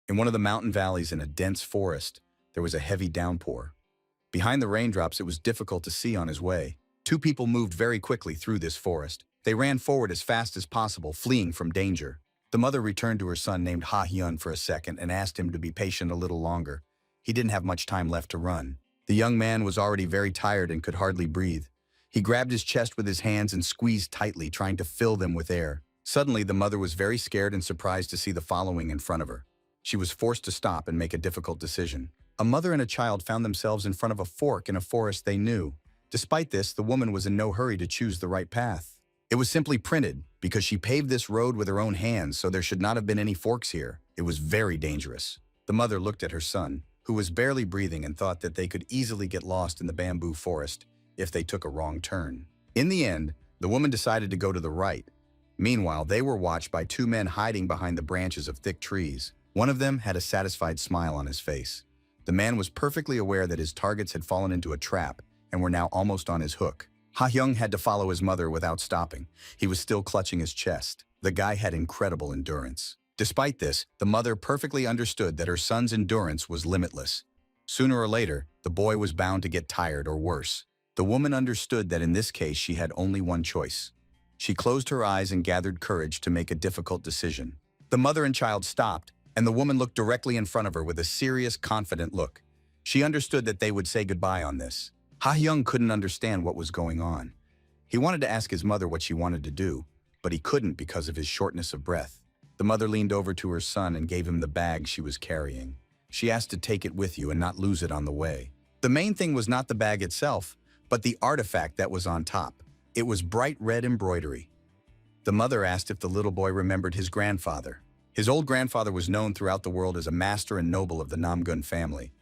In one of the mountain valleys in a dense forest, there was a heavy downpour. Behind the raindrops, it was difficult to see on his way. Two people moved very quickly through this forest. They ran forward as fast as possible, fleeing from danger. The mother returned to her son named Ha-hyun for a second and asked him to be patient a little longer. He didn't have much time left to run. The young man was already very tired and could hardly breathe. He grabbed his chest with his hands and squeezed tightly, trying to fill them with air. Suddenly, the mother was very scared and surprised to see the following in front of her. She was forced to stop and make a difficult decision. A mother and a child found themselves in front of a fork in a forest they knew. Despite this, the woman was in no hurry to choose the right path. It was simply printed, because she paved this road with her own hands, so there should not have been any forks here. It was very dangerous. The mother looked at her son, who was barely breathing, and thought that they could easily get lost in the bamboo forest if they took a wrong turn. In the end, the woman decided to go to the right. Meanwhile, they were watched by two men hiding behind the branches of thick trees. One of them had a satisfied smile on his face. The man was perfectly aware that his targets had fallen into a trap and were now almost on his hook. Ha-hyun had to follow his mother without stopping. He was still clutching his chest. The guy had incredible endurance. Despite this, the mother perfectly understood that her son's endurance was limitless. Sooner or later, the boy was bound to get tired or worse. The woman understood that in this case she had only one choice. She closed her eyes and gathered courage to make a difficult decision. The mother and child stopped, and the woman looked directly in front of her with a serious, confident look. She understood that they would say goodbye on this. Ha-hyun couldn't understand what was going on. He wanted to ask his mother what she wanted to do, but he couldn't because of his shortness of breath. The mother leaned over to her son and gave him the bag she was carrying. She asked to take it with you and not lose it on the way. The main thing was not the bag itself, but the artifact that was on top. It was bright red embroidery. The mother asked if the little boy remembered his grandfather. His old grandfather was known throughout the world as a master and noble of the Namgun family.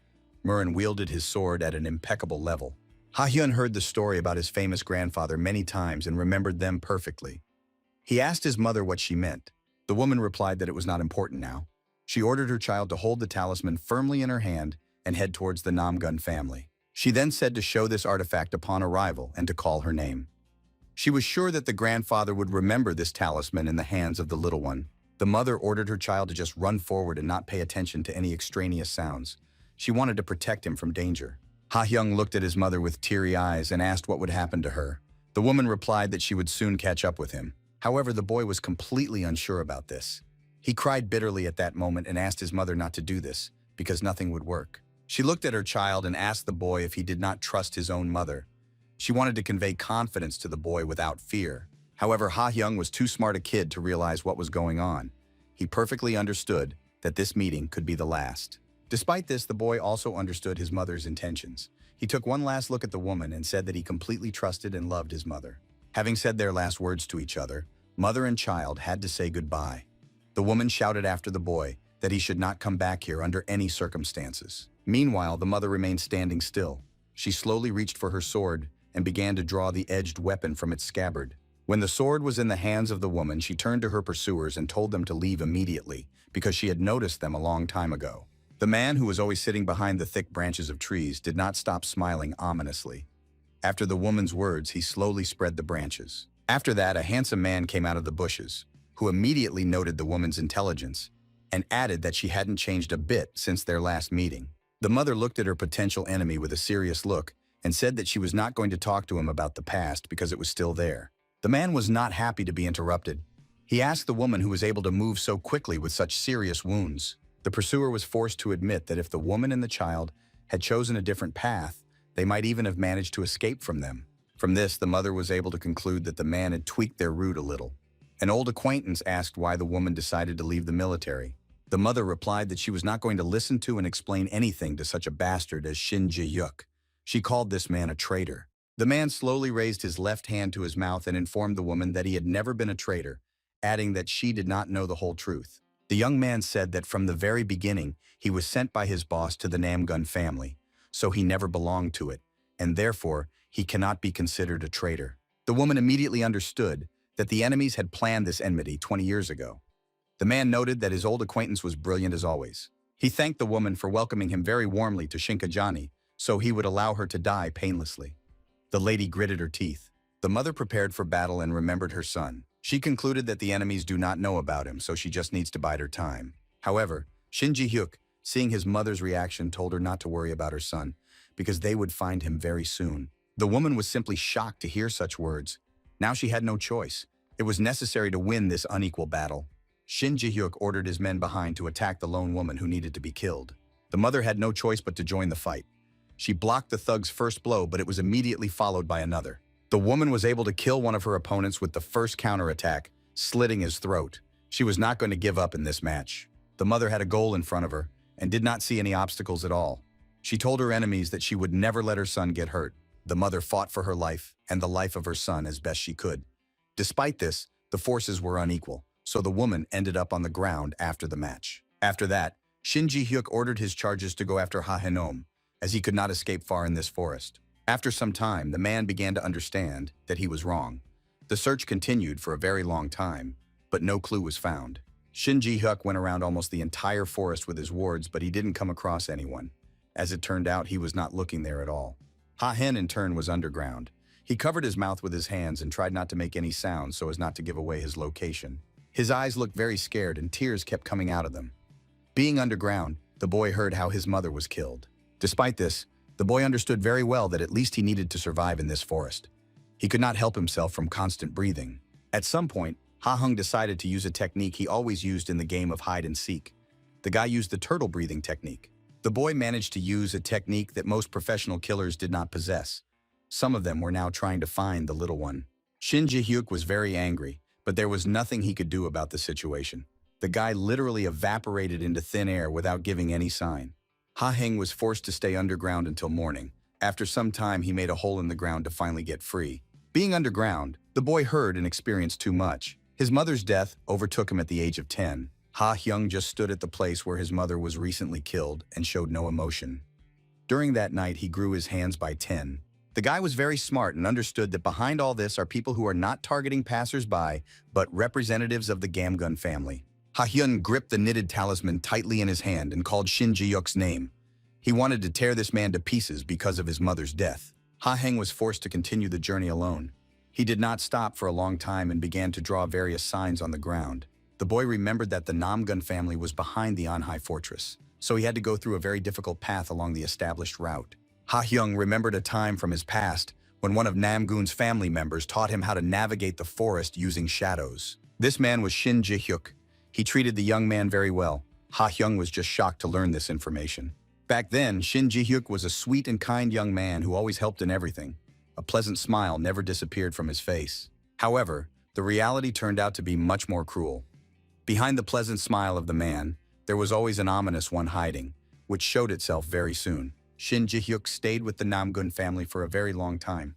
Murin wielded his sword at an impeccable level. Ha-hyun heard the story about his famous grandfather many times and remembered them perfectly. He asked his mother what she meant. The woman replied that it was not important now. She ordered her child to hold the talisman firmly in her hand and head towards the Namgun family. She then said to show this artifact upon arrival and to call her name. She was sure that the grandfather would remember this talisman in the hands of the little one. The mother ordered her child to just run forward and not pay attention to any extraneous sounds. She wanted to protect him from danger. Ha-hyun looked at his mother with teary eyes and asked what would happen to her. The woman replied that she would soon catch up with him. However, the boy was completely unsure about this. He cried bitterly at that moment and asked his mother not to do this, because nothing would work. She looked at her child and asked the boy if he did not trust his own mother. She wanted to convey confidence to the boy without fear. However, Ha-hyun was too smart a kid to realize what was going on. He perfectly understood that this meeting could be the last. Despite this, the boy also understood his mother's intentions. He took one last look at the woman and said that he completely trusted and loved his mother. Having said their last words to each other, mother and child had to say goodbye. The woman shouted after the boy that he should not come back here under any circumstances. Meanwhile, the mother remained standing still. She slowly reached for her sword and began to draw the edged weapon from its scabbard. When the sword was in the hands of the woman, she turned to her pursuers and told them to leave immediately because she had noticed them a long time ago. The man, who was always sitting behind the thick branches of trees, did not stop smiling ominously. After the woman's words, he slowly spread the branches. After that, a handsome man came out of the bushes, who immediately noted the woman's intelligence and added that she hadn't changed a bit since their last meeting. The mother looked at her potential enemy with a serious look and said that she was not going to talk to him about the past because it was still there. The man was not happy to be interrupted. He asked the woman who was able to move so quickly with such serious wounds. The pursuer was forced to admit that if the woman and the child had chosen a different path, they might even have managed to escape from them. From this, the mother was able to conclude that the man had tweaked their route a little. An old acquaintance asked why the woman decided to leave the military. The mother replied that she was not going to listen to and explain anything to such a bastard as Shin Ji-yuk. She called this man a traitor. The man slowly raised his left hand to his mouth and informed the woman that he had never been a traitor, adding that she did not know the whole truth. The young man said that from the very beginning, he was sent by his boss to the Namgun family, so he never belonged to it, and therefore, he cannot be considered a traitor. The woman immediately understood that the enemies had planned this enmity 20 years ago. The man noted that his old acquaintance was brilliant as always. He thanked the woman for welcoming him very warmly to Shinkajani, so he would allow her to die painlessly. The lady gritted her teeth. The mother prepared for battle and remembered her son. She concluded that the enemies do not know about him, so she just needs to bide her time. However, Shin Ji-hyuk, seeing his mother's reaction, told her not to worry about her son, because they would find him very soon. The woman was simply shocked to hear such words. Now she had no choice. It was necessary to win this unequal battle. Shin Ji-hyuk ordered his men behind to attack the lone woman who needed to be killed. The mother had no choice but to join the fight. She blocked the thug's first blow, but it was immediately followed by another. The woman was able to kill one of her opponents with the first counterattack, slitting his throat. She was not going to give up in this match. The mother had a goal in front of her and did not see any obstacles at all. She told her enemies that she would never let her son get hurt. The mother fought for her life and the life of her son as best she could. Despite this, the forces were unequal, so the woman ended up on the ground after the match. After that, Shin Ji-hyuk ordered his charges to go after Ha-henom, as he could not escape far in this forest. After some time, the man began to understand that he was wrong. The search continued for a very long time, but no clue was found. Shin Ji-hyuk went around almost the entire forest with his wards, but he didn't come across anyone. As it turned out, he was not looking there at all. Ha-hen, in turn, was underground. He covered his mouth with his hands and tried not to make any sound so as not to give away his location. His eyes looked very scared and tears kept coming out of them. Being underground, the boy heard how his mother was killed. Despite this, the boy understood very well that at least he needed to survive in this forest. He could not help himself from constant breathing. At some point, Ha-hung decided to use a technique he always used in the game of hide and seek. The guy used the turtle breathing technique. The boy managed to use a technique that most professional killers did not possess. Some of them were now trying to find the little one. Shin Ji-hyuk was very angry, but there was nothing he could do about the situation. The guy literally evaporated into thin air without giving any sign. Ha-heng was forced to stay underground until morning. After some time, he made a hole in the ground to finally get free. Being underground, the boy heard and experienced too much. His mother's death overtook him at the age of 10. Ha-hyung just stood at the place where his mother was recently killed and showed no emotion. During that night, he grew his hands by 10. The guy was very smart and understood that behind all this are people who are not targeting passers-by, but representatives of the Gamgun family. Ha-hyun gripped the knitted talisman tightly in his hand and called Shin Ji-hyuk's name. He wanted to tear this man to pieces because of his mother's death. Ha-heng was forced to continue the journey alone. He did not stop for a long time and began to draw various signs on the ground. The boy remembered that the Namgun family was behind the Anhai fortress, so he had to go through a very difficult path along the established route. Ha-hyung remembered a time from his past when one of Namgun's family members taught him how to navigate the forest using shadows. This man was Shin Ji-hyuk. He treated the young man very well. Ha-hyung was just shocked to learn this information. Back then, Shin Ji-hyuk was a sweet and kind young man who always helped in everything. A pleasant smile never disappeared from his face. However, the reality turned out to be much more cruel. Behind the pleasant smile of the man, there was always an ominous one hiding, which showed itself very soon. Shin Ji-hyuk stayed with the Namgun family for a very long time.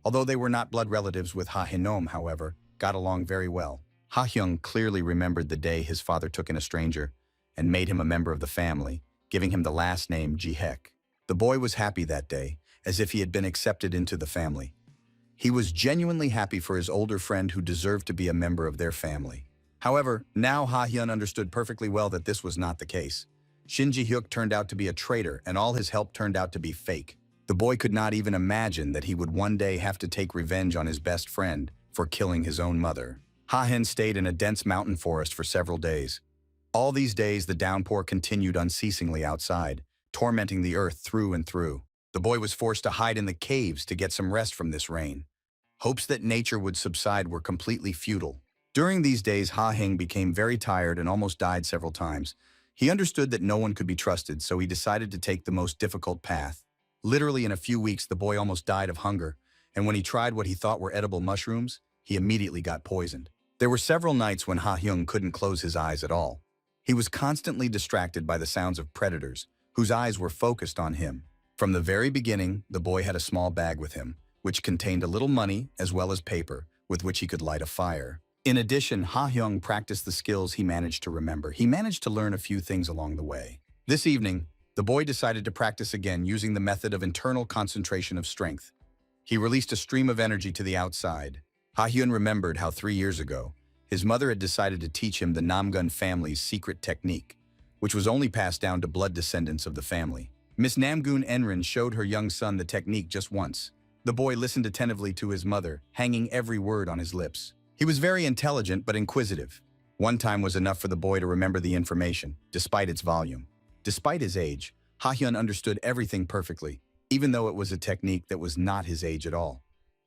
Although they were not blood relatives with Ha-henom, however, got along very well. Ha-hyung clearly remembered the day his father took in a stranger and made him a member of the family, giving him the last name Ji-hek. The boy was happy that day, as if he had been accepted into the family. He was genuinely happy for his older friend who deserved to be a member of their family. However, now Ha-hyun understood perfectly well that this was not the case. Shin Ji-hyuk turned out to be a traitor, and all his help turned out to be fake. The boy could not even imagine that he would one day have to take revenge on his best friend for killing his own mother. Ha-hen stayed in a dense mountain forest for several days. All these days, the downpour continued unceasingly outside, tormenting the earth through and through. The boy was forced to hide in the caves to get some rest from this rain. Hopes that nature would subside were completely futile. During these days, Ha-heng became very tired and almost died several times. He understood that no one could be trusted, so he decided to take the most difficult path. Literally in a few weeks, the boy almost died of hunger, and when he tried what he thought were edible mushrooms, he immediately got poisoned. There were several nights when Ha-hyung couldn't close his eyes at all. He was constantly distracted by the sounds of predators, whose eyes were focused on him. From the very beginning, the boy had a small bag with him, which contained a little money as well as paper, with which he could light a fire. In addition, Ha-hyung practiced the skills he managed to remember. He managed to learn a few things along the way. This evening, the boy decided to practice again using the method of internal concentration of strength. He released a stream of energy to the outside. Ha-hyun remembered how 3 years ago, his mother had decided to teach him the Namgun family's secret technique, which was only passed down to blood descendants of the family. Miss Namgun Enrin showed her young son the technique just once. The boy listened attentively to his mother, hanging every word on his lips. He was very intelligent but inquisitive. One time was enough for the boy to remember the information, despite its volume. Despite his age, Ha-hyun understood everything perfectly, even though it was a technique that was not his age at all.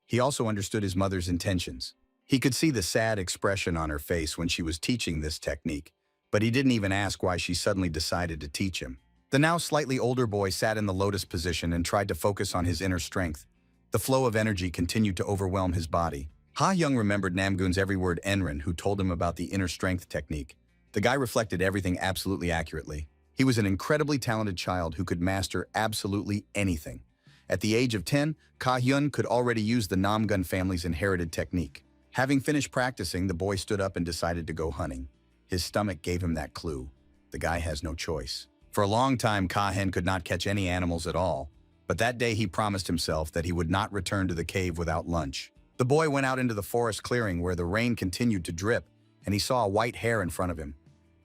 He also understood his mother's intentions. He could see the sad expression on her face when she was teaching this technique, but he didn't even ask why she suddenly decided to teach him. The now slightly older boy sat in the lotus position and tried to focus on his inner strength. The flow of energy continued to overwhelm his body. Ha-hyun remembered Namgoon's every word Enron, who told him about the inner strength technique. The guy reflected everything absolutely accurately. He was an incredibly talented child who could master absolutely anything. At the age of 10, Ka-hyun could already use the Namgun family's inherited technique. Having finished practicing, the boy stood up and decided to go hunting. His stomach gave him that clue. The guy has no choice. For a long time, Ka-hyun could not catch any animals at all, but that day he promised himself that he would not return to the cave without lunch. The boy went out into the forest clearing where the rain continued to drip, and he saw a white hare in front of him.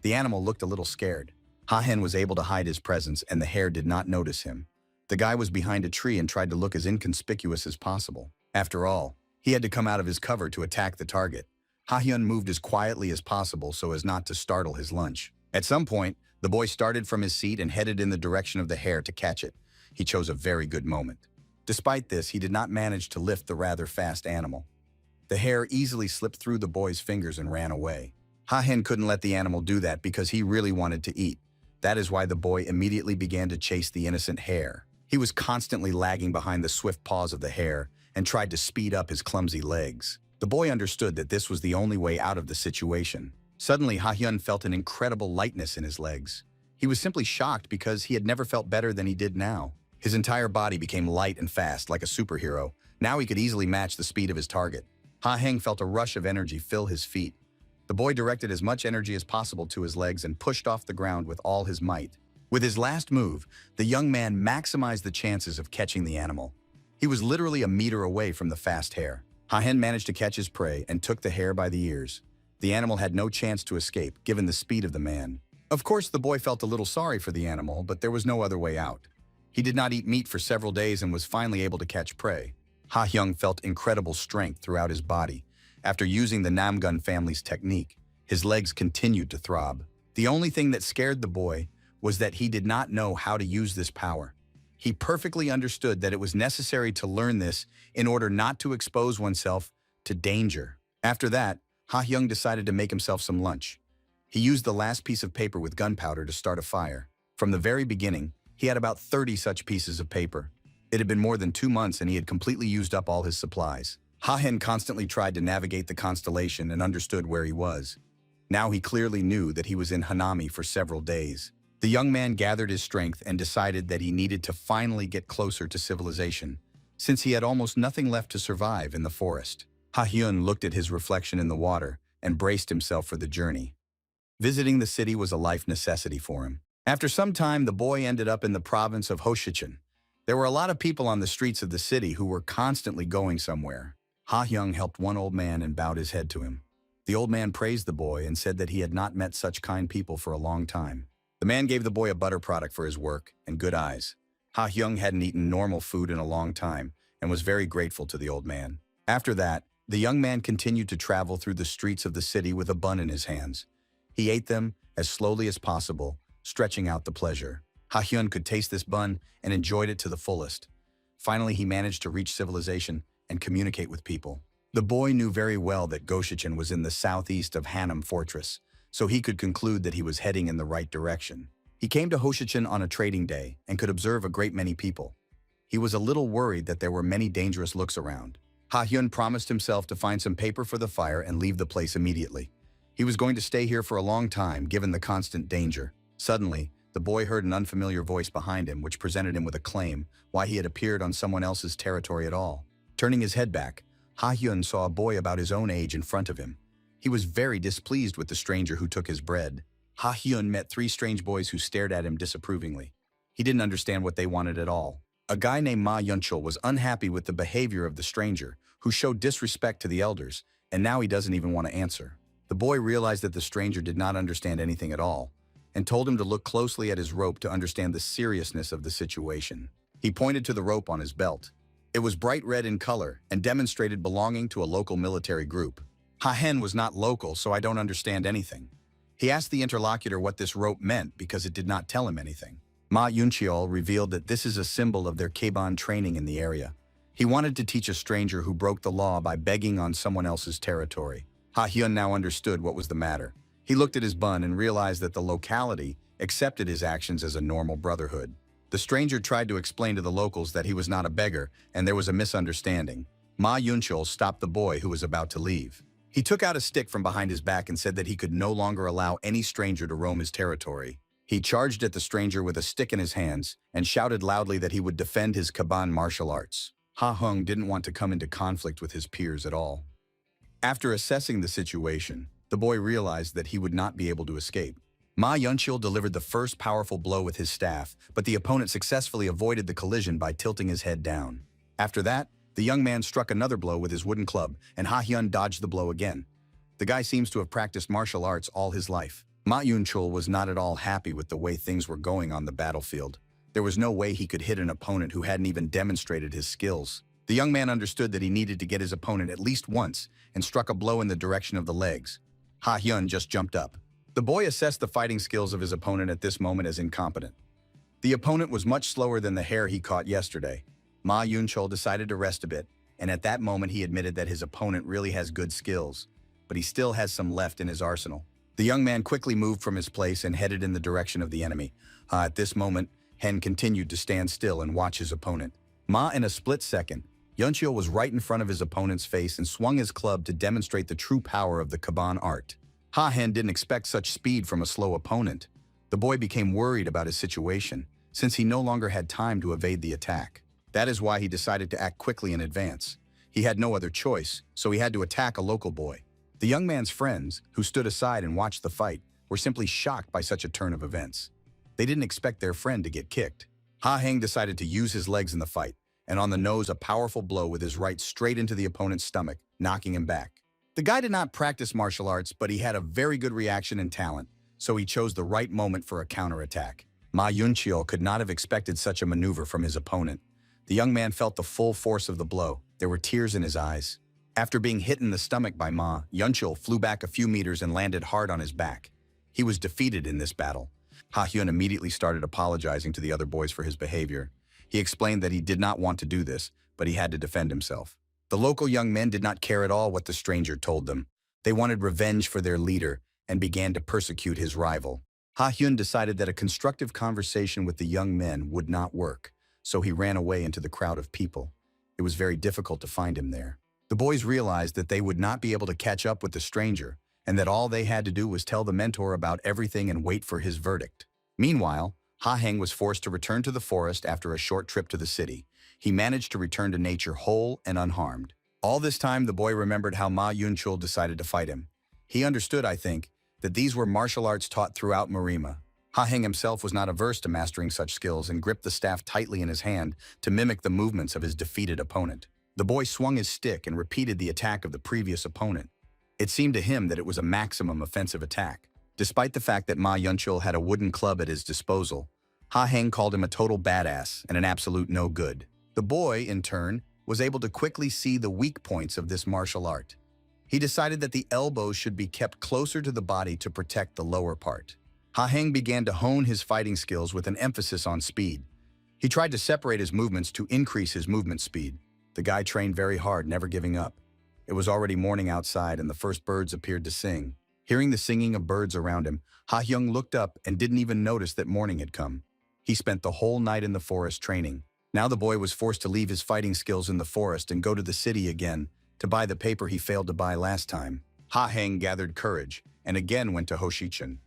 The animal looked a little scared. Ha-hyun was able to hide his presence, and the hare did not notice him. The guy was behind a tree and tried to look as inconspicuous as possible. After all, he had to come out of his cover to attack the target. Ha-hyun moved as quietly as possible so as not to startle his lunch. At some point, the boy started from his seat and headed in the direction of the hare to catch it. He chose a very good moment. Despite this, he did not manage to lift the rather fast animal. The hare easily slipped through the boy's fingers and ran away. Ha-hyun couldn't let the animal do that because he really wanted to eat. That is why the boy immediately began to chase the innocent hare. He was constantly lagging behind the swift paws of the hare and tried to speed up his clumsy legs. The boy understood that this was the only way out of the situation. Suddenly, Ha-hyun felt an incredible lightness in his legs. He was simply shocked because he had never felt better than he did now. His entire body became light and fast, like a superhero. Now he could easily match the speed of his target. Ha-hyun felt a rush of energy fill his feet. The boy directed as much energy as possible to his legs and pushed off the ground with all his might. With his last move, the young man maximized the chances of catching the animal. He was literally a meter away from the fast hare. Ha-hyun managed to catch his prey and took the hare by the ears. The animal had no chance to escape, given the speed of the man. Of course, the boy felt a little sorry for the animal, but there was no other way out. He did not eat meat for several days and was finally able to catch prey. Ha-hyun felt incredible strength throughout his body. After using the Namgun family's technique, his legs continued to throb. The only thing that scared the boy was that he did not know how to use this power. He perfectly understood that it was necessary to learn this in order not to expose oneself to danger. After that, Ha-hyun decided to make himself some lunch. He used the last piece of paper with gunpowder to start a fire. From the very beginning, he had about 30 such pieces of paper. It had been more than 2 months and he had completely used up all his supplies. Ha-hyun constantly tried to navigate the constellation and understood where he was. Now he clearly knew that he was in Hanami for several days. The young man gathered his strength and decided that he needed to finally get closer to civilization, since he had almost nothing left to survive in the forest. Ha-hyun looked at his reflection in the water and braced himself for the journey. Visiting the city was a life necessity for him. After some time, the boy ended up in the province of Hoshichen. There were a lot of people on the streets of the city who were constantly going somewhere. Ha-hyun helped one old man and bowed his head to him. The old man praised the boy and said that he had not met such kind people for a long time. The man gave the boy a butter product for his work and good eyes. Ha-hyun hadn't eaten normal food in a long time and was very grateful to the old man. After that, the young man continued to travel through the streets of the city with a bun in his hands. He ate them as slowly as possible, stretching out the pleasure. Ha-hyun could taste this bun and enjoyed it to the fullest. Finally, he managed to reach civilization and communicate with people. The boy knew very well that Goshichen was in the southeast of Hanam Fortress, so he could conclude that he was heading in the right direction. He came to Hoshichen on a trading day and could observe a great many people. He was a little worried that there were many dangerous looks around. Ha-hyun promised himself to find some paper for the fire and leave the place immediately. He was going to stay here for a long time, given the constant danger. Suddenly, the boy heard an unfamiliar voice behind him which presented him with a claim why he had appeared on someone else's territory at all. Turning his head back, Ha-hyun saw a boy about his own age in front of him. He was very displeased with the stranger who took his bread. Ha-hyun met 3 strange boys who stared at him disapprovingly. He didn't understand what they wanted at all. A guy named Ma Yunchul was unhappy with the behavior of the stranger, who showed disrespect to the elders, and now he doesn't even want to answer. The boy realized that the stranger did not understand anything at all, and told him to look closely at his rope to understand the seriousness of the situation. He pointed to the rope on his belt. It was bright red in color and demonstrated belonging to a local military group. Ha Hen was not local, so I don't understand anything. He asked the interlocutor what this rope meant because it did not tell him anything. Ma Yuncheol revealed that this is a symbol of their Kaban training in the area. He wanted to teach a stranger who broke the law by begging on someone else's territory. Ha Hyun now understood what was the matter. He looked at his bun and realized that the locality accepted his actions as a normal brotherhood. The stranger tried to explain to the locals that he was not a beggar and there was a misunderstanding. Ma Yuncheol stopped the boy who was about to leave. He took out a stick from behind his back and said that he could no longer allow any stranger to roam his territory. He charged at the stranger with a stick in his hands and shouted loudly that he would defend his Kaban martial arts. Ha Hung didn't want to come into conflict with his peers at all. After assessing the situation, the boy realized that he would not be able to escape. Ma Yuncheol delivered the first powerful blow with his staff, but the opponent successfully avoided the collision by tilting his head down. After that, the young man struck another blow with his wooden club, and Ha Hyun dodged the blow again. The guy seems to have practiced martial arts all his life. Ma Yuncheol was not at all happy with the way things were going on the battlefield. There was no way he could hit an opponent who hadn't even demonstrated his skills. The young man understood that he needed to get his opponent at least once and struck a blow in the direction of the legs. Ha Hyun just jumped up. The boy assessed the fighting skills of his opponent at this moment as incompetent. The opponent was much slower than the hare he caught yesterday. Ma Yuncheol decided to rest a bit, and at that moment he admitted that his opponent really has good skills, but he still has some left in his arsenal. The young man quickly moved from his place and headed in the direction of the enemy. At this moment, Hen continued to stand still and watch his opponent. Ma, in a split second, Yuncheol was right in front of his opponent's face and swung his club to demonstrate the true power of the Kaban art. Ha Hen didn't expect such speed from a slow opponent. The boy became worried about his situation, since he no longer had time to evade the attack. That is why he decided to act quickly in advance. He had no other choice, so he had to attack a local boy. The young man's friends, who stood aside and watched the fight, were simply shocked by such a turn of events. They didn't expect their friend to get kicked. Ha Heng decided to use his legs in the fight, and on the nose a powerful blow with his right straight into the opponent's stomach, knocking him back. The guy did not practice martial arts, but he had a very good reaction and talent, so he chose the right moment for a counterattack. Ma Yuncheol could not have expected such a maneuver from his opponent. The young man felt the full force of the blow. There were tears in his eyes. After being hit in the stomach by Ma, Yuncheol flew back a few meters and landed hard on his back. He was defeated in this battle. Ha Hyun immediately started apologizing to the other boys for his behavior. He explained that he did not want to do this, but he had to defend himself. The local young men did not care at all what the stranger told them. They wanted revenge for their leader and began to persecute his rival. Ha Hyun decided that a constructive conversation with the young men would not work, so he ran away into the crowd of people. It was very difficult to find him there. The boys realized that they would not be able to catch up with the stranger, and that all they had to do was tell the mentor about everything and wait for his verdict. Meanwhile, Ha Heng was forced to return to the forest after a short trip to the city. He managed to return to nature whole and unharmed. All this time, the boy remembered how Ma Yuncheol decided to fight him. He understood, I think, that these were martial arts taught throughout Marima. Ha Heng himself was not averse to mastering such skills and gripped the staff tightly in his hand to mimic the movements of his defeated opponent. The boy swung his stick and repeated the attack of the previous opponent. It seemed to him that it was a maximum offensive attack. Despite the fact that Ma Yuncheol had a wooden club at his disposal, Ha Heng called him a total badass and an absolute no-good. The boy, in turn, was able to quickly see the weak points of this martial art. He decided that the elbows should be kept closer to the body to protect the lower part. Ha Heng began to hone his fighting skills with an emphasis on speed. He tried to separate his movements to increase his movement speed. The guy trained very hard, never giving up. It was already morning outside and the first birds appeared to sing. Hearing the singing of birds around him, Ha Hyung looked up and didn't even notice that morning had come. He spent the whole night in the forest training. Now the boy was forced to leave his fighting skills in the forest and go to the city again to buy the paper he failed to buy last time. Ha Heng gathered courage and again went to Hoshichun.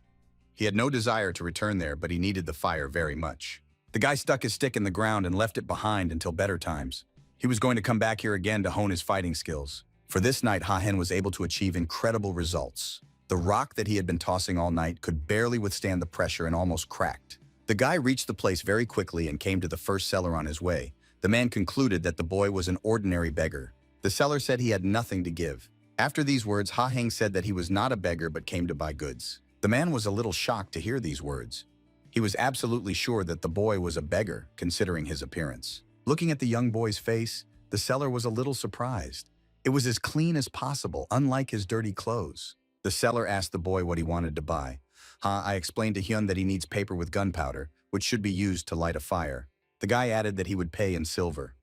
He had no desire to return there, but he needed the fire very much. The guy stuck his stick in the ground and left it behind until better times. He was going to come back here again to hone his fighting skills. For this night, Ha Hen was able to achieve incredible results. The rock that he had been tossing all night could barely withstand the pressure and almost cracked. The guy reached the place very quickly and came to the first seller on his way. The man concluded that the boy was an ordinary beggar. The seller said he had nothing to give. After these words, Ha Heng said that he was not a beggar but came to buy goods. The man was a little shocked to hear these words. He was absolutely sure that the boy was a beggar, considering his appearance. Looking at the young boy's face, the seller was a little surprised. It was as clean as possible, unlike his dirty clothes. The seller asked the boy what he wanted to buy. I explained to Hyun that he needs paper with gunpowder, which should be used to light a fire. The guy added that he would pay in silver.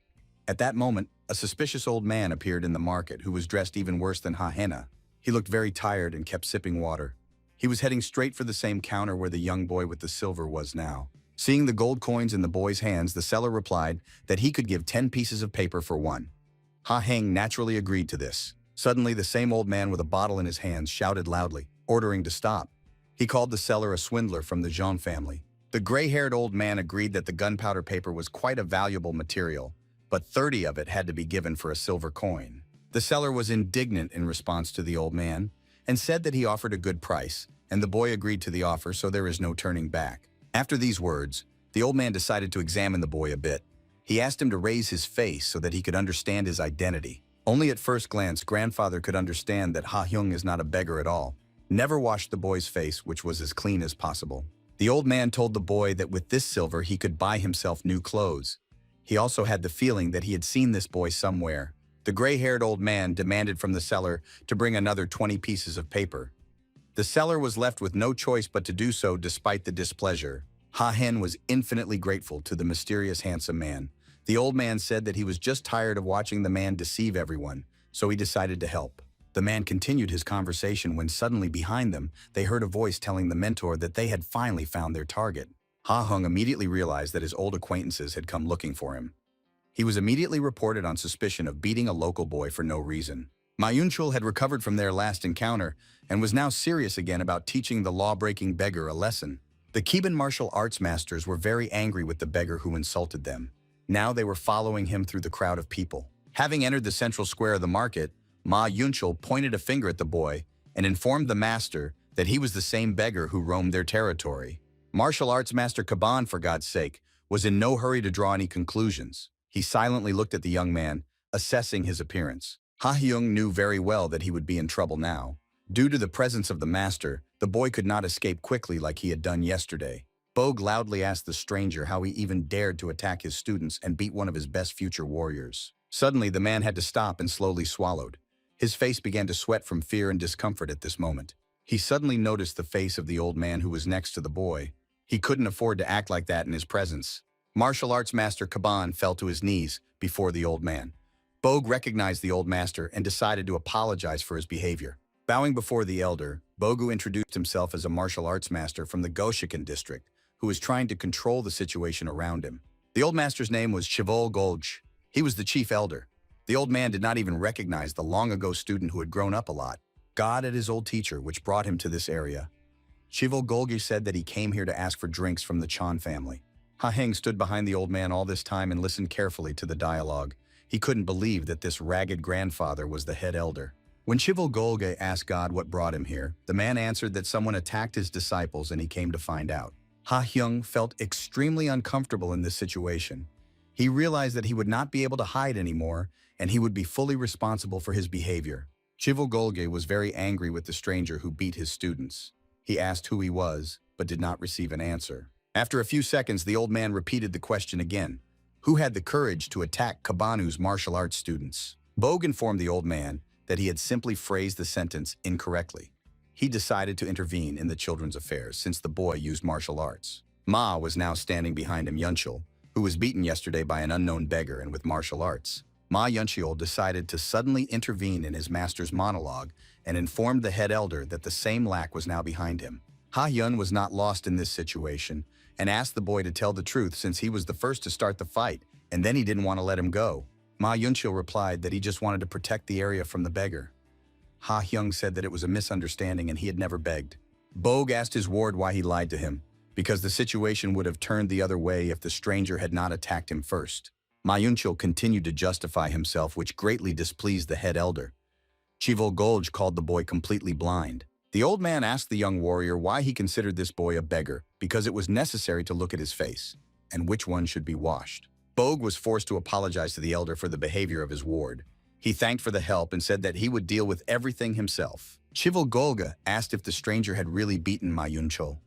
At that moment, a suspicious old man appeared in the market who was dressed even worse than Ha-hena. He looked very tired and kept sipping water. He was heading straight for the same counter where the young boy with the silver was now. Seeing the gold coins in the boy's hands, the seller replied that he could give 10 pieces of paper for one. Ha-heng naturally agreed to this. Suddenly, the same old man with a bottle in his hands shouted loudly, ordering to stop. He called the seller a swindler from the Jean family. The gray-haired old man agreed that the gunpowder paper was quite a valuable material, but 30 of it had to be given for a silver coin. The seller was indignant in response to the old man and said that he offered a good price, and the boy agreed to the offer, so there is no turning back. After these words, the old man decided to examine the boy a bit. He asked him to raise his face so that he could understand his identity. Only at first glance, grandfather could understand that Ha-hyung is not a beggar at all. Never washed the boy's face, which was as clean as possible. The old man told the boy that with this silver he could buy himself new clothes. He also had the feeling that he had seen this boy somewhere. The gray-haired old man demanded from the seller to bring another 20 pieces of paper. The seller was left with no choice but to do so despite the displeasure. Ha-hen was infinitely grateful to the mysterious handsome man. The old man said that he was just tired of watching the man deceive everyone, so he decided to help. The man continued his conversation when suddenly behind them, they heard a voice telling the mentor that they had finally found their target. Ha-hung immediately realized that his old acquaintances had come looking for him. He was immediately reported on suspicion of beating a local boy for no reason. Ma Yunchul had recovered from their last encounter and was now serious again about teaching the law-breaking beggar a lesson. The Cuban martial arts masters were very angry with the beggar who insulted them. Now they were following him through the crowd of people. Having entered the central square of the market, Ma Yunchul pointed a finger at the boy and informed the master that he was the same beggar who roamed their territory. Martial arts master Kaban, for God's sake, was in no hurry to draw any conclusions. He silently looked at the young man, assessing his appearance. Ha-hyung knew very well that he would be in trouble now. Due to the presence of the master, the boy could not escape quickly like he had done yesterday. Bogue loudly asked the stranger how he even dared to attack his students and beat one of his best future warriors. Suddenly, the man had to stop and slowly swallowed. His face began to sweat from fear and discomfort at this moment. He suddenly noticed the face of the old man who was next to the boy. He couldn't afford to act like that in his presence. Martial arts master Kaban fell to his knees before the old man. Bogue recognized the old master and decided to apologize for his behavior. Bowing before the elder, Bogu introduced himself as a martial arts master from the Goshikan district, who was trying to control the situation around him. The old master's name was Chivol Golj. He was the chief elder. The old man did not even recognize the long-ago student who had grown up a lot. God at his old teacher, which brought him to this area. Chivol Golgi said that he came here to ask for drinks from the Chan family. Ha-heng stood behind the old man all this time and listened carefully to the dialogue. He couldn't believe that this ragged grandfather was the head elder. When Chivol Golge asked God what brought him here, the man answered that someone attacked his disciples and he came to find out. Ha-hyung felt extremely uncomfortable in this situation. He realized that he would not be able to hide anymore, and he would be fully responsible for his behavior. Chivol Golge was very angry with the stranger who beat his students. He asked who he was, but did not receive an answer. After a few seconds, the old man repeated the question again. Who had the courage to attack Kabanu's martial arts students? Bogue informed the old man that he had simply phrased the sentence incorrectly. He decided to intervene in the children's affairs since the boy used martial arts. Ma was now standing behind him Yunchul, who was beaten yesterday by an unknown beggar and with martial arts. Ma Yunchul decided to suddenly intervene in his master's monologue and informed the head elder that the same lack was now behind him. Ha-hyun was not lost in this situation and asked the boy to tell the truth since he was the first to start the fight, and then he didn't want to let him go. Ma Yunchul replied that he just wanted to protect the area from the beggar. Ha-hyung said that it was a misunderstanding and he had never begged. Bogue asked his ward why he lied to him, because the situation would have turned the other way if the stranger had not attacked him first. Ma Yunchul continued to justify himself, which greatly displeased the head elder. Chivol Golj called the boy completely blind. The old man asked the young warrior why he considered this boy a beggar, because it was necessary to look at his face, and which one should be washed. Bogue was forced to apologize to the elder for the behavior of his ward. He thanked for the help and said that he would deal with everything himself. Chivol Golga asked if the stranger had really beaten Ma Yunchul.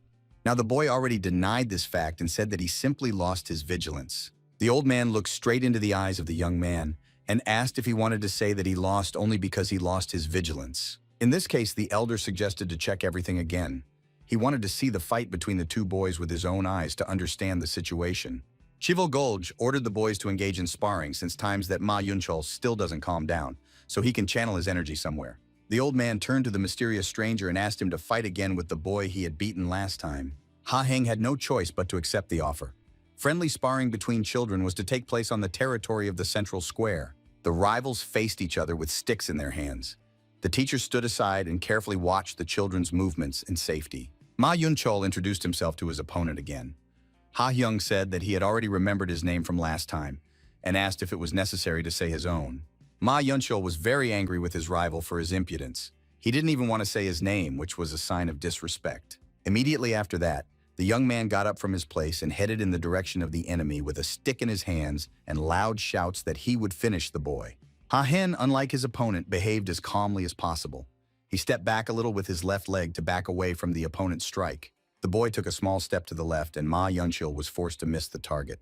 Now the boy already denied this fact and said that he simply lost his vigilance. The old man looked straight into the eyes of the young man and asked if he wanted to say that he lost only because he lost his vigilance. In this case, the elder suggested to check everything again. He wanted to see the fight between the two boys with his own eyes to understand the situation. Chivalgolj ordered the boys to engage in sparring since times that Ma Yunchol still doesn't calm down, so he can channel his energy somewhere. The old man turned to the mysterious stranger and asked him to fight again with the boy he had beaten last time. Ha Heng had no choice but to accept the offer. Friendly sparring between children was to take place on the territory of the central square. The rivals faced each other with sticks in their hands. The teacher stood aside and carefully watched the children's movements in safety. Ma Yunchol introduced himself to his opponent again. Ha Hyung said that he had already remembered his name from last time and asked if it was necessary to say his own. Ma Yunchol was very angry with his rival for his impudence. He didn't even want to say his name, which was a sign of disrespect. Immediately after that, the young man got up from his place and headed in the direction of the enemy with a stick in his hands and loud shouts that he would finish the boy. Ha Hen, unlike his opponent, behaved as calmly as possible. He stepped back a little with his left leg to back away from the opponent's strike. The boy took a small step to the left and Ma Yunchil was forced to miss the target.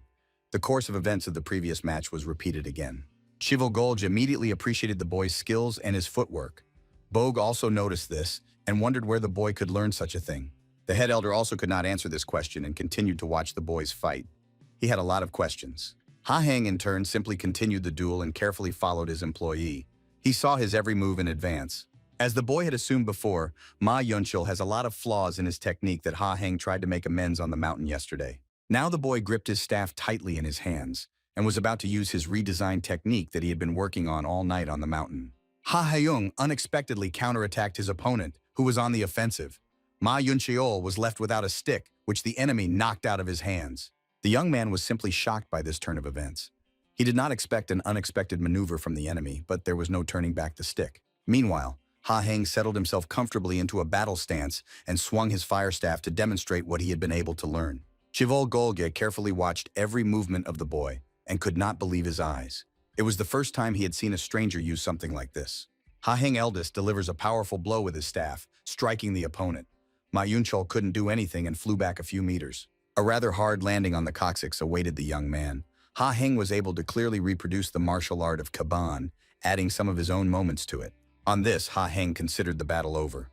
The course of events of the previous match was repeated again. Chivalgolj immediately appreciated the boy's skills and his footwork. Bogue also noticed this and wondered where the boy could learn such a thing. The head elder also could not answer this question and continued to watch the boys fight. He had a lot of questions. Ha Heng, in turn, simply continued the duel and carefully followed his employee. He saw his every move in advance. As the boy had assumed before, Ma Yunchil has a lot of flaws in his technique that Ha Heng tried to make amends on the mountain yesterday. Now the boy gripped his staff tightly in his hands and was about to use his redesigned technique that he had been working on all night on the mountain. Ha Hyung unexpectedly counterattacked his opponent, who was on the offensive. Ma Yuncheol was left without a stick, which the enemy knocked out of his hands. The young man was simply shocked by this turn of events. He did not expect an unexpected maneuver from the enemy, but there was no turning back the stick. Meanwhile, Ha Heng settled himself comfortably into a battle stance and swung his fire staff to demonstrate what he had been able to learn. Chivol Golge carefully watched every movement of the boy and could not believe his eyes. It was the first time he had seen a stranger use something like this. Ha Heng eldest delivers a powerful blow with his staff, striking the opponent. Ma Yunchol couldn't do anything and flew back a few meters. A rather hard landing on the coccyx awaited the young man. Ha Heng was able to clearly reproduce the martial art of Kaban, adding some of his own moments to it. On this, Ha Heng considered the battle over.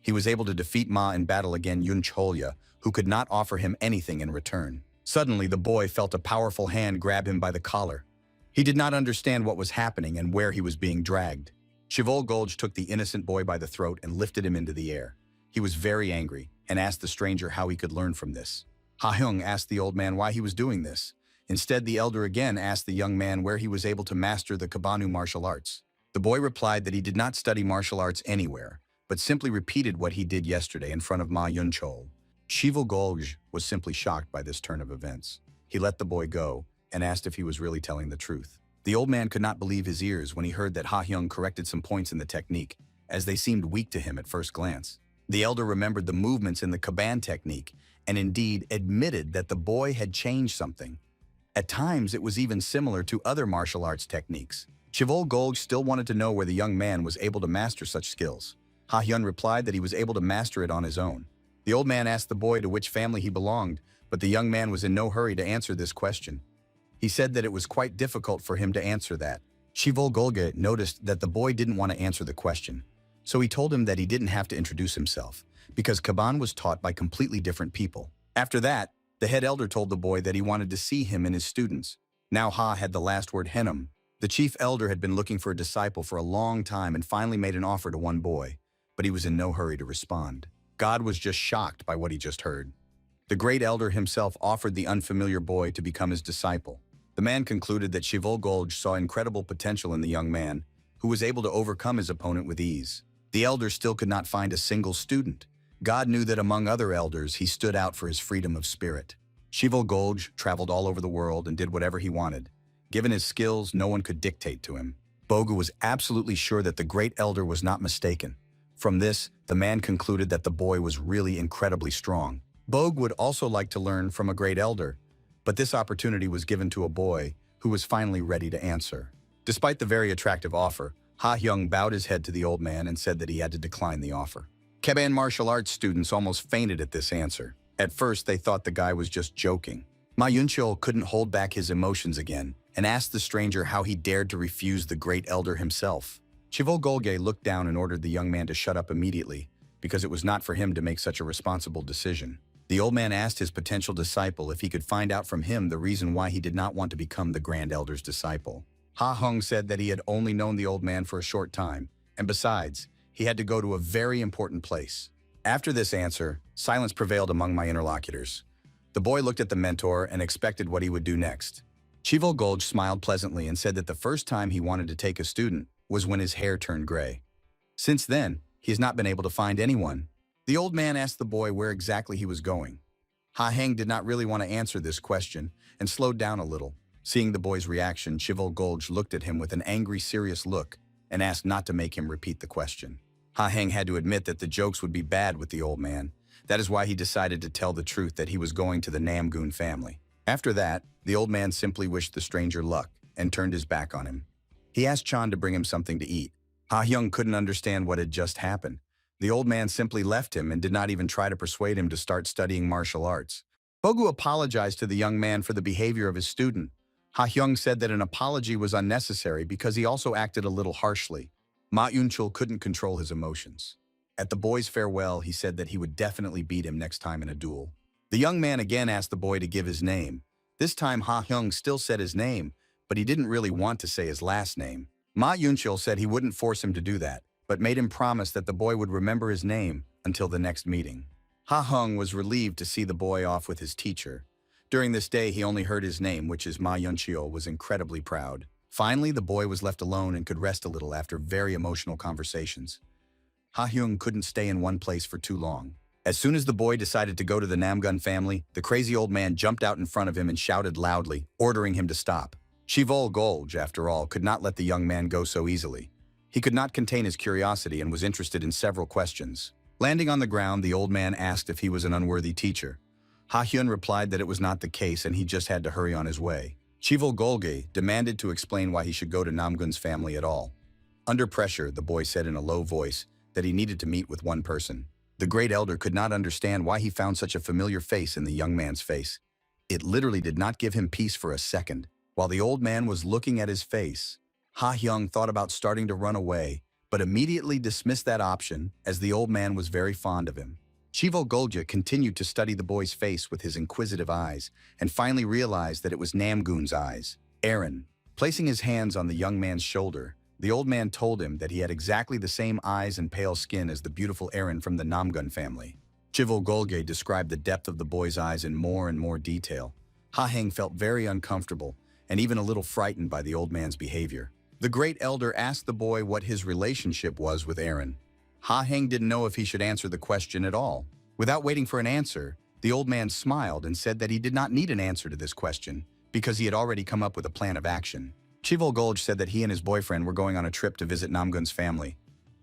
He was able to defeat Ma in battle against Yuncholya, who could not offer him anything in return. Suddenly, the boy felt a powerful hand grab him by the collar. He did not understand what was happening and where he was being dragged. Chivol Golj took the innocent boy by the throat and lifted him into the air. He was very angry and asked the stranger how he could learn from this. Ha Hyung asked the old man why he was doing this. Instead, the elder again asked the young man where he was able to master the Kabanu martial arts. The boy replied that he did not study martial arts anywhere, but simply repeated what he did yesterday in front of Ma Yunchol. Chivol Golj was simply shocked by this turn of events. He let the boy go and asked if he was really telling the truth. The old man could not believe his ears when he heard that Ha Hyung corrected some points in the technique, as they seemed weak to him at first glance. The elder remembered the movements in the Kaban technique and indeed admitted that the boy had changed something. At times, it was even similar to other martial arts techniques. Chivol Golj still wanted to know where the young man was able to master such skills. Ha Hyun replied that he was able to master it on his own. The old man asked the boy to which family he belonged, but the young man was in no hurry to answer this question. He said that it was quite difficult for him to answer that. Chivol Golge noticed that the boy didn't want to answer the question, so he told him that he didn't have to introduce himself, because Kaban was taught by completely different people. After that, the head elder told the boy that he wanted to see him and his students. Now Ha had the last word Henum. The chief elder had been looking for a disciple for a long time and finally made an offer to one boy, but he was in no hurry to respond. God was just shocked by what he just heard. The great elder himself offered the unfamiliar boy to become his disciple. The man concluded that Chivol Golj saw incredible potential in the young man, who was able to overcome his opponent with ease. The elder still could not find a single student. God knew that among other elders, he stood out for his freedom of spirit. Chivol Golj traveled all over the world and did whatever he wanted. Given his skills, no one could dictate to him. Bogu was absolutely sure that the great elder was not mistaken. From this, the man concluded that the boy was really incredibly strong. Bogue would also like to learn from a great elder, but this opportunity was given to a boy who was finally ready to answer. Despite the very attractive offer, Ha Hyung bowed his head to the old man and said that he had to decline the offer. Kaban martial arts students almost fainted at this answer. At first, they thought the guy was just joking. Ma Yunchil couldn't hold back his emotions again and asked the stranger how he dared to refuse the great elder himself. Chivo Golge looked down and ordered the young man to shut up immediately, because it was not for him to make such a responsible decision. The old man asked his potential disciple if he could find out from him the reason why he did not want to become the grand elder's disciple. Ha Hung said that he had only known the old man for a short time, and besides, he had to go to a very important place. After this answer, silence prevailed among my interlocutors. The boy looked at the mentor and expected what he would do next. Chivo Golge smiled pleasantly and said that the first time he wanted to take a student was when his hair turned gray. Since then, he has not been able to find anyone. The old man asked the boy where exactly he was going. Ha Heng did not really want to answer this question and slowed down a little. Seeing the boy's reaction, Chivo Golge looked at him with an angry, serious look and asked not to make him repeat the question. Ha Heng had to admit that the jokes would be bad with the old man. That is why he decided to tell the truth that he was going to the Namgoon family. After that, the old man simply wished the stranger luck and turned his back on him. He asked Chan to bring him something to eat. Ha Hyung couldn't understand what had just happened. The old man simply left him and did not even try to persuade him to start studying martial arts. Bogu apologized to the young man for the behavior of his student. Ha Hyung said that an apology was unnecessary because he also acted a little harshly. Ma Yunchul couldn't control his emotions. At the boy's farewell, he said that he would definitely beat him next time in a duel. The young man again asked the boy to give his name. This time Ha Hyung still said his name, but he didn't really want to say his last name. Ma Yunchul said he wouldn't force him to do that, but made him promise that the boy would remember his name until the next meeting. Ha Hung was relieved to see the boy off with his teacher. During this day, he only heard his name, which is Ma Yunchul was incredibly proud. Finally, the boy was left alone and could rest a little after very emotional conversations. Ha Hyung couldn't stay in one place for too long. As soon as the boy decided to go to the Namgun family, the crazy old man jumped out in front of him and shouted loudly, ordering him to stop. Chivol Golge, after all, could not let the young man go so easily. He could not contain his curiosity and was interested in several questions. Landing on the ground, the old man asked if he was an unworthy teacher. Ha Hyun replied that it was not the case and he just had to hurry on his way. Chivol Golge demanded to explain why he should go to Namgun's family at all. Under pressure, the boy said in a low voice that he needed to meet with one person. The great elder could not understand why he found such a familiar face in the young man's face. It literally did not give him peace for a second. While the old man was looking at his face, Ha Hyung thought about starting to run away, but immediately dismissed that option as the old man was very fond of him. Chivo Golja continued to study the boy's face with his inquisitive eyes and finally realized that it was Namgoon's eyes. Aaron. Placing his hands on the young man's shoulder, the old man told him that he had exactly the same eyes and pale skin as the beautiful Aaron from the Namgun family. Chivo Golge described the depth of the boy's eyes in more and more detail. Ha Heng felt very uncomfortable and even a little frightened by the old man's behavior. The great elder asked the boy what his relationship was with Aaron. Ha Heng didn't know if he should answer the question at all. Without waiting for an answer, the old man smiled and said that he did not need an answer to this question because he had already come up with a plan of action. Chivol Golge said that he and his boyfriend were going on a trip to visit Namgun's family.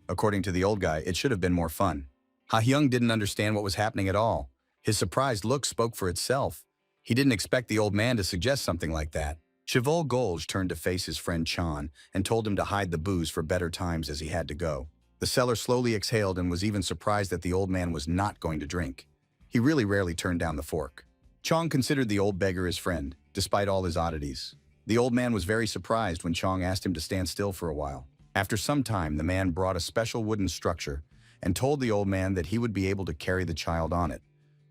According to the old guy, it should have been more fun. Ha Hyung didn't understand what was happening at all. His surprised look spoke for itself. He didn't expect the old man to suggest something like that. Chivol Golge turned to face his friend Chan and told him to hide the booze for better times as he had to go. The seller slowly exhaled and was even surprised that the old man was not going to drink. He really rarely turned down the fork. Chong considered the old beggar his friend, despite all his oddities. The old man was very surprised when Chong asked him to stand still for a while. After some time, the man brought a special wooden structure and told the old man that he would be able to carry the child on it,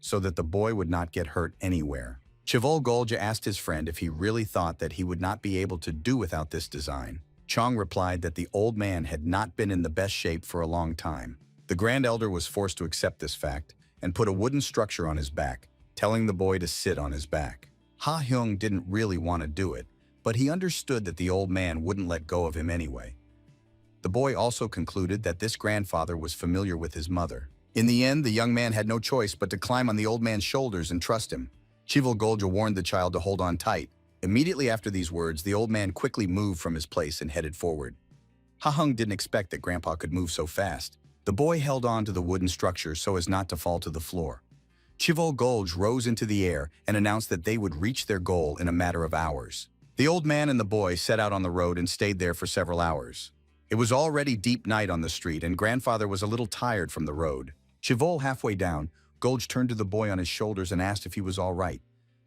so that the boy would not get hurt anywhere. Chivol Golja asked his friend if he really thought that he would not be able to do without this design. Chong replied that the old man had not been in the best shape for a long time. The grand elder was forced to accept this fact and put a wooden structure on his back, telling the boy to sit on his back. Ha Hyung didn't really want to do it, but he understood that the old man wouldn't let go of him anyway. The boy also concluded that this grandfather was familiar with his mother. In the end, the young man had no choice but to climb on the old man's shoulders and trust him. Chivol Golja warned the child to hold on tight. Immediately after these words, the old man quickly moved from his place and headed forward. Ha Hung didn't expect that Grandpa could move so fast. The boy held on to the wooden structure so as not to fall to the floor. Chivol Golge rose into the air and announced that they would reach their goal in a matter of hours. The old man and the boy set out on the road and stayed there for several hours. It was already deep night on the street and Grandfather was a little tired from the road. Chivol halfway down, Golge turned to the boy on his shoulders and asked if he was all right,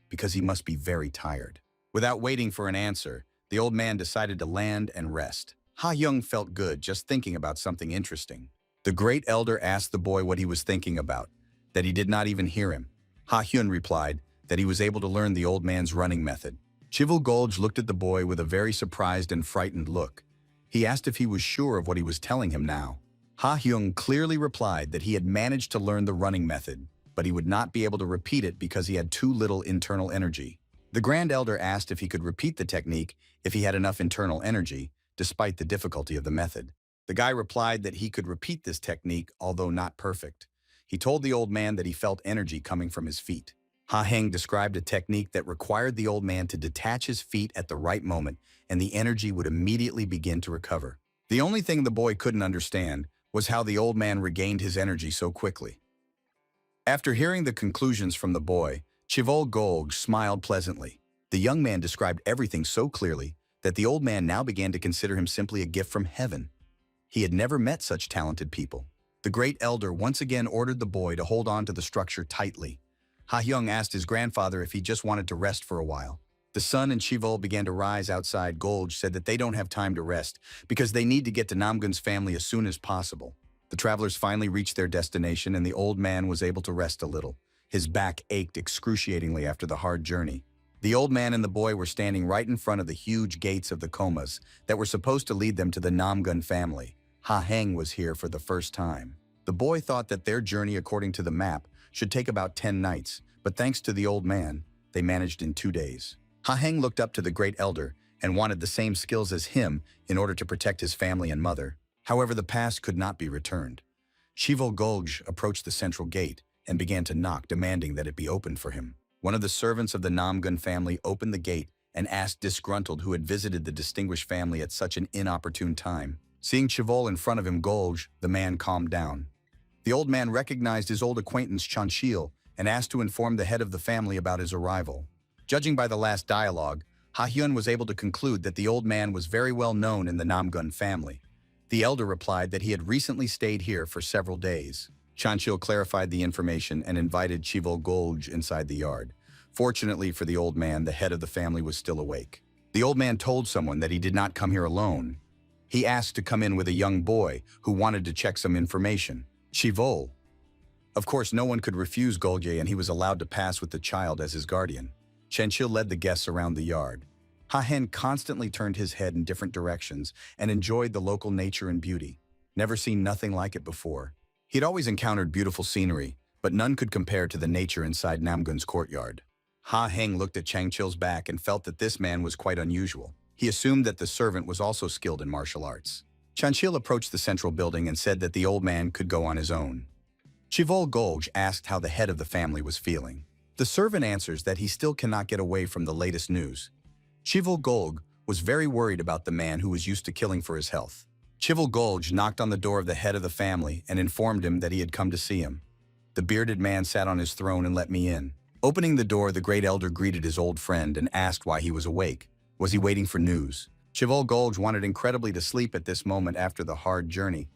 because he must be very tired. Without waiting for an answer, the old man decided to land and rest. Ha-young felt good just thinking about something interesting. The great elder asked the boy what he was thinking about, that he did not even hear him. Ha-hyun replied that he was able to learn the old man's running method. Chival Golge looked at the boy with a very surprised and frightened look. He asked if he was sure of what he was telling him now. Ha-hyung clearly replied that he had managed to learn the running method, but he would not be able to repeat it because he had too little internal energy. The Grand Elder asked if he could repeat the technique if he had enough internal energy, despite the difficulty of the method. The guy replied that he could repeat this technique, although not perfect. He told the old man that he felt energy coming from his feet. Ha-heng described a technique that required the old man to detach his feet at the right moment, and the energy would immediately begin to recover. The only thing the boy couldn't understand was how the old man regained his energy so quickly. After hearing the conclusions from the boy, Chivol Golge smiled pleasantly. The young man described everything so clearly that the old man now began to consider him simply a gift from heaven. He had never met such talented people. The great elder once again ordered the boy to hold on to the structure tightly. Ha-hyung asked his grandfather if he just wanted to rest for a while. The sun and Chivol began to rise outside. Golge said that they don't have time to rest because they need to get to Namgun's family as soon as possible. The travelers finally reached their destination and the old man was able to rest a little. His back ached excruciatingly after the hard journey. The old man and the boy were standing right in front of the huge gates of the komas that were supposed to lead them to the Namgun family. Ha-heng was here for the first time. The boy thought that their journey according to the map should take about 10 nights, but thanks to the old man, they managed in 2 days. Ha-heng looked up to the great elder and wanted the same skills as him in order to protect his family and mother. However, the past could not be returned. Chivol Golge approached the central gate and began to knock, demanding that it be opened for him. One of the servants of the Namgun family opened the gate and asked disgruntled who had visited the distinguished family at such an inopportune time. Seeing Chivol in front of him, Golge, the man calmed down. The old man recognized his old acquaintance Chanchil and asked to inform the head of the family about his arrival. Judging by the last dialogue, Ha-hyun was able to conclude that the old man was very well known in the Namgun family. The elder replied that he had recently stayed here for several days. Chanchil clarified the information and invited Chivol Golge inside the yard. Fortunately for the old man, the head of the family was still awake. The old man told someone that he did not come here alone. He asked to come in with a young boy who wanted to check some information. Chivol. Of course, no one could refuse Golge and he was allowed to pass with the child as his guardian. Chanchil led the guests around the yard. Ha-hen constantly turned his head in different directions and enjoyed the local nature and beauty. Never seen nothing like it before. He'd always encountered beautiful scenery, but none could compare to the nature inside Namgun's courtyard. Ha-heng looked at Chanchil's back and felt that this man was quite unusual. He assumed that the servant was also skilled in martial arts. Chanchil approached the central building and said that the old man could go on his own. Chivol Golge asked how the head of the family was feeling. The servant answers that he still cannot get away from the latest news. Chivol Golge was very worried about the man who was used to killing for his health. Chivol Golge knocked on the door of the head of the family and informed him that he had come to see him. The bearded man sat on his throne and let me in. Opening the door, the great elder greeted his old friend and asked why he was awake. Was he waiting for news? Chivol Golge wanted incredibly to sleep at this moment after the hard journey.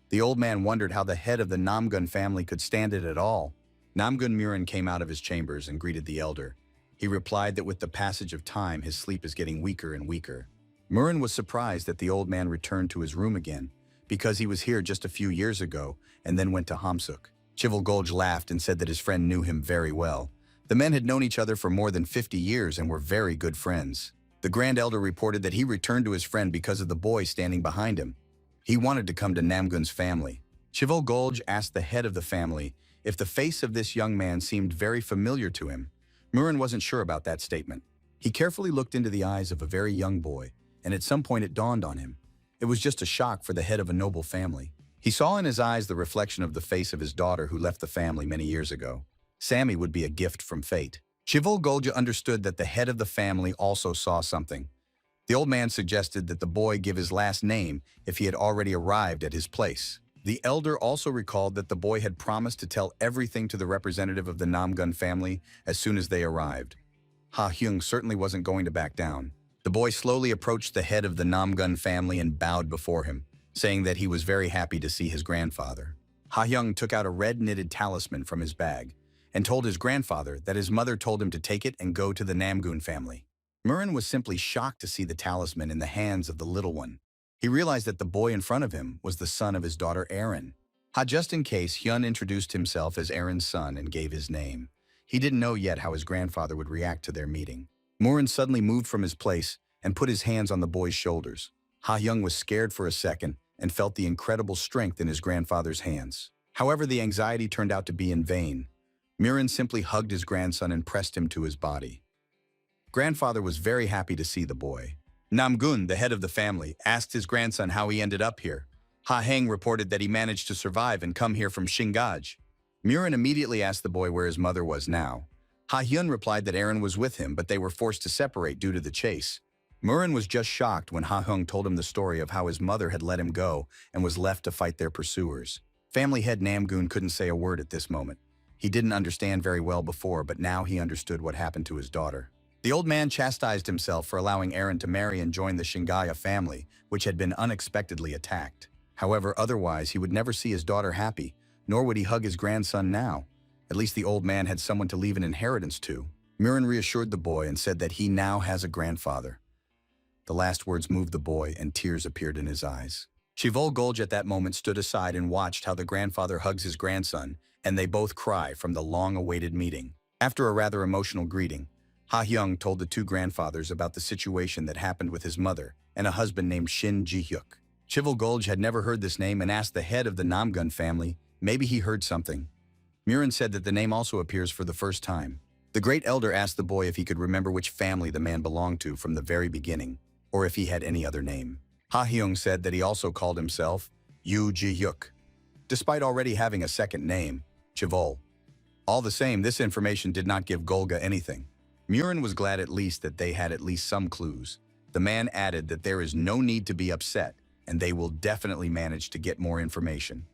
The old man wondered how the head of the Namgun family could stand it at all. Namgun Murin came out of his chambers and greeted the elder. He replied that with the passage of time, his sleep is getting weaker and weaker. Murin was surprised that the old man returned to his room again, because he was here just a few years ago and then went to Hamsuk. Chivol Golge laughed and said that his friend knew him very well. The men had known each other for more than 50 years and were very good friends. The Grand Elder reported that he returned to his friend because of the boy standing behind him. He wanted to come to Namgun's family. Chivol Golge asked the head of the family if the face of this young man seemed very familiar to him. Murin wasn't sure about that statement. He carefully looked into the eyes of a very young boy, and at some point it dawned on him. It was just a shock for the head of a noble family. He saw in his eyes the reflection of the face of his daughter who left the family many years ago. Sammy would be a gift from fate. Chivol Golge understood that the head of the family also saw something. The old man suggested that the boy give his last name if he had already arrived at his place. The elder also recalled that the boy had promised to tell everything to the representative of the Namgun family as soon as they arrived. Ha-hyung certainly wasn't going to back down. The boy slowly approached the head of the Namgun family and bowed before him, saying that he was very happy to see his grandfather. Ha-hyung took out a red knitted talisman from his bag and told his grandfather that his mother told him to take it and go to the Namgun family. Murin was simply shocked to see the talisman in the hands of the little one. He realized that the boy in front of him was the son of his daughter Aaron. Just in case, Hyun introduced himself as Aaron's son and gave his name. He didn't know yet how his grandfather would react to their meeting. Murin suddenly moved from his place and put his hands on the boy's shoulders. Ha-hyung was scared for a second and felt the incredible strength in his grandfather's hands. However, the anxiety turned out to be in vain. Murin simply hugged his grandson and pressed him to his body. Grandfather was very happy to see the boy. Namgun, the head of the family, asked his grandson how he ended up here. Ha-heng reported that he managed to survive and come here from Shingaj. Murin immediately asked the boy where his mother was now. Ha-hyun replied that Aaron was with him, but they were forced to separate due to the chase. Murin was just shocked when Ha-hung told him the story of how his mother had let him go and was left to fight their pursuers. Family head Namgun couldn't say a word at this moment. He didn't understand very well before, but now he understood what happened to his daughter. The old man chastised himself for allowing Aaron to marry and join the Shingaya family, which had been unexpectedly attacked. However, otherwise he would never see his daughter happy, nor would he hug his grandson now. At least the old man had someone to leave an inheritance to. Murin reassured the boy and said that he now has a grandfather. The last words moved the boy, and tears appeared in his eyes. Shivol Golj at that moment stood aside and watched how the grandfather hugs his grandson, and they both cry from the long-awaited meeting. After a rather emotional greeting, Ha-hyung told the two grandfathers about the situation that happened with his mother and a husband named Shin Ji-hyuk. Shivol Golj had never heard this name and asked the head of the Namgun family, maybe he heard something. Murin said that the name also appears for the first time. The great elder asked the boy if he could remember which family the man belonged to from the very beginning, or if he had any other name. Ha-hyung said that he also called himself Yu Ji-hyuk, despite already having a second name, Chivol. All the same, this information did not give Golga anything. Murin was glad at least that they had at least some clues. The man added that there is no need to be upset, and they will definitely manage to get more information.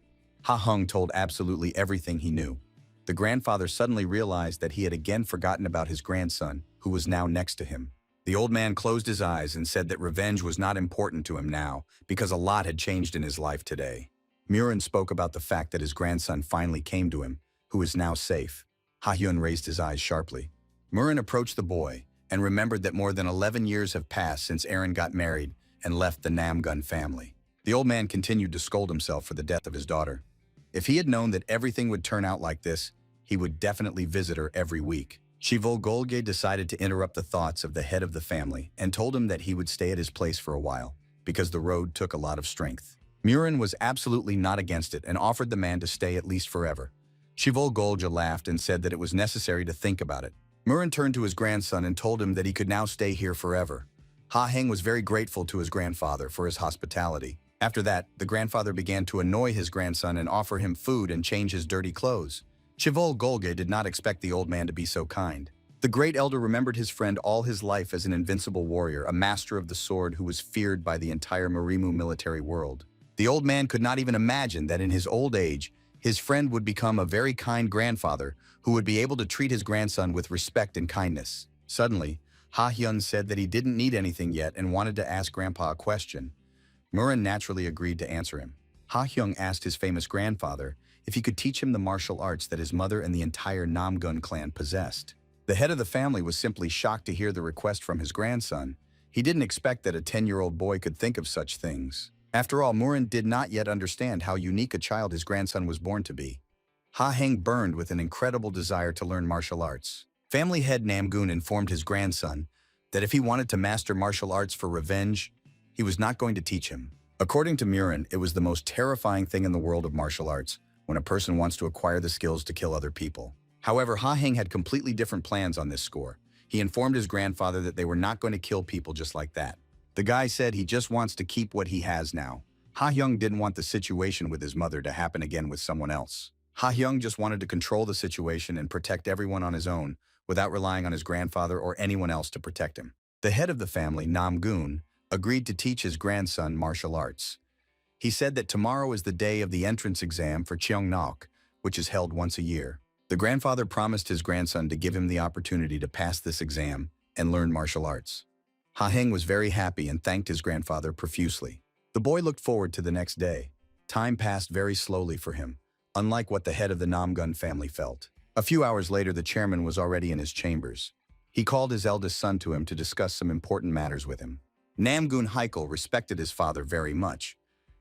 Ha-hung told absolutely everything he knew. The grandfather suddenly realized that he had again forgotten about his grandson, who was now next to him. The old man closed his eyes and said that revenge was not important to him now because a lot had changed in his life today. Murin spoke about the fact that his grandson finally came to him, who is now safe. Ha-hyun raised his eyes sharply. Murin approached the boy and remembered that more than 11 years have passed since Aaron got married and left the Namgun family. The old man continued to scold himself for the death of his daughter. If he had known that everything would turn out like this, he would definitely visit her every week. Shivol Golge decided to interrupt the thoughts of the head of the family and told him that he would stay at his place for a while, because the road took a lot of strength. Murin was absolutely not against it and offered the man to stay at least forever. Shivol Golge laughed and said that it was necessary to think about it. Murin turned to his grandson and told him that he could now stay here forever. Ha-heng was very grateful to his grandfather for his hospitality. After that, the grandfather began to annoy his grandson and offer him food and change his dirty clothes. Shivol Golge did not expect the old man to be so kind. The great elder remembered his friend all his life as an invincible warrior, a master of the sword who was feared by the entire Marimu military world. The old man could not even imagine that in his old age, his friend would become a very kind grandfather who would be able to treat his grandson with respect and kindness. Suddenly, Ha-hyun said that he didn't need anything yet and wanted to ask Grandpa a question. Murin naturally agreed to answer him. Ha-hyung asked his famous grandfather if he could teach him the martial arts that his mother and the entire Namgun clan possessed. The head of the family was simply shocked to hear the request from his grandson. He didn't expect that a 10-year-old boy could think of such things. After all, Murin did not yet understand how unique a child his grandson was born to be. Ha-heng burned with an incredible desire to learn martial arts. Family head Namgun informed his grandson that if he wanted to master martial arts for revenge, he was not going to teach him. According to Murin, it was the most terrifying thing in the world of martial arts when a person wants to acquire the skills to kill other people. However, Ha-heng had completely different plans on this score. He informed his grandfather that they were not going to kill people just like that. The guy said he just wants to keep what he has now. Ha-hyung didn't want the situation with his mother to happen again with someone else. Ha-hyung just wanted to control the situation and protect everyone on his own without relying on his grandfather or anyone else to protect him. The head of the family, Namgun, agreed to teach his grandson martial arts. He said that tomorrow is the day of the entrance exam for Cheongnak, which is held once a year. The grandfather promised his grandson to give him the opportunity to pass this exam and learn martial arts. Ha-heng was very happy and thanked his grandfather profusely. The boy looked forward to the next day. Time passed very slowly for him, unlike what the head of the Namgun family felt. A few hours later, the chairman was already in his chambers. He called his eldest son to him to discuss some important matters with him. Namgun Haikal respected his father very much.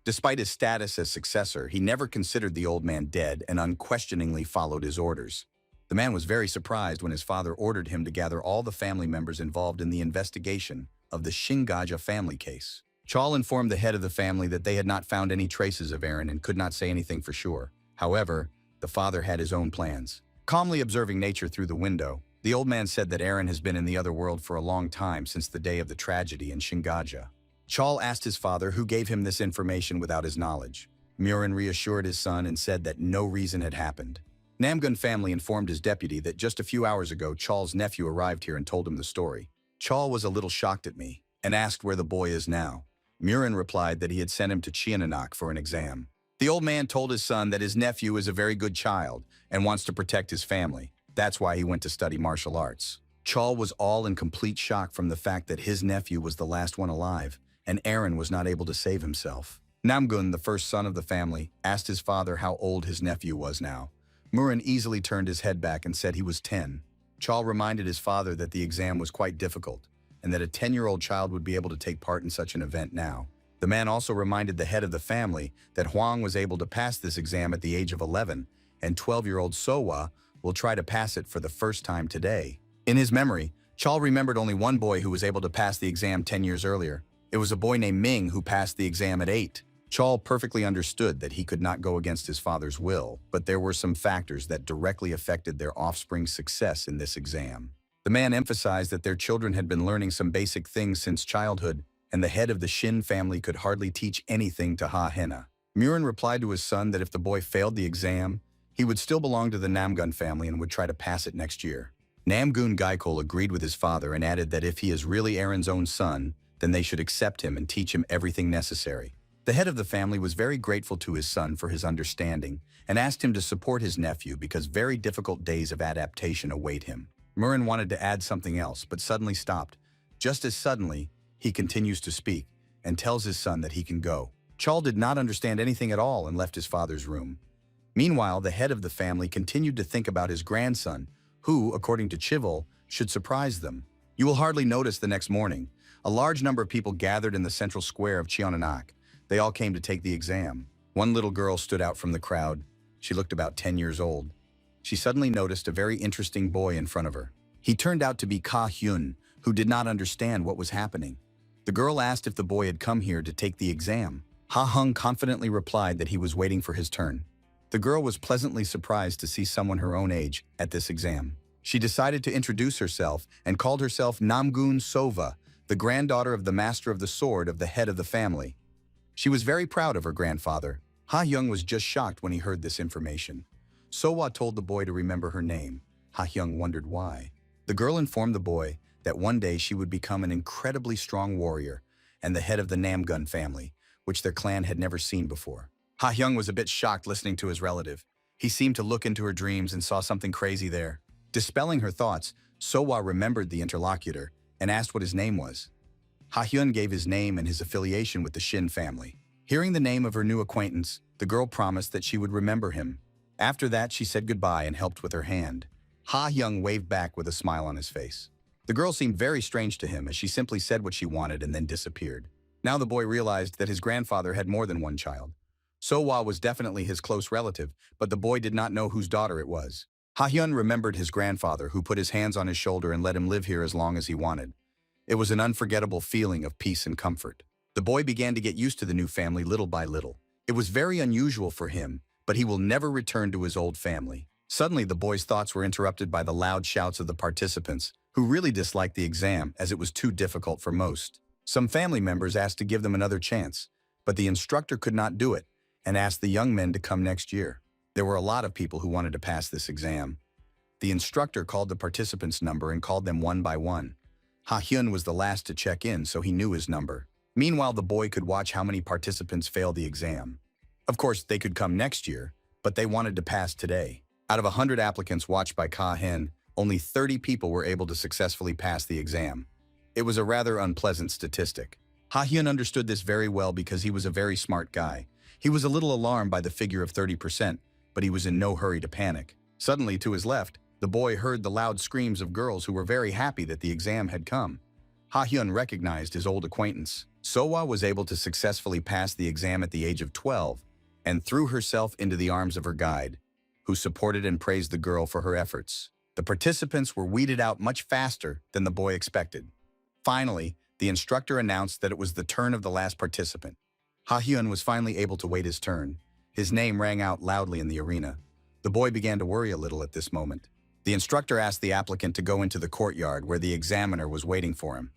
Despite his status as successor, he never considered the old man dead and unquestioningly followed his orders. The man was very surprised when his father ordered him to gather all the family members involved in the investigation of the Shingaja family case. Chal informed the head of the family that they had not found any traces of Aaron and could not say anything for sure. However, the father had his own plans. Calmly observing nature through the window, the old man said that Aaron has been in the other world for a long time since the day of the tragedy in Shingaja. Chal asked his father who gave him this information without his knowledge. Murin reassured his son and said that no reason had happened. Namgun family informed his deputy that just a few hours ago Chal's nephew arrived here and told him the story. Chal was a little shocked at me and asked where the boy is now. Murin replied that he had sent him to Chiananak for an exam. The old man told his son that his nephew is a very good child and wants to protect his family. That's why he went to study martial arts. Chal was all in complete shock from the fact that his nephew was the last one alive, and Aaron was not able to save himself. Namgun, the first son of the family, asked his father how old his nephew was now. Murin easily turned his head back and said he was 10. Chal reminded his father that the exam was quite difficult, and that a 10-year-old child would be able to take part in such an event now. The man also reminded the head of the family that Huang was able to pass this exam at the age of 11, and 12-year-old Sowa will try to pass it for the first time today. In his memory, Chal remembered only one boy who was able to pass the exam 10 years earlier. It was a boy named Ming who passed the exam at 8. Chal perfectly understood that he could not go against his father's will, but there were some factors that directly affected their offspring's success in this exam. The man emphasized that their children had been learning some basic things since childhood, and the head of the Shin family could hardly teach anything to Ha Hena. Murin replied to his son that if the boy failed the exam, he would still belong to the Namgun family and would try to pass it next year. Namgun Gaikol agreed with his father and added that if he is really Aaron's own son, then they should accept him and teach him everything necessary. The head of the family was very grateful to his son for his understanding and asked him to support his nephew because very difficult days of adaptation await him. Murin wanted to add something else, but suddenly stopped. Just as suddenly, he continues to speak and tells his son that he can go. Chal did not understand anything at all and left his father's room. Meanwhile, the head of the family continued to think about his grandson, who, according to Chival, should surprise them. You will hardly notice the next morning, a large number of people gathered in the central square of Chiananak. They all came to take the exam. One little girl stood out from the crowd. She looked about 10 years old. She suddenly noticed a very interesting boy in front of her. He turned out to be Ka Hyun, who did not understand what was happening. The girl asked if the boy had come here to take the exam. Ha Hung confidently replied that he was waiting for his turn. The girl was pleasantly surprised to see someone her own age at this exam. She decided to introduce herself and called herself Namgun Sova, the granddaughter of the master of the sword of the head of the family. She was very proud of her grandfather. Ha Hyung was just shocked when he heard this information. Sowa told the boy to remember her name. Ha Hyung wondered why. The girl informed the boy that one day she would become an incredibly strong warrior and the head of the Namgun family, which their clan had never seen before. Ha Hyung was a bit shocked listening to his relative. He seemed to look into her dreams and saw something crazy there. Dispelling her thoughts, Sowa remembered the interlocutor and asked what his name was. Ha Hyun gave his name and his affiliation with the Shin family. Hearing the name of her new acquaintance, the girl promised that she would remember him. After that, she said goodbye and helped with her hand. Ha Hyung waved back with a smile on his face. The girl seemed very strange to him as she simply said what she wanted and then disappeared. Now the boy realized that his grandfather had more than one child. Sowa was definitely his close relative, but the boy did not know whose daughter it was. Ha Hyun remembered his grandfather, who put his hands on his shoulder and let him live here as long as he wanted. It was an unforgettable feeling of peace and comfort. The boy began to get used to the new family little by little. It was very unusual for him, but he will never return to his old family. Suddenly, the boy's thoughts were interrupted by the loud shouts of the participants, who really disliked the exam as it was too difficult for most. Some family members asked to give them another chance, but the instructor could not do it and asked the young men to come next year. There were a lot of people who wanted to pass this exam. The instructor called the participants' number and called them one by one. Ha Hyun was the last to check in, so he knew his number. Meanwhile, the boy could watch how many participants failed the exam. Of course, they could come next year, but they wanted to pass today. Out of 100 applicants watched by Ka Hen, only 30 people were able to successfully pass the exam. It was a rather unpleasant statistic. Ha Hyun understood this very well because he was a very smart guy. He was a little alarmed by the figure of 30%, but he was in no hurry to panic. Suddenly, to his left, The boy heard the loud screams of girls who were very happy that the exam had come. Ha-hyun recognized his old acquaintance. Sohwa was able to successfully pass the exam at the age of 12 and threw herself into the arms of her guide, who supported and praised the girl for her efforts. The participants were weeded out much faster than the boy expected. Finally, the instructor announced that it was the turn of the last participant. Ha-hyun was finally able to wait his turn. His name rang out loudly in the arena. The boy began to worry a little at this moment. The instructor asked the applicant to go into the courtyard where the examiner was waiting for him.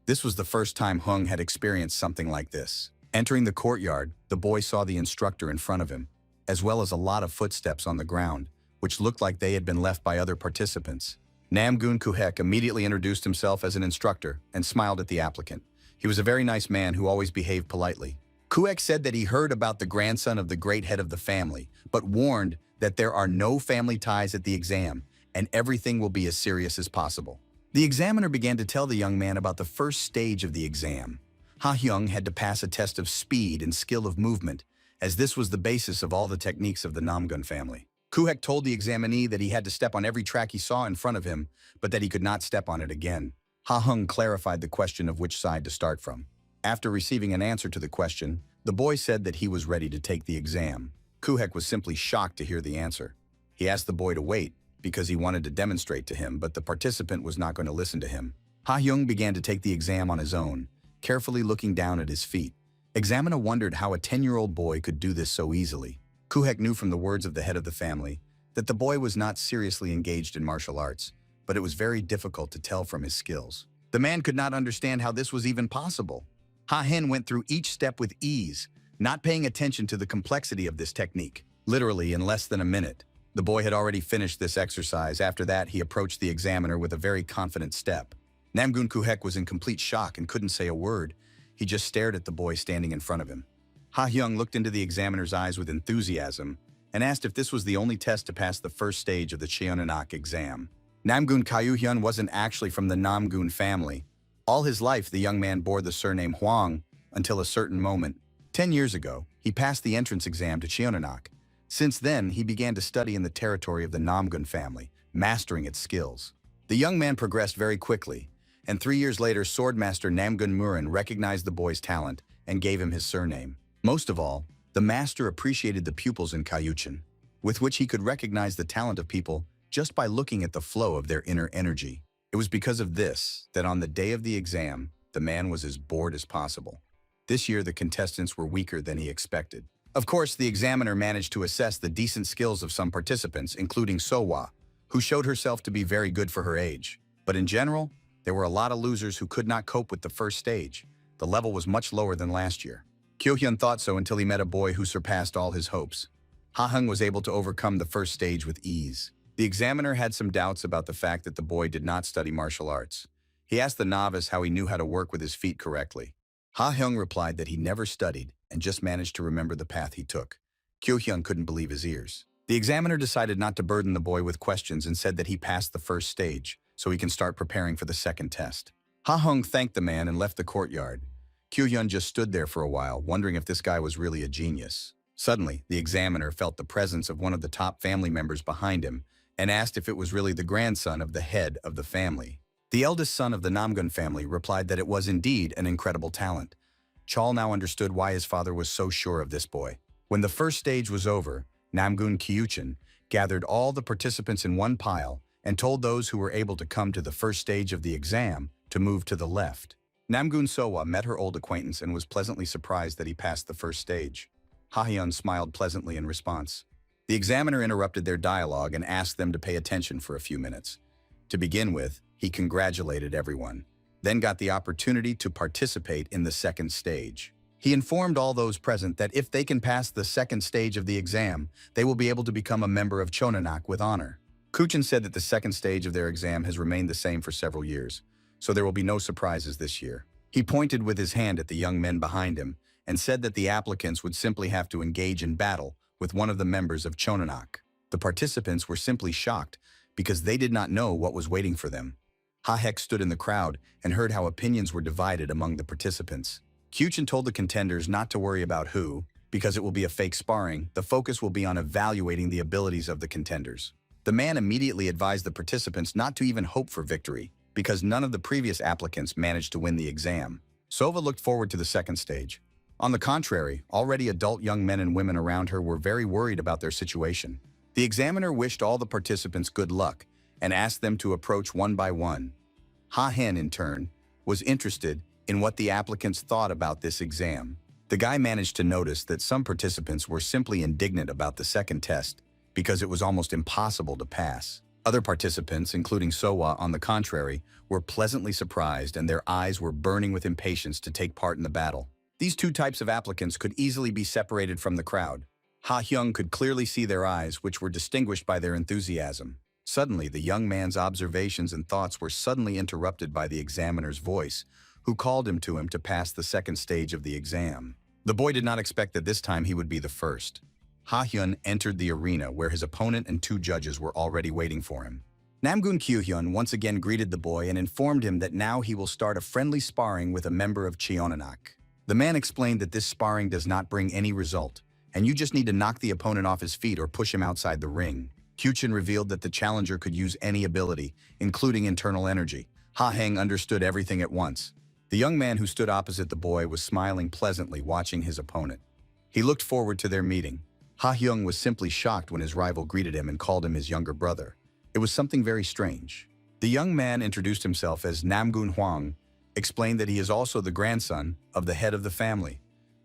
This was the first time Hung had experienced something like this. Entering the courtyard, the boy saw the instructor in front of him, as well as a lot of footsteps on the ground, which looked like they had been left by other participants. Namgoon Kuhek immediately introduced himself as an instructor and smiled at the applicant. He was a very nice man who always behaved politely. Kuhek said that he heard about the grandson of the great head of the family, but warned that there are no family ties at the exam and everything will be as serious as possible. The examiner began to tell the young man about the first stage of the exam. Ha-hyung had to pass a test of speed and skill of movement, as this was the basis of all the techniques of the Namgun family. Kuhek told the examinee that he had to step on every track he saw in front of him, but that he could not step on it again. Ha-hyung clarified the question of which side to start from. After receiving an answer to the question, the boy said that he was ready to take the exam. Kuhek was simply shocked to hear the answer. He asked the boy to wait, because he wanted to demonstrate to him, but the participant was not going to listen to him. Ha-hyung began to take the exam on his own, carefully looking down at his feet. Examiner wondered how a 10-year-old boy could do this so easily. Kuhek knew from the words of the head of the family that the boy was not seriously engaged in martial arts, but it was very difficult to tell from his skills. The man could not understand how this was even possible. Ha-hyun went through each step with ease, not paying attention to the complexity of this technique. Literally, in less than a minute, the boy had already finished this exercise. After that, he approached the examiner with a very confident step. Namgoon Kuhek was in complete shock and couldn't say a word. He just stared at the boy standing in front of him. Ha-hyung looked into the examiner's eyes with enthusiasm and asked if this was the only test to pass the first stage of the Cheonanak exam. Namgoon Kyuhyun wasn't actually from the Namgoon family. All his life, the young man bore the surname Hwang until a certain moment. 10 years ago, he passed the entrance exam to Cheonanak. Since then, he began to study in the territory of the Namgoon family, mastering its skills. The young man progressed very quickly, and 3 years later, Swordmaster Namgoon Murin recognized the boy's talent and gave him his surname. Most of all, the master appreciated the pupils in Kyuchin, with which he could recognize the talent of people just by looking at the flow of their inner energy. It was because of this that on the day of the exam, the man was as bored as possible. This year, the contestants were weaker than he expected. Of course, the examiner managed to assess the decent skills of some participants, including Sohwa, who showed herself to be very good for her age. But in general, there were a lot of losers who could not cope with the first stage. The level was much lower than last year. Kyohyun thought so until he met a boy who surpassed all his hopes. Ha-hyung was able to overcome the first stage with ease. The examiner had some doubts about the fact that the boy did not study martial arts. He asked the novice how he knew how to work with his feet correctly. Ha-hyung replied that he never studied and just managed to remember the path he took. Kyohyun couldn't believe his ears. The examiner decided not to burden the boy with questions and said that he passed the first stage, so he can start preparing for the second test. Ha-hyung thanked the man and left the courtyard. Kyohyun just stood there for a while, wondering if this guy was really a genius. Suddenly, the examiner felt the presence of one of the top family members behind him and asked if it was really the grandson of the head of the family. The eldest son of the Namgun family replied that it was indeed an incredible talent. Chol now understood why his father was so sure of this boy. When the first stage was over, Namgoon Kyuchin gathered all the participants in one pile and told those who were able to come to the first stage of the exam to move to the left. Namgoon Sohwa met her old acquaintance and was pleasantly surprised that he passed the first stage. Ha-hyun smiled pleasantly in response. The examiner interrupted their dialogue and asked them to pay attention for a few minutes. To begin with, he congratulated everyone, then got the opportunity to participate in the second stage. He informed all those present that if they can pass the second stage of the exam, they will be able to become a member of Chonanak with honor. Kuchin said that the second stage of their exam has remained the same for several years, so there will be no surprises this year. He pointed with his hand at the young men behind him and said that the applicants would simply have to engage in battle with one of the members of Chonanak. The participants were simply shocked because they did not know what was waiting for them. Ha-hyuk stood in the crowd and heard how opinions were divided among the participants. Kuchin told the contenders not to worry about who, because it will be a fake sparring. The focus will be on evaluating the abilities of the contenders. The man immediately advised the participants not to even hope for victory, because none of the previous applicants managed to win the exam. Sova looked forward to the second stage. On the contrary, already adult young men and women around her were very worried about their situation. The examiner wished all the participants good luck and asked them to approach one by one. Ha-hen, in turn, was interested in what the applicants thought about this exam. The guy managed to notice that some participants were simply indignant about the second test because it was almost impossible to pass. Other participants, including Sowa, on the contrary, were pleasantly surprised and their eyes were burning with impatience to take part in the battle. These two types of applicants could easily be separated from the crowd. Ha-hyung could clearly see their eyes, which were distinguished by their enthusiasm. Suddenly, the young man's observations and thoughts were suddenly interrupted by the examiner's voice, who called him to pass the second stage of the exam. The boy did not expect that this time he would be the first. Ha-hyun entered the arena where his opponent and two judges were already waiting for him. Namgun Kyu-hyun once again greeted the boy and informed him that now he will start a friendly sparring with a member of Cheonanak. The man explained that this sparring does not bring any result, and you just need to knock the opponent off his feet or push him outside the ring. Kyuchin revealed that the challenger could use any ability, including internal energy. Ha-heng understood everything at once. The young man who stood opposite the boy was smiling pleasantly watching his opponent. He looked forward to their meeting. Ha-hyung was simply shocked when his rival greeted him and called him his younger brother. It was something very strange. The young man introduced himself as Namgun Hwang, explained that he is also the grandson of the head of the family.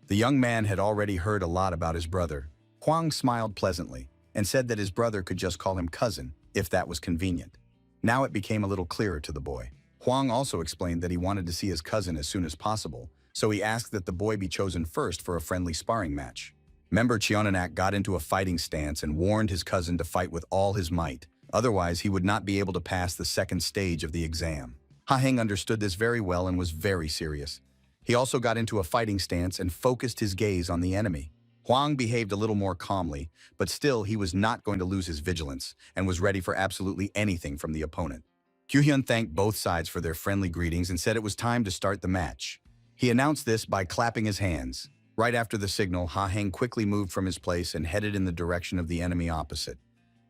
The young man had already heard a lot about his brother. Hwang smiled pleasantly and said that his brother could just call him cousin, if that was convenient. Now it became a little clearer to the boy. Hwang also explained that he wanted to see his cousin as soon as possible, so he asked that the boy be chosen first for a friendly sparring match. Member Cheonanak got into a fighting stance and warned his cousin to fight with all his might, otherwise he would not be able to pass the second stage of the exam. Ha-heng understood this very well and was very serious. He also got into a fighting stance and focused his gaze on the enemy. Hwang behaved a little more calmly, but still he was not going to lose his vigilance and was ready for absolutely anything from the opponent. Kyu-hyun thanked both sides for their friendly greetings and said it was time to start the match. He announced this by clapping his hands. Right after the signal, Ha-heng quickly moved from his place and headed in the direction of the enemy opposite.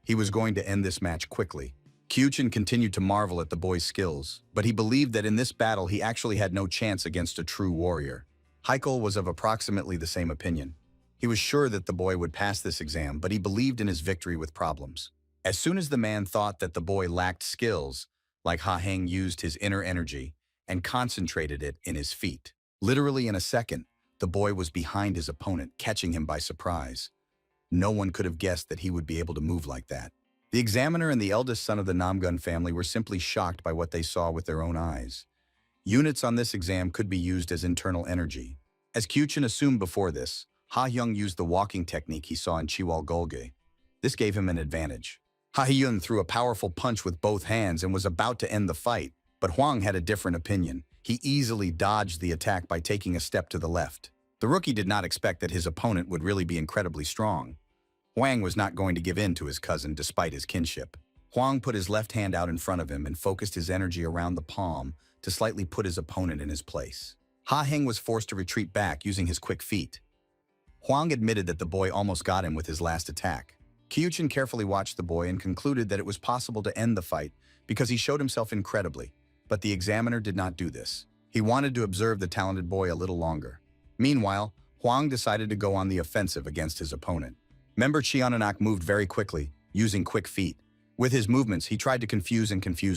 He was going to end this match quickly. Kyuchin continued to marvel at the boy's skills, but he believed that in this battle he actually had no chance against a true warrior. Heikel was of approximately the same opinion. He was sure that the boy would pass this exam, but he believed in his victory with problems. As soon as the man thought that the boy lacked skills, like Ha-heng used his inner energy and concentrated it in his feet. Literally in a second, the boy was behind his opponent, catching him by surprise. No one could have guessed that he would be able to move like that. The examiner and the eldest son of the Namgun family were simply shocked by what they saw with their own eyes. Units on this exam could be used as internal energy. As Kyuchin assumed before this, Ha-hyung used the walking technique he saw in Chiwal Golge. This gave him an advantage. Ha-hyun threw a powerful punch with both hands and was about to end the fight, but Hwang had a different opinion. He easily dodged the attack by taking a step to the left. The rookie did not expect that his opponent would really be incredibly strong. Hwang was not going to give in to his cousin despite his kinship. Hwang put his left hand out in front of him and focused his energy around the palm to slightly put his opponent in his place. Ha-heng was forced to retreat back using his quick feet. Hwang admitted that the boy almost got him with his last attack. Kyuchin carefully watched the boy and concluded that it was possible to end the fight because he showed himself incredibly, but the examiner did not do this. He wanted to observe the talented boy a little longer. Meanwhile, Hwang decided to go on the offensive against his opponent. Member Cheonanak moved very quickly, using quick feet. With his movements, he tried to confuse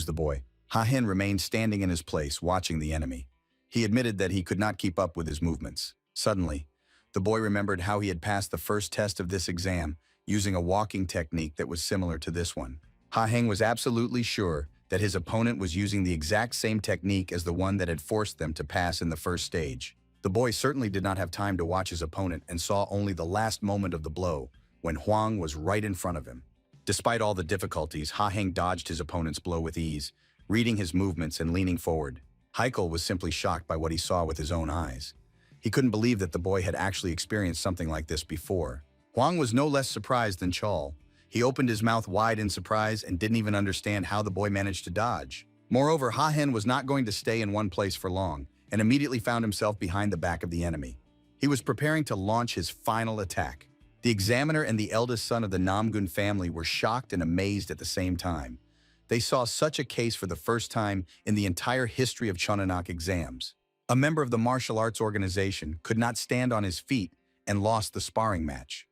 the boy. Ha-hen remained standing in his place, watching the enemy. He admitted that he could not keep up with his movements. Suddenly, the boy remembered how he had passed the first test of this exam using a walking technique that was similar to this one. Ha-heng was absolutely sure that his opponent was using the exact same technique as the one that had forced them to pass in the first stage. The boy certainly did not have time to watch his opponent and saw only the last moment of the blow, when Hwang was right in front of him. Despite all the difficulties, Ha-heng dodged his opponent's blow with ease, reading his movements and leaning forward. Heikel was simply shocked by what he saw with his own eyes. He couldn't believe that the boy had actually experienced something like this before. Hwang was no less surprised than Chol. He opened his mouth wide in surprise and didn't even understand how the boy managed to dodge. Moreover, Ha-hen was not going to stay in one place for long and immediately found himself behind the back of the enemy. He was preparing to launch his final attack. The examiner and the eldest son of the Namgun family were shocked and amazed at the same time. They saw such a case for the first time in the entire history of Chonanak exams. A member of the martial arts organization could not stand on his feet and lost the sparring match.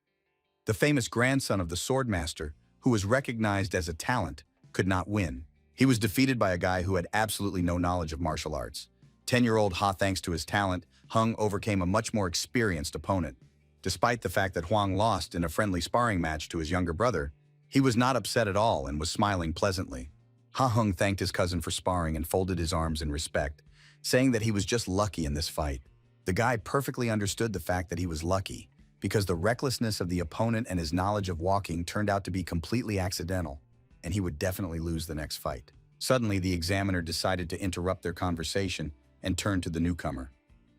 The famous grandson of the swordmaster, who was recognized as a talent, could not win. He was defeated by a guy who had absolutely no knowledge of martial arts. 10-year-old Ha, thanks to his talent, Hung overcame a much more experienced opponent. Despite the fact that Huang lost in a friendly sparring match to his younger brother, he was not upset at all and was smiling pleasantly. Ha Hung thanked his cousin for sparring and folded his arms in respect, saying that he was just lucky in this fight. The guy perfectly understood the fact that he was lucky, because the recklessness of the opponent and his knowledge of walking turned out to be completely accidental, and he would definitely lose the next fight. Suddenly, the examiner decided to interrupt their conversation and turn to the newcomer.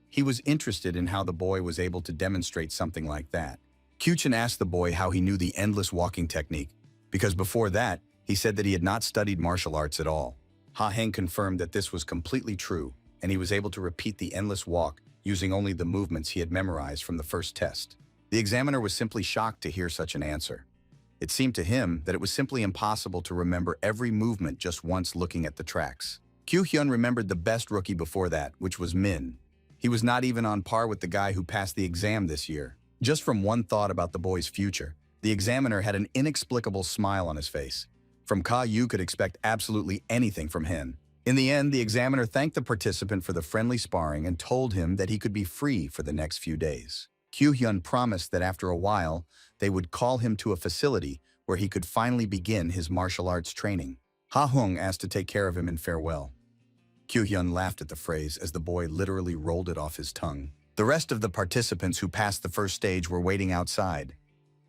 He was interested in how the boy was able to demonstrate something like that. Kyuchin asked the boy how he knew the endless walking technique, because before that, he said that he had not studied martial arts at all. Ha Heng confirmed that this was completely true, and he was able to repeat the endless walk using only the movements he had memorized from the first test. The examiner was simply shocked to hear such an answer. It seemed to him that it was simply impossible to remember every movement just once looking at the tracks. Kyu Hyun remembered the best rookie before that, which was Min. He was not even on par with the guy who passed the exam this year. Just from one thought about the boy's future, the examiner had an inexplicable smile on his face. From Ka, you could expect absolutely anything from him. In the end, the examiner thanked the participant for the friendly sparring and told him that he could be free for the next few days. Kyu Hyun promised that after a while, they would call him to a facility where he could finally begin his martial arts training. Ha Hung asked to take care of him in farewell. Kyu Hyun laughed at the phrase as the boy literally rolled it off his tongue. The rest of the participants who passed the first stage were waiting outside.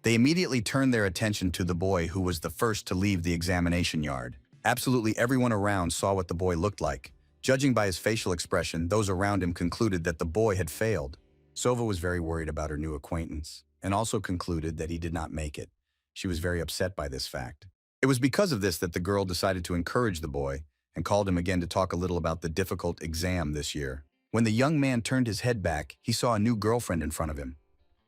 They immediately turned their attention to the boy who was the first to leave the examination yard. Absolutely everyone around saw what the boy looked like. Judging by his facial expression, those around him concluded that the boy had failed. Sova was very worried about her new acquaintance, and also concluded that he did not make it. She was very upset by this fact. It was because of this that the girl decided to encourage the boy and called him again to talk a little about the difficult exam this year. When the young man turned his head back, he saw a new girlfriend in front of him.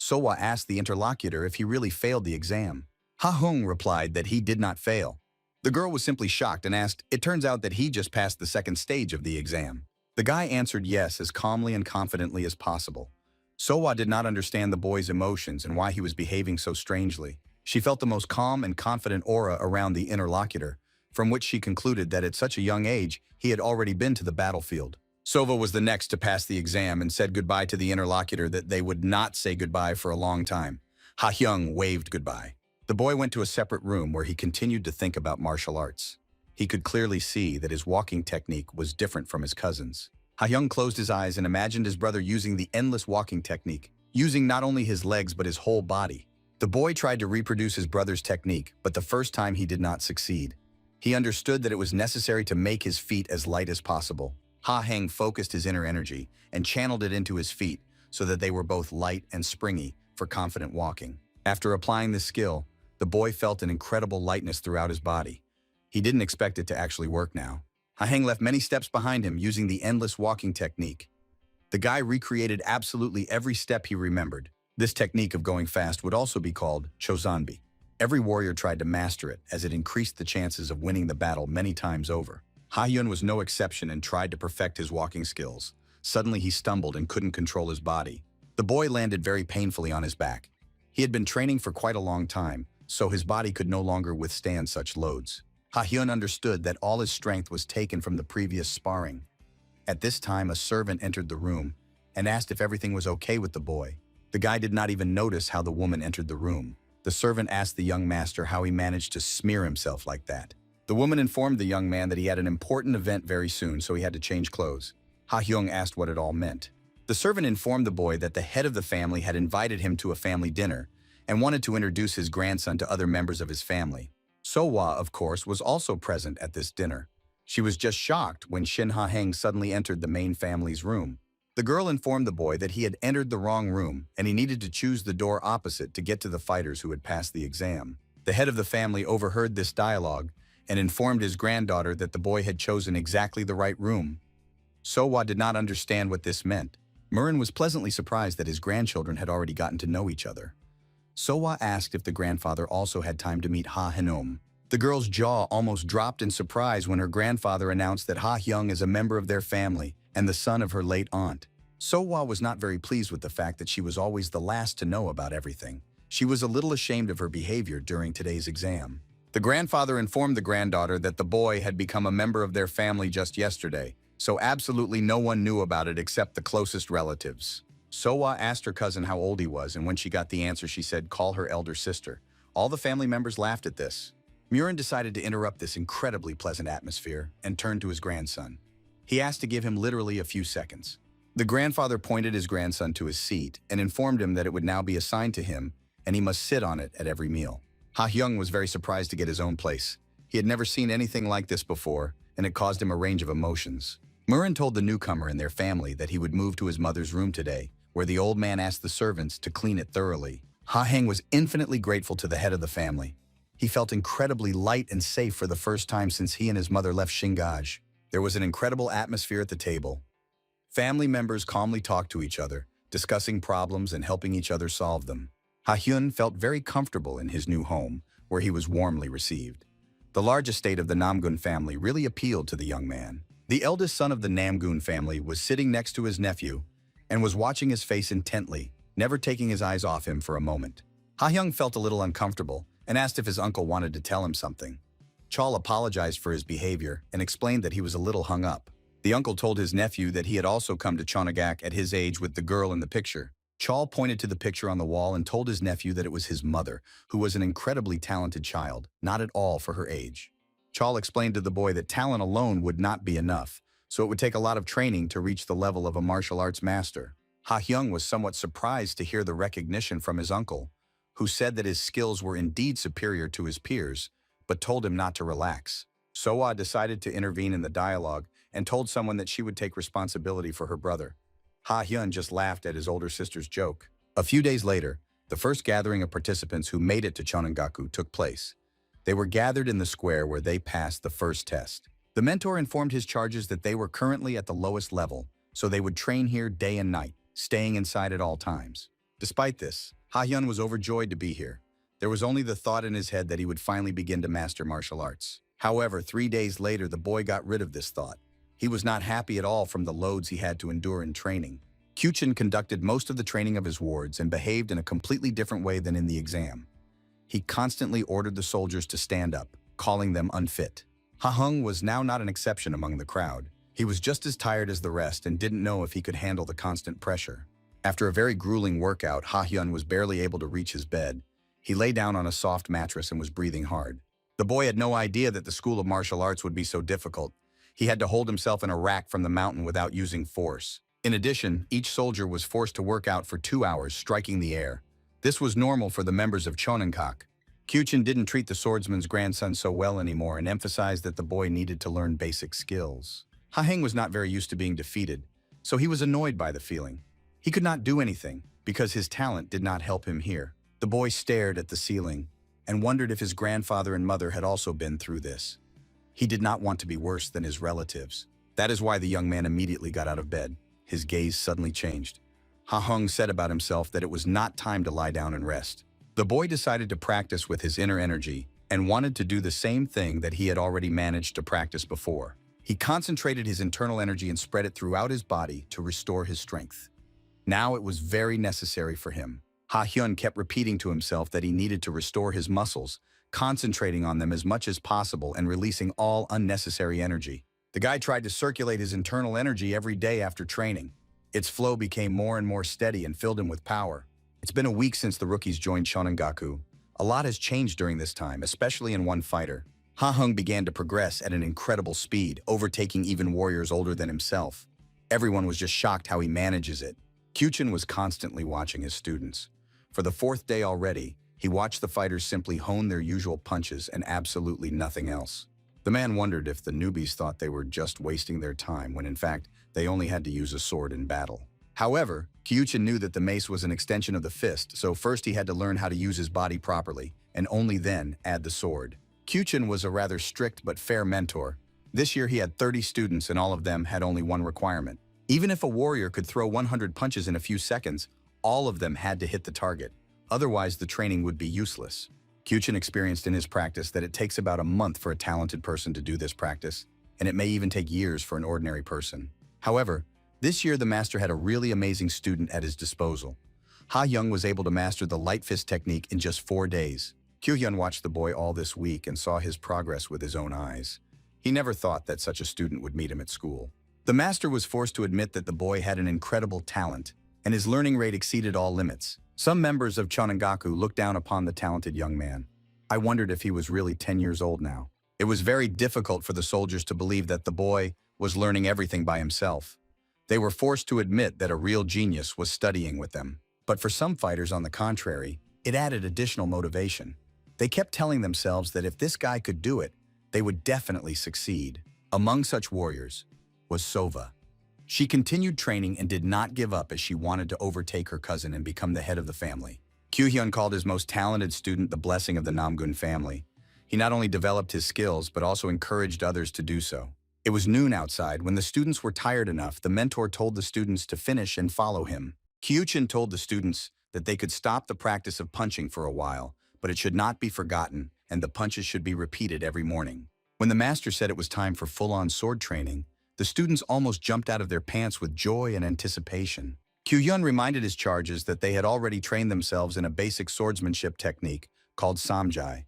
Sowa asked the interlocutor if he really failed the exam. Ha Hung replied that he did not fail. The girl was simply shocked and asked, "It turns out that he just passed the second stage of the exam." The guy answered yes as calmly and confidently as possible. Sowa did not understand the boy's emotions and why he was behaving so strangely. She felt the most calm and confident aura around the interlocutor, from which she concluded that at such a young age, he had already been to the battlefield. Sova was the next to pass the exam and said goodbye to the interlocutor that they would not say goodbye for a long time. Ha Hyung waved goodbye. The boy went to a separate room where he continued to think about martial arts. He could clearly see that his walking technique was different from his cousin's. Ha Hyung closed his eyes and imagined his brother using the endless walking technique, using not only his legs but his whole body. The boy tried to reproduce his brother's technique, but the first time he did not succeed. He understood that it was necessary to make his feet as light as possible. Ha Heng focused his inner energy and channeled it into his feet so that they were both light and springy for confident walking. After applying this skill, the boy felt an incredible lightness throughout his body. He didn't expect it to actually work now. Ha Heng left many steps behind him using the endless walking technique. The guy recreated absolutely every step he remembered. This technique of going fast would also be called Chozanbi. Every warrior tried to master it as it increased the chances of winning the battle many times over. Ha Hyun was no exception and tried to perfect his walking skills. Suddenly he stumbled and couldn't control his body. The boy landed very painfully on his back. He had been training for quite a long time, so his body could no longer withstand such loads. Ha Hyun understood that all his strength was taken from the previous sparring. At this time, a servant entered the room and asked if everything was okay with the boy. The guy did not even notice how the woman entered the room. The servant asked the young master how he managed to smear himself like that. The woman informed the young man that he had an important event very soon, so he had to change clothes. Ha Hyung asked what it all meant. The servant informed the boy that the head of the family had invited him to a family dinner and wanted to introduce his grandson to other members of his family. Sowa, of course, was also present at this dinner. She was just shocked when Shin Ha Heng suddenly entered the main family's room. The girl informed the boy that he had entered the wrong room and he needed to choose the door opposite to get to the fighters who had passed the exam. The head of the family overheard this dialogue and informed his granddaughter that the boy had chosen exactly the right room. Sowa did not understand what this meant. Murin was pleasantly surprised that his grandchildren had already gotten to know each other. Sowa asked if the grandfather also had time to meet Ha Hinom. The girl's jaw almost dropped in surprise when her grandfather announced that Ha Hyung is a member of their family and the son of her late aunt. Sowa was not very pleased with the fact that she was always the last to know about everything. She was a little ashamed of her behavior during today's exam. The grandfather informed the granddaughter that the boy had become a member of their family just yesterday, so absolutely no one knew about it except the closest relatives. Sowa asked her cousin how old he was, and when she got the answer, she said, "Call her elder sister." All the family members laughed at this. Murin decided to interrupt this incredibly pleasant atmosphere and turned to his grandson. He asked to give him literally a few seconds. The grandfather pointed his grandson to his seat and informed him that it would now be assigned to him and he must sit on it at every meal. Ha Hyung was very surprised to get his own place. He had never seen anything like this before, and it caused him a range of emotions. Murin told the newcomer and their family that he would move to his mother's room today, where the old man asked the servants to clean it thoroughly. Ha Hyung was infinitely grateful to the head of the family. He felt incredibly light and safe for the first time since he and his mother left Shingaj. There was an incredible atmosphere at the table. Family members calmly talked to each other, discussing problems and helping each other solve them. Ha Hyun felt very comfortable in his new home, where he was warmly received. The large estate of the Namgun family really appealed to the young man. The eldest son of the Namgun family was sitting next to his nephew and was watching his face intently, never taking his eyes off him for a moment. Ha Hyung felt a little uncomfortable and asked if his uncle wanted to tell him something. Chol apologized for his behavior and explained that he was a little hung up. The uncle told his nephew that he had also come to Chonagak at his age with the girl in the picture. Chol pointed to the picture on the wall and told his nephew that it was his mother, who was an incredibly talented child, not at all for her age. Chol explained to the boy that talent alone would not be enough, so it would take a lot of training to reach the level of a martial arts master. Ha Hyung was somewhat surprised to hear the recognition from his uncle, who said that his skills were indeed superior to his peers, but told him not to relax. Sowa decided to intervene in the dialogue and told someone that she would take responsibility for her brother. Ha Hyun just laughed at his older sister's joke. A few days later, the first gathering of participants who made it to Chonangaku took place. They were gathered in the square where they passed the first test. The mentor informed his charges that they were currently at the lowest level, so they would train here day and night, staying inside at all times. Despite this, Ha Hyun was overjoyed to be here. There was only the thought in his head that he would finally begin to master martial arts. However, 3 days later, the boy got rid of this thought. He was not happy at all from the loads he had to endure in training. Kyuchin conducted most of the training of his wards and behaved in a completely different way than in the exam. He constantly ordered the soldiers to stand up, calling them unfit. Ha Hyung was now not an exception among the crowd. He was just as tired as the rest and didn't know if he could handle the constant pressure. After a very grueling workout, Ha Hyun was barely able to reach his bed. He lay down on a soft mattress and was breathing hard. The boy had no idea that the school of martial arts would be so difficult. He had to hold himself in a rack from the mountain without using force. In addition, each soldier was forced to work out for 2 hours, striking the air. This was normal for the members of Chonankak. Kyuchin didn't treat the swordsman's grandson so well anymore and emphasized that the boy needed to learn basic skills. Ha Hyung was not very used to being defeated, so he was annoyed by the feeling. He could not do anything because his talent did not help him here. The boy stared at the ceiling and wondered if his grandfather and mother had also been through this. He did not want to be worse than his relatives. That is why the young man immediately got out of bed. His gaze suddenly changed. Ha Hyung said about himself that it was not time to lie down and rest. The boy decided to practice with his inner energy and wanted to do the same thing that he had already managed to practice before. He concentrated his internal energy and spread it throughout his body to restore his strength. Now it was very necessary for him. Ha Hyun kept repeating to himself that he needed to restore his muscles, concentrating on them as much as possible and releasing all unnecessary energy. The guy tried to circulate his internal energy every day after training. Its flow became more and more steady and filled him with power. It's been a week since the rookies joined Shonangaku. A lot has changed during this time, especially in one fighter. Ha Hyung began to progress at an incredible speed, overtaking even warriors older than himself. Everyone was just shocked how he manages it. Kyuchin was constantly watching his students. For the 4th day already, he watched the fighters simply hone their usual punches and absolutely nothing else. The man wondered if the newbies thought they were just wasting their time when in fact they only had to use a sword in battle. However, Kyuchin knew that the mace was an extension of the fist, so first he had to learn how to use his body properly, and only then add the sword. Kyuchin was a rather strict but fair mentor. This year he had 30 students and all of them had only one requirement. Even if a warrior could throw 100 punches in a few seconds, all of them had to hit the target. Otherwise, the training would be useless. Kyuchin experienced in his practice that it takes about a month for a talented person to do this practice, and it may even take years for an ordinary person. However, this year the master had a really amazing student at his disposal. Ha Young was able to master the light fist technique in just 4 days. Kyuhyun watched the boy all this week and saw his progress with his own eyes. He never thought that such a student would meet him at school. The master was forced to admit that the boy had an incredible talent, and his learning rate exceeded all limits. Some members of Chonangaku looked down upon the talented young man. I wondered if he was really 10 years old now. It was very difficult for the soldiers to believe that the boy was learning everything by himself. They were forced to admit that a real genius was studying with them. But for some fighters, on the contrary, it added additional motivation. They kept telling themselves that if this guy could do it, they would definitely succeed. Among such warriors was Sova. She continued training and did not give up as she wanted to overtake her cousin and become the head of the family. Kyuhyun called his most talented student the blessing of the Namgun family. He not only developed his skills, but also encouraged others to do so. It was noon outside. When the students were tired enough, the mentor told the students to finish and follow him. Kyuchin told the students that they could stop the practice of punching for a while, but it should not be forgotten, and the punches should be repeated every morning. When the master said it was time for full-on sword training, the students almost jumped out of their pants with joy and anticipation. Kyuhyun reminded his charges that they had already trained themselves in a basic swordsmanship technique called samjai.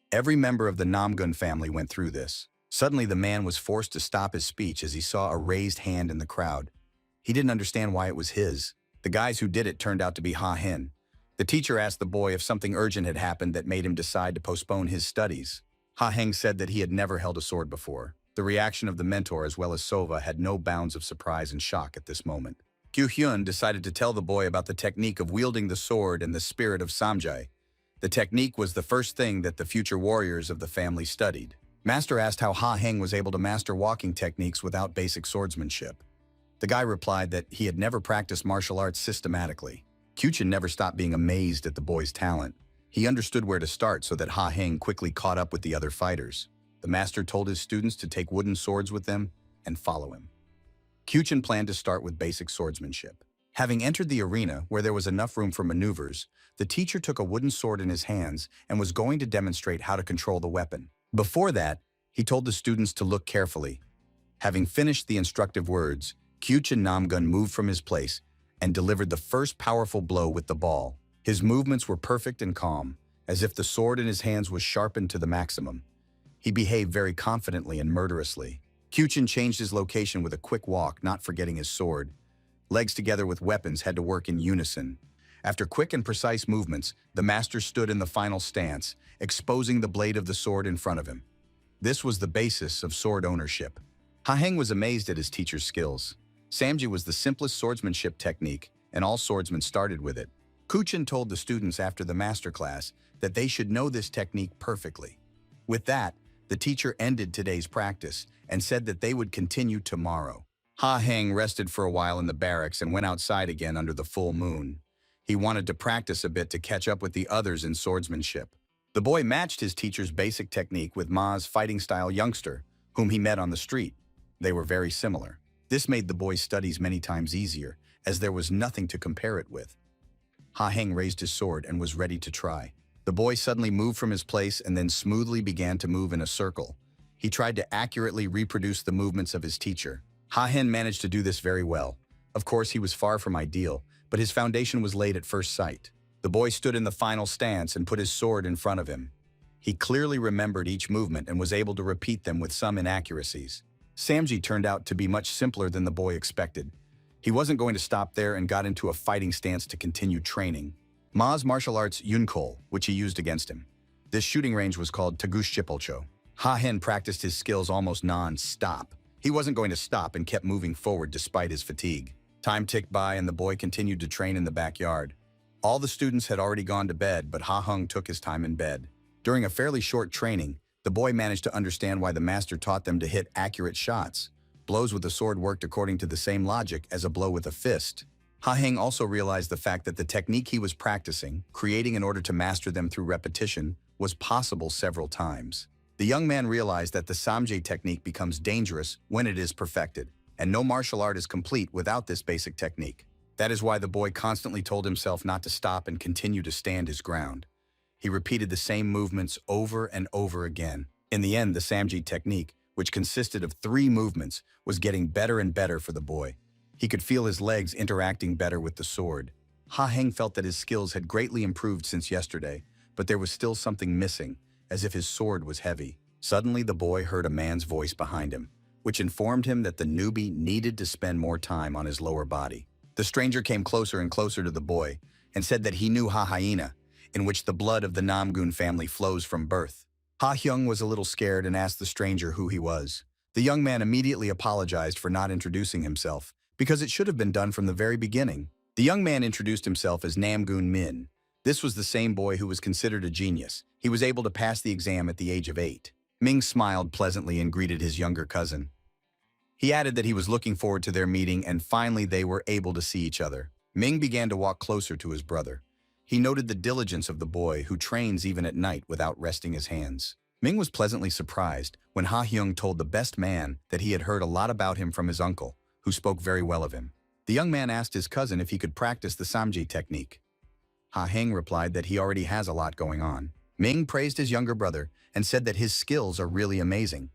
Every member of the Namgun family went through this. Suddenly, the man was forced to stop his speech as he saw a raised hand in the crowd. He didn't understand why it was his. The guys who did it turned out to be Ha Hin. The teacher asked the boy if something urgent had happened that made him decide to postpone his studies. Ha Heng said that he had never held a sword before. The reaction of the mentor as well as Sova had no bounds of surprise and shock at this moment. Kyuhyun decided to tell the boy about the technique of wielding the sword and the spirit of samjai. The technique was the first thing that the future warriors of the family studied. Master asked how Ha Heng was able to master walking techniques without basic swordsmanship. The guy replied that he had never practiced martial arts systematically. Kyuchin never stopped being amazed at the boy's talent. He understood where to start so that Ha Heng quickly caught up with the other fighters. The master told his students to take wooden swords with them and follow him. Kyuchin planned to start with basic swordsmanship. Having entered the arena where there was enough room for maneuvers, the teacher took a wooden sword in his hands and was going to demonstrate how to control the weapon. Before that, he told the students to look carefully. Having finished the instructive words, Kyuchin Namgun moved from his place and delivered the first powerful blow with the ball. His movements were perfect and calm, as if the sword in his hands was sharpened to the maximum. He behaved very confidently and murderously. Kyuchin changed his location with a quick walk, not forgetting his sword. Legs together with weapons had to work in unison. After quick and precise movements, the master stood in the final stance, exposing the blade of the sword in front of him. This was the basis of sword ownership. Ha Heng was amazed at his teacher's skills. Samji was the simplest swordsmanship technique, and all swordsmen started with it. Kyuchin told the students after the masterclass that they should know this technique perfectly. With that, the teacher ended today's practice and said that they would continue tomorrow. Ha Heng rested for a while in the barracks and went outside again under the full moon. He wanted to practice a bit to catch up with the others in swordsmanship. The boy matched his teacher's basic technique with Ma's fighting-style youngster, whom he met on the street. They were very similar. This made the boy's studies many times easier, as there was nothing to compare it with. Ha Heng raised his sword and was ready to try. The boy suddenly moved from his place and then smoothly began to move in a circle. He tried to accurately reproduce the movements of his teacher. Ha Heng managed to do this very well. Of course, he was far from ideal, but his foundation was laid at first sight. The boy stood in the final stance and put his sword in front of him. He clearly remembered each movement and was able to repeat them with some inaccuracies. Samji turned out to be much simpler than the boy expected. He wasn't going to stop there and got into a fighting stance to continue training. Ma's martial arts Yunkol, which he used against him. This shooting range was called Tagushchipolcho. Ha Hen practiced his skills almost non-stop. He wasn't going to stop and kept moving forward despite his fatigue. Time ticked by and the boy continued to train in the backyard. All the students had already gone to bed, but Ha Hung took his time in bed. During a fairly short training, the boy managed to understand why the master taught them to hit accurate shots. Blows with the sword worked according to the same logic as a blow with a fist. Ha Heng also realized the fact that the technique he was practicing, creating in order to master them through repetition, was possible several times. The young man realized that the Samje technique becomes dangerous when it is perfected, and no martial art is complete without this basic technique. That is why the boy constantly told himself not to stop and continue to stand his ground. He repeated the same movements over and over again. In the end, the Samji technique, which consisted of 3 movements, was getting better and better for the boy. He could feel his legs interacting better with the sword. Ha Heng felt that his skills had greatly improved since yesterday, but there was still something missing, as if his sword was heavy. Suddenly, the boy heard a man's voice behind him, which informed him that the newbie needed to spend more time on his lower body. The stranger came closer and closer to the boy and said that he knew Ha Hyena, in which the blood of the Namgun family flows from birth. Ha Hyung was a little scared and asked the stranger who he was. The young man immediately apologized for not introducing himself, because it should have been done from the very beginning. The young man introduced himself as Namgun Min. This was the same boy who was considered a genius. He was able to pass the exam at the age of 8. Ming smiled pleasantly and greeted his younger cousin. He added that he was looking forward to their meeting and finally they were able to see each other. Ming began to walk closer to his brother. He noted the diligence of the boy who trains even at night without resting his hands. Ming was pleasantly surprised when Ha Hyung told the best man that he had heard a lot about him from his uncle, who spoke very well of him. The young man asked his cousin if he could practice the Samji technique. Ha Heng replied that he already has a lot going on. Ming praised his younger brother and said that his skills are really amazing.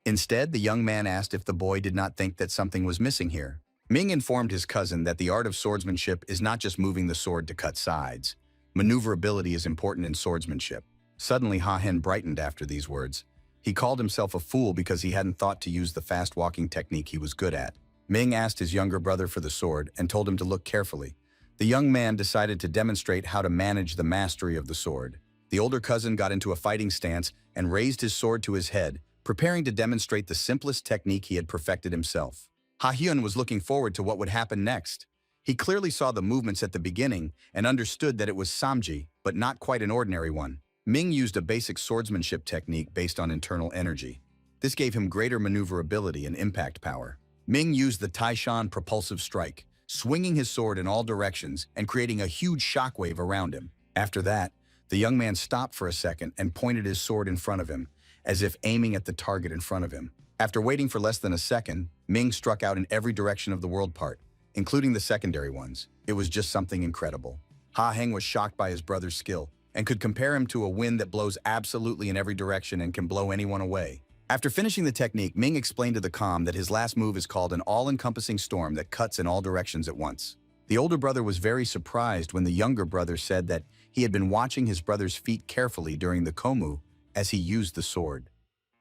Instead, the young man asked if the boy did not think that something was missing here. Ming informed his cousin that the art of swordsmanship is not just moving the sword to cut sides. Maneuverability is important in swordsmanship. Suddenly, Ha Hen brightened after these words. He called himself a fool because he hadn't thought to use the fast-walking technique he was good at. Ming asked his younger brother for the sword and told him to look carefully. The young man decided to demonstrate how to manage the mastery of the sword. The older cousin got into a fighting stance and raised his sword to his head, preparing to demonstrate the simplest technique he had perfected himself. Ha Hyun was looking forward to what would happen next. He clearly saw the movements at the beginning and understood that it was Samji, but not quite an ordinary one. Ming used a basic swordsmanship technique based on internal energy. This gave him greater maneuverability and impact power. Ming used the Taishan propulsive strike, swinging his sword in all directions and creating a huge shockwave around him. After that, the young man stopped for a second and pointed his sword in front of him, as if aiming at the target in front of him. After waiting for less than a second, Ming struck out in every direction of the world part, including the secondary ones. It was just something incredible. Ha Heng was shocked by his brother's skill and could compare him to a wind that blows absolutely in every direction and can blow anyone away. After finishing the technique, Ming explained to the calm that his last move is called an all-encompassing storm that cuts in all directions at once. The older brother was very surprised when the younger brother said that he had been watching his brother's feet carefully during the komu as he used the sword.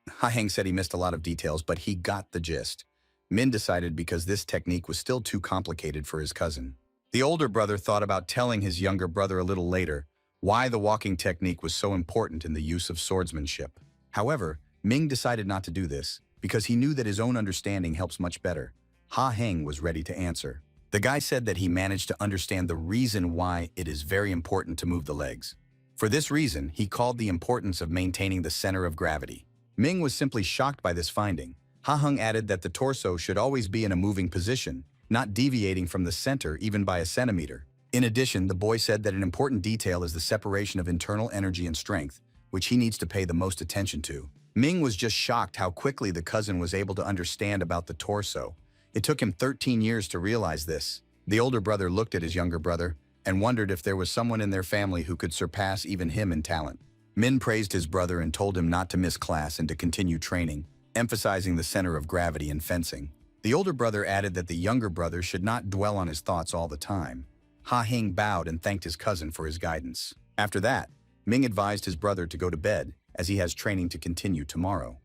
Ha Heng said he missed a lot of details, but he got the gist. Min decided because this technique was still too complicated for his cousin. The older brother thought about telling his younger brother a little later why the walking technique was so important in the use of swordsmanship. However, Ming decided not to do this because he knew that his own understanding helps much better. Ha Heng was ready to answer. The guy said that he managed to understand the reason why it is very important to move the legs. For this reason, he called the importance of maintaining the center of gravity. Ming was simply shocked by this finding. Ha Heng added that the torso should always be in a moving position, not deviating from the center even by a centimeter. In addition, the boy said that an important detail is the separation of internal energy and strength, which he needs to pay the most attention to. Ming was just shocked how quickly the cousin was able to understand about the torso. It took him 13 years to realize this. The older brother looked at his younger brother and wondered if there was someone in their family who could surpass even him in talent. Min praised his brother and told him not to miss class and to continue training, emphasizing the center of gravity in fencing. The older brother added that the younger brother should not dwell on his thoughts all the time. Ha Heng bowed and thanked his cousin for his guidance. After that, Ming advised his brother to go to bed, as he has training to continue tomorrow.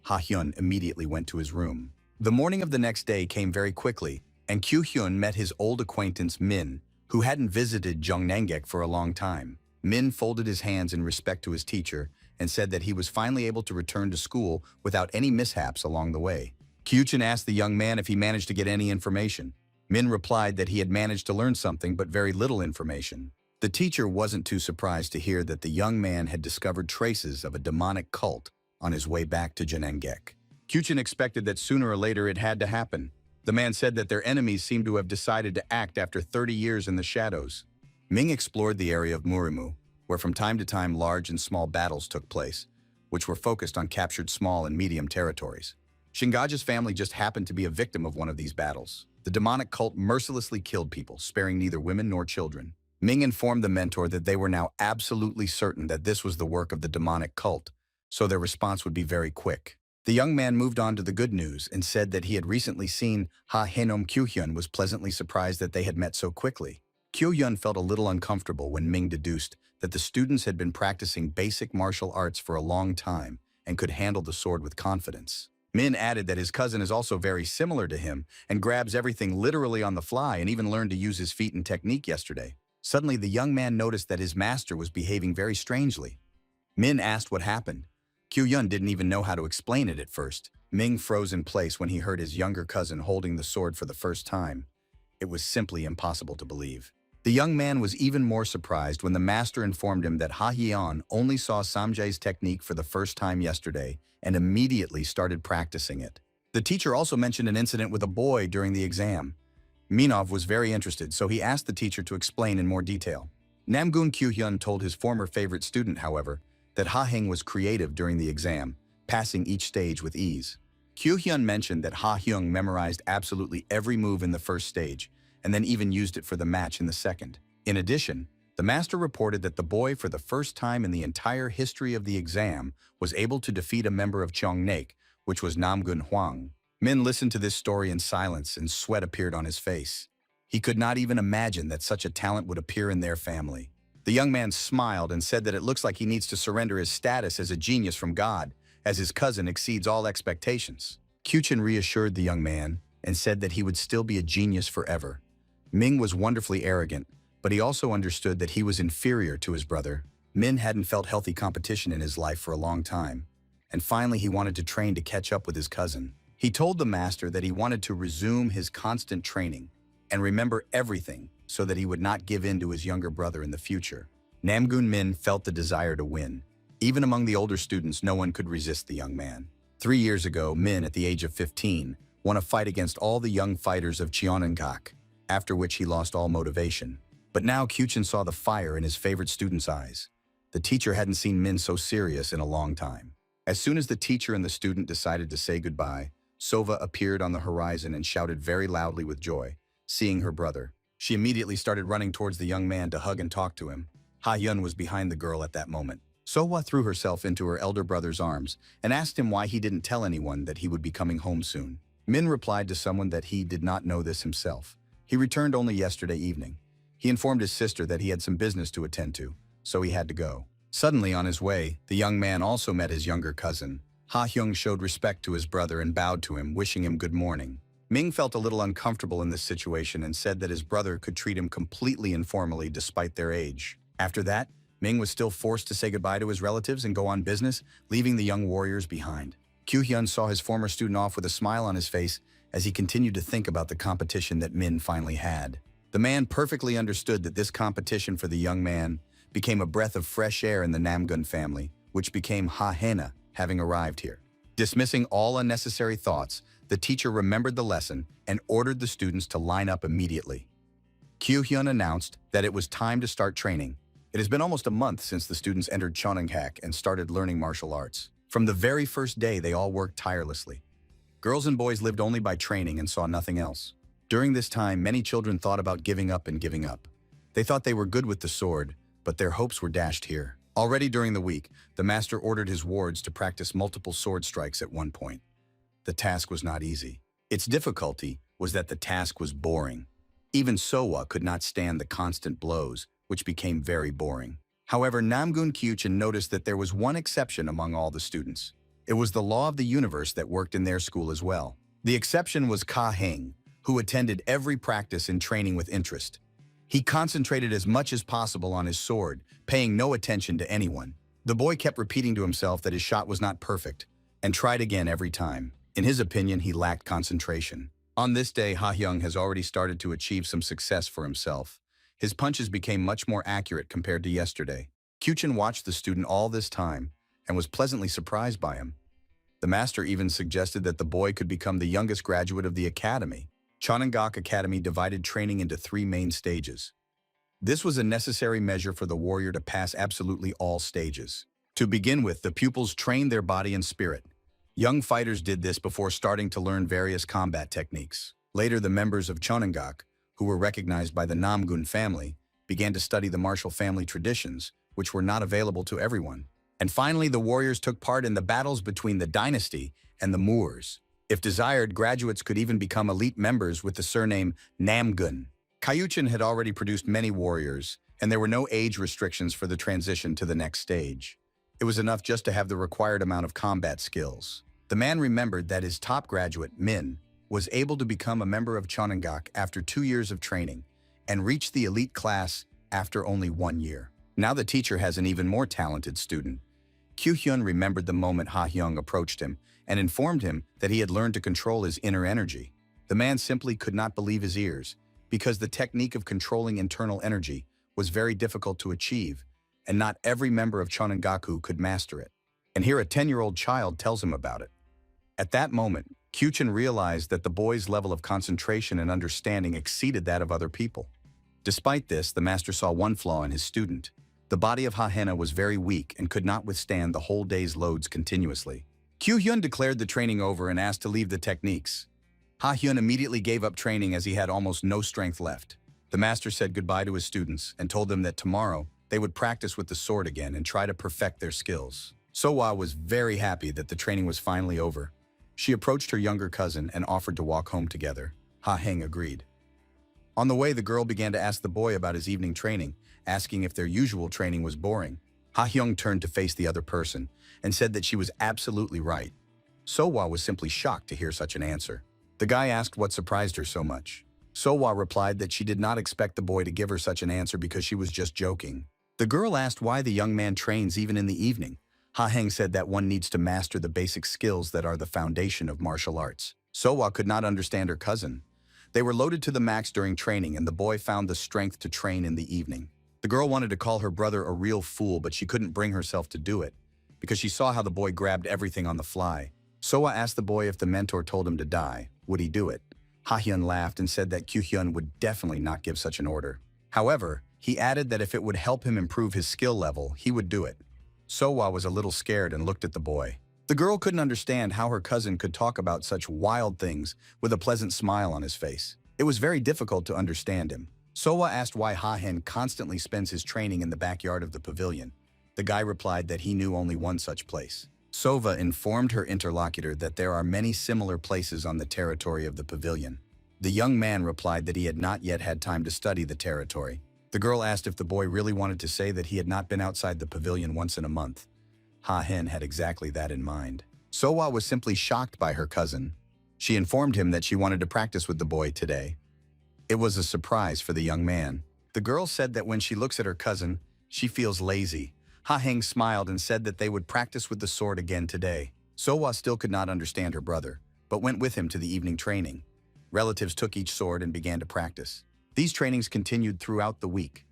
Ha Hyun immediately went to his room. The morning of the next day came very quickly, and Kyu Hyun met his old acquaintance Min, who hadn't visited Jeongnam-gek for a long time. Min folded his hands in respect to his teacher and said that he was finally able to return to school without any mishaps along the way. Kyuchin asked the young man if he managed to get any information. Min replied that he had managed to learn something but very little information. The teacher wasn't too surprised to hear that the young man had discovered traces of a demonic cult on his way back to Jeongnam-gek. Kyuchin expected that sooner or later it had to happen. The man said that their enemies seemed to have decided to act after 30 years in the shadows. Ming explored the area of Murimu, where from time to time large and small battles took place, which were focused on captured small and medium territories. Shingaja's family just happened to be a victim of one of these battles. The demonic cult mercilessly killed people, sparing neither women nor children. Ming informed the mentor that they were now absolutely certain that this was the work of the demonic cult, so their response would be very quick. The young man moved on to the good news and said that he had recently seen Ha Henom Kyuhyun was pleasantly surprised that they had met so quickly. Kyuhyun felt a little uncomfortable when Ming deduced that the students had been practicing basic martial arts for a long time and could handle the sword with confidence. Min added that his cousin is also very similar to him and grabs everything literally on the fly and even learned to use his feet and technique yesterday. Suddenly, the young man noticed that his master was behaving very strangely. Min asked what happened. Kyuhyun didn't even know how to explain it at first. Ming froze in place when he heard his younger cousin holding the sword for the first time. It was simply impossible to believe. The young man was even more surprised when the master informed him that Ha Hyeon only saw Samjae's technique for the first time yesterday and immediately started practicing it. The teacher also mentioned an incident with a boy during the exam. Minov was very interested, so he asked the teacher to explain in more detail. Namgun Kyuhyun told his former favorite student, however, that Ha Heng was creative during the exam, passing each stage with ease. Kyuhyun mentioned that Ha Hyung memorized absolutely every move in the first stage, and then even used it for the match in the second. In addition, the master reported that the boy, for the first time in the entire history of the exam, was able to defeat a member of Cheongnaek, which was Namgun Hwang. Min listened to this story in silence and sweat appeared on his face. He could not even imagine that such a talent would appear in their family. The young man smiled and said that it looks like he needs to surrender his status as a genius from God, as his cousin exceeds all expectations. Kyuchin reassured the young man and said that he would still be a genius forever. Ming was wonderfully arrogant, but he also understood that he was inferior to his brother. Min hadn't felt healthy competition in his life for a long time, and finally he wanted to train to catch up with his cousin. He told the master that he wanted to resume his constant training and remember everything so that he would not give in to his younger brother in the future. Namgun Min felt the desire to win. Even among the older students, no one could resist the young man. 3 years ago, Min, at the age of 15, won a fight against all the young fighters of Cheongnaek, after which he lost all motivation. But now Kyuchin saw the fire in his favorite student's eyes. The teacher hadn't seen Min so serious in a long time. As soon as the teacher and the student decided to say goodbye, Sova appeared on the horizon and shouted very loudly with joy, seeing her brother. She immediately started running towards the young man to hug and talk to him. Ha Yun was behind the girl at that moment. Sohwa threw herself into her elder brother's arms and asked him why he didn't tell anyone that he would be coming home soon. Min replied to someone that he did not know this himself. He returned only yesterday evening. He informed his sister that he had some business to attend to, so he had to go. Suddenly, on his way, the young man also met his younger cousin. Ha Hyung showed respect to his brother and bowed to him, wishing him good morning. Ming felt a little uncomfortable in this situation and said that his brother could treat him completely informally despite their age. After that, Ming was still forced to say goodbye to his relatives and go on business, leaving the young warriors behind. Kyuhyun saw his former student off with a smile on his face as he continued to think about the competition that Min finally had. The man perfectly understood that this competition for the young man became a breath of fresh air in the Namgun family, which became Ha Hena, having arrived here. Dismissing all unnecessary thoughts, the teacher remembered the lesson and ordered the students to line up immediately. Kyuhyun announced that it was time to start training. It has been almost a month since the students entered Cheongnaek and started learning martial arts. From the very first day, they all worked tirelessly. Girls and boys lived only by training and saw nothing else. During this time, many children thought about giving up and giving up. They thought they were good with the sword, but their hopes were dashed here. Already during the week, the master ordered his wards to practice multiple sword strikes at one point. The task was not easy. Its difficulty was that the task was boring. Even Sohwa could not stand the constant blows, which became very boring. However, Namgun Kyuchin noticed that there was one exception among all the students. It was the law of the universe that worked in their school as well. The exception was Ka Heng, who attended every practice and training with interest. He concentrated as much as possible on his sword, paying no attention to anyone. The boy kept repeating to himself that his shot was not perfect, and tried again every time. In his opinion, he lacked concentration. On this day, Ha Hyung has already started to achieve some success for himself. His punches became much more accurate compared to yesterday. Kyuchin watched the student all this time and was pleasantly surprised by him. The master even suggested that the boy could become the youngest graduate of the academy. Cheongnaek Academy divided training into 3 main stages. This was a necessary measure for the warrior to pass absolutely all stages. To begin with, the pupils trained their body and spirit. Young fighters did this before starting to learn various combat techniques. Later, the members of Chonengak, who were recognized by the Namgun family, began to study the martial family traditions, which were not available to everyone. And finally, the warriors took part in the battles between the dynasty and the Moors. If desired, graduates could even become elite members with the surname Namgun. Kayuchin had already produced many warriors, and there were no age restrictions for the transition to the next stage. It was enough just to have the required amount of combat skills. The man remembered that his top graduate, Min, was able to become a member of Chonengak after 2 years of training and reached the elite class after only 1 year. Now the teacher has an even more talented student. Kyu-hyun remembered the moment Ha-hyung approached him and informed him that he had learned to control his inner energy. The man simply could not believe his ears, because the technique of controlling internal energy was very difficult to achieve, and not every member of Chonengaku could master it. And here a 10-year-old child tells him about it. At that moment, Kyuchin realized that the boy's level of concentration and understanding exceeded that of other people. Despite this, the master saw one flaw in his student. The body of Ha-hena was very weak and could not withstand the whole day's loads continuously. Kyu-hyun declared the training over and asked to leave the techniques. Ha-hyun immediately gave up training as he had almost no strength left. The master said goodbye to his students and told them that tomorrow they would practice with the sword again and try to perfect their skills. So-wa was very happy that the training was finally over. She approached her younger cousin and offered to walk home together. Ha-heng agreed. On the way, the girl began to ask the boy about his evening training, asking if their usual training was boring. Ha-hyung turned to face the other person and said that she was absolutely right. So-wa was simply shocked to hear such an answer. The guy asked what surprised her so much. So-wa replied that she did not expect the boy to give her such an answer because she was just joking. The girl asked why the young man trains even in the evening. Ha-heng said that one needs to master the basic skills that are the foundation of martial arts. So-wa could not understand her cousin. They were loaded to the max during training, and the boy found the strength to train in the evening. The girl wanted to call her brother a real fool, but she couldn't bring herself to do it, because she saw how the boy grabbed everything on the fly. So-wa asked the boy if the mentor told him to die, would he do it? Ha-hyun laughed and said that Kyu-hyun would definitely not give such an order. However, he added that if it would help him improve his skill level, he would do it. So-wa was a little scared and looked at the boy. The girl couldn't understand how her cousin could talk about such wild things with a pleasant smile on his face. It was very difficult to understand him. So-wa asked why Ha-hen constantly spends his training in the backyard of the pavilion. The guy replied that he knew only one such place. Sova informed her interlocutor that there are many similar places on the territory of the pavilion. The young man replied that he had not yet had time to study the territory. The girl asked if the boy really wanted to say that he had not been outside the pavilion once in a month. Ha-hen had exactly that in mind. So-wa was simply shocked by her cousin. She informed him that she wanted to practice with the boy today. It was a surprise for the young man. The girl said that when she looks at her cousin, she feels lazy. Ha-heng smiled and said that they would practice with the sword again today. So-wa still could not understand her brother, but went with him to the evening training. Relatives took each sword and began to practice. These trainings continued throughout the week.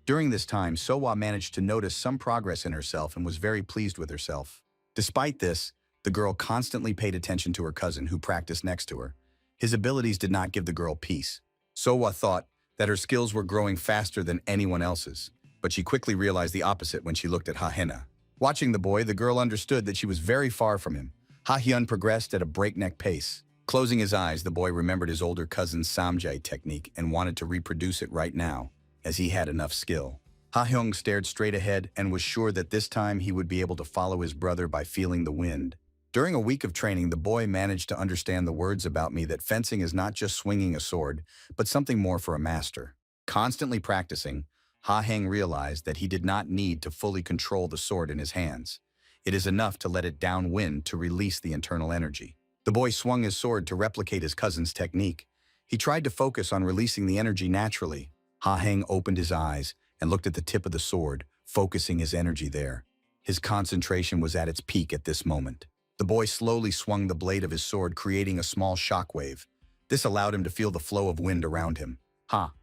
During this time, So-wa managed to notice some progress in herself and was very pleased with herself. Despite this, the girl constantly paid attention to her cousin who practiced next to her. His abilities did not give the girl peace. So-wa thought that her skills were growing faster than anyone else's, but she quickly realized the opposite when she looked at Ha-hena. Watching the boy, the girl understood that she was very far from him. Ha-hyun progressed at a breakneck pace. Closing his eyes, the boy remembered his older cousin's samjae technique and wanted to reproduce it right now, as he had enough skill. Ha-hyung stared straight ahead and was sure that this time he would be able to follow his brother by feeling the wind. During a week of training, the boy managed to understand the words about me that fencing is not just swinging a sword, but something more for a master. Constantly practicing, Ha-heng realized that he did not need to fully control the sword in his hands. It is enough to let it downwind to release the internal energy. The boy swung his sword to replicate his cousin's technique. He tried to focus on releasing the energy naturally. Ha-heng opened his eyes and looked at the tip of the sword, focusing his energy there. His concentration was at its peak at this moment. The boy slowly swung the blade of his sword, creating a small shockwave. This allowed him to feel the flow of wind around him.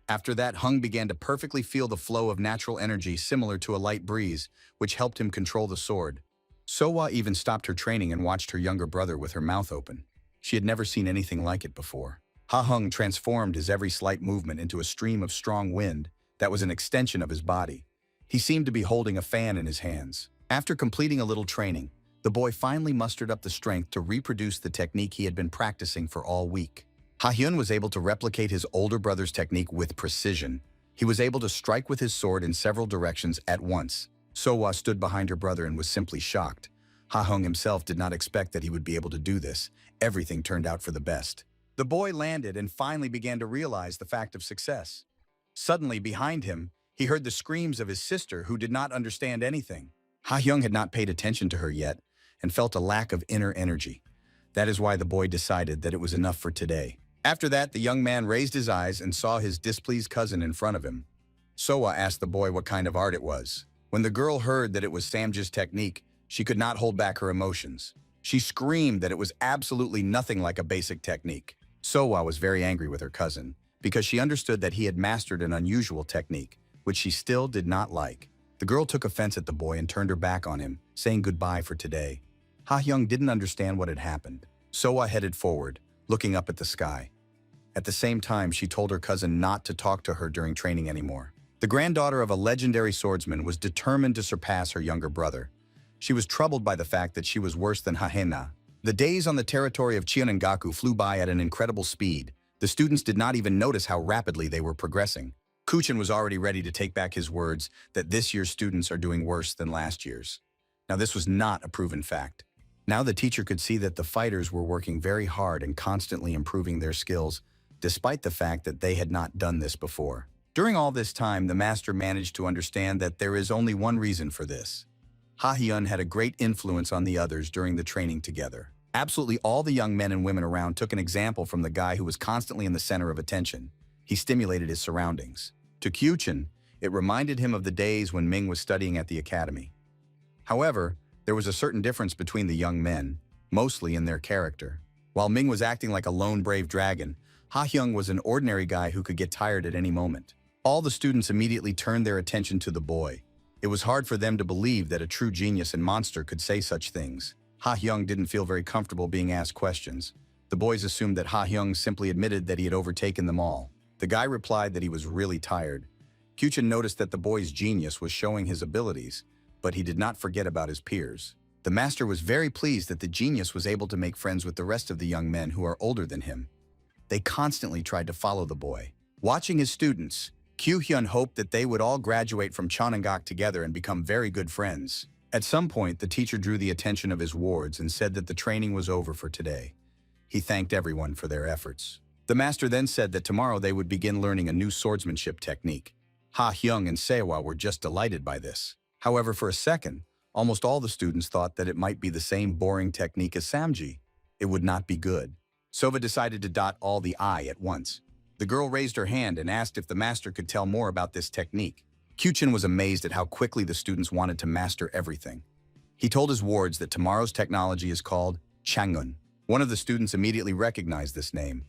After that, Hung began to perfectly feel the flow of natural energy similar to a light breeze, which helped him control the sword. So-wa even stopped her training and watched her younger brother with her mouth open. She had never seen anything like it before. Ha-hung transformed his every slight movement into a stream of strong wind that was an extension of his body. He seemed to be holding a fan in his hands. After completing a little training, The boy finally mustered up the strength to reproduce the technique he had been practicing for all week. Ha-hyun was able to replicate his older brother's technique with precision. He was able to strike with his sword in several directions at once. So-wa stood behind her brother and was simply shocked. Ha-hyun himself did not expect that he would be able to do this. Everything turned out for the best. The boy landed and finally began to realize the fact of success. Suddenly, behind him, he heard the screams of his sister, who did not understand anything. Ha-hyun had not paid attention to her yet and felt a lack of inner energy. That is why the boy decided that it was enough for today. After that, the young man raised his eyes and saw his displeased cousin in front of him. So-wa asked the boy what kind of art it was. When the girl heard that it was Samja's technique, she could not hold back her emotions. She screamed that it was absolutely nothing like a basic technique. So-wa was very angry with her cousin because she understood that he had mastered an unusual technique, which she still did not like. The girl took offense at the boy and turned her back on him, saying goodbye for today. Ha-hyun didn't understand what had happened. So-wa headed forward, looking up at the sky. At the same time, she told her cousin not to talk to her during training anymore. The granddaughter of a legendary swordsman was determined to surpass her younger brother. She was troubled by the fact that she was worse than Ha-hyun. The days on the territory of Cheongaku flew by at an incredible speed. The students did not even notice how rapidly they were progressing. Kuchen was already ready to take back his words that this year's students are doing worse than last year's. Now, this was not a proven fact. Now the teacher could see that the fighters were working very hard and constantly improving their skills, despite the fact that they had not done this before. During all this time, the master managed to understand that there is only one reason for this. Ha-hyun had a great influence on the others during the training together. Absolutely all the young men and women around took an example from the guy who was constantly in the center of attention. He stimulated his surroundings. To Kuchen, it reminded him of the days when Ming was studying at the academy. However, there was a certain difference between the young men, mostly in their character. While Ming was acting like a lone brave dragon, Ha-hyun was an ordinary guy who could get tired at any moment. All the students immediately turned their attention to the boy. It was hard for them to believe that a true genius and monster could say such things. Ha-hyun didn't feel very comfortable being asked questions. The boys assumed that Ha-hyun simply admitted that he had overtaken them all. The guy replied that he was really tired. Kuchen noticed that the boy's genius was showing his abilities, but he did not forget about his peers. The master was very pleased that the genius was able to make friends with the rest of the young men who are older than him. They constantly tried to follow the boy. Watching his students, Kyu-hyun hoped that they would all graduate from Cheongaku together and become very good friends. At some point, the teacher drew the attention of his wards and said that the training was over for today. He thanked everyone for their efforts. The master then said that tomorrow they would begin learning a new swordsmanship technique. Ha-hyun and Se-wa were just delighted by this. However, for a second, almost all the students thought that it might be the same boring technique as Samji. It would not be good. Sova decided to dot all the I at once. The girl raised her hand and asked if the master could tell more about this technique. Kuchen was amazed at how quickly the students wanted to master everything. He told his wards that tomorrow's technology is called Changun. One of the students immediately recognized this name.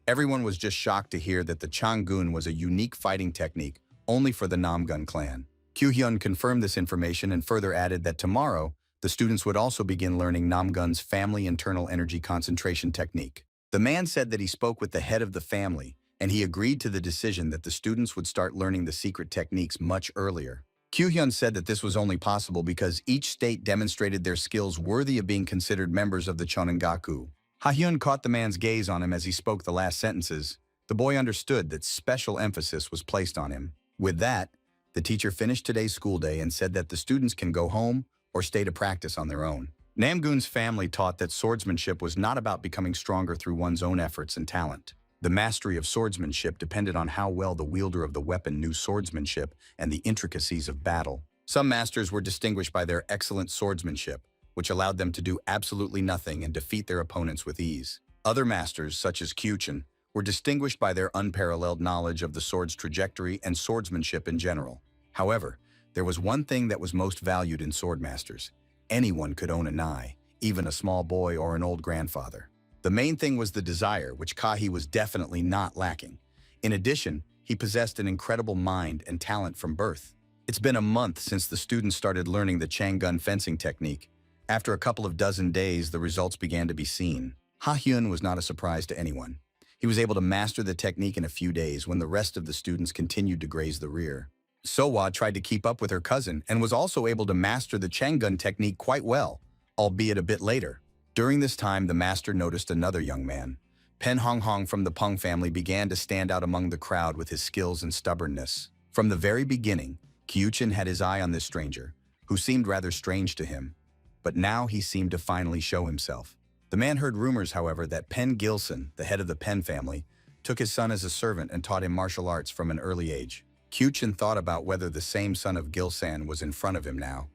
Everyone was just shocked to hear that the Changun was a unique fighting technique only for the Namgun clan. Kyu-hyun confirmed this information and further added that tomorrow, the students would also begin learning Namgun's family internal energy concentration technique. The man said that he spoke with the head of the family, and he agreed to the decision that the students would start learning the secret techniques much earlier. Kyu-hyun said that this was only possible because each state demonstrated their skills worthy of being considered members of the Cheongaku. Ha-hyun caught the man's gaze on him as he spoke the last sentences. The boy understood that special emphasis was placed on him. With that, the teacher finished today's school day and said that the students can go home or stay to practice on their own. Namgun's family taught that swordsmanship was not about becoming stronger through one's own efforts and talent. The mastery of swordsmanship depended on how well the wielder of the weapon knew swordsmanship and the intricacies of battle. Some masters were distinguished by their excellent swordsmanship, which allowed them to do absolutely nothing and defeat their opponents with ease. Other masters, such as Kuchen, were distinguished by their unparalleled knowledge of the sword's trajectory and swordsmanship in general. However, there was one thing that was most valued in swordmasters. Anyone could own a nai, even a small boy or an old grandfather. The main thing was the desire, which Kahi was definitely not lacking. In addition, he possessed an incredible mind and talent from birth. It's been a month since the students started learning the Changun fencing technique. After a couple of dozen days, the results began to be seen. Ha-hyun was not a surprise to anyone. He was able to master the technique in a few days when the rest of the students continued to graze the rear. So-wa tried to keep up with her cousin and was also able to master the Changun technique quite well. albeit a bit later. During this time, the master noticed another young man. Pen Hong Hong from the Peng family began to stand out among the crowd with his skills and stubbornness. From the very beginning, Kyuchin had his eye on this stranger, who seemed rather strange to him. But now he seemed to finally show himself. The man heard rumors, however, that Pen Gilson, the head of the Pen family, took his son as a servant and taught him martial arts from an early age. Kyuchin thought about whether the same son of Gilsan was in front of him now.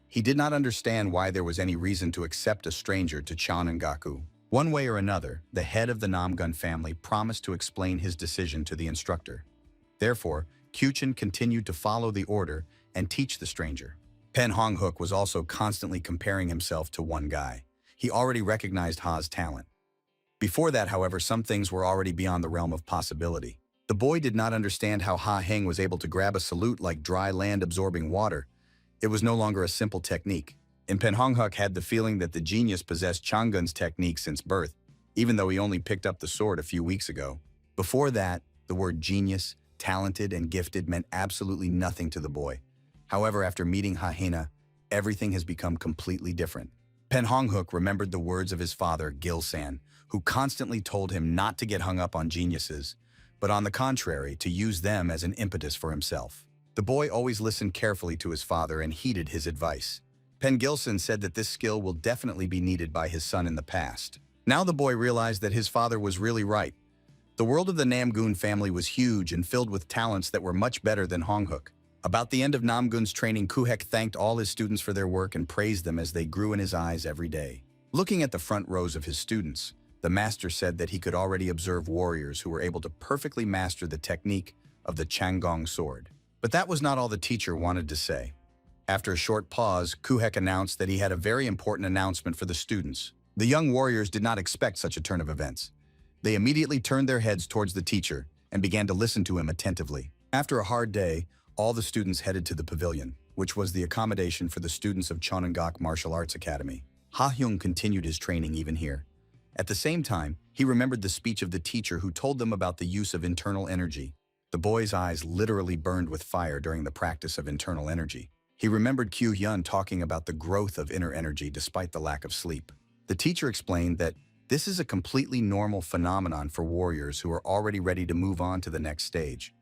He did not understand why there was any reason to accept a stranger to Chanangaku. One way or another, the head of the Namgun family promised to explain his decision to the instructor. Therefore, Kyuchin continued to follow the order and teach the stranger. Pen Honghook was also constantly comparing himself to one guy. He already recognized Ha's talent. Before that, however, some things were already beyond the realm of possibility. The boy did not understand how Ha Heng was able to grab a salute like dry land absorbing water. It was no longer a simple technique. And Pen Honghook had the feeling that the genius possessed Changgun's technique since birth, even though he only picked up the sword a few weeks ago. Before that, the word genius, talented, and gifted meant absolutely nothing to the boy. However, after meeting Ha Hena, everything has become completely different. Pen Honghook remembered the words of his father, Gilsan, who constantly told him not to get hung up on geniuses, but on the contrary, to use them as an impetus for himself. The boy always listened carefully to his father and heeded his advice. Pen Gilson said that this skill will definitely be needed by his son in the past. Now the boy realized that his father was really right. The world of the Namgun family was huge and filled with talents that were much better than Honghook. About the end of Namgun's training, Kuhek thanked all his students for their work and praised them as they grew in his eyes every day. Looking at the front rows of his students, the master said that he could already observe warriors who were able to perfectly master the technique of the Changgong sword. But that was not all the teacher wanted to say. After a short pause, Kuhek announced that he had a very important announcement for the students. The young warriors did not expect such a turn of events. They immediately turned their heads towards the teacher and began to listen to him attentively. After a hard day, all the students headed to the pavilion, which was the accommodation for the students of Chonangak Martial Arts Academy. Ha Hyung continued his training even here. At the same time, he remembered the speech of the teacher who told them about the use of internal energy. The boy's eyes literally burned with fire during the practice of internal energy. He remembered Kyu Hyun talking about the growth of inner energy despite the lack of sleep. The teacher explained that this is a completely normal phenomenon for warriors who are already ready to move on to the next stage.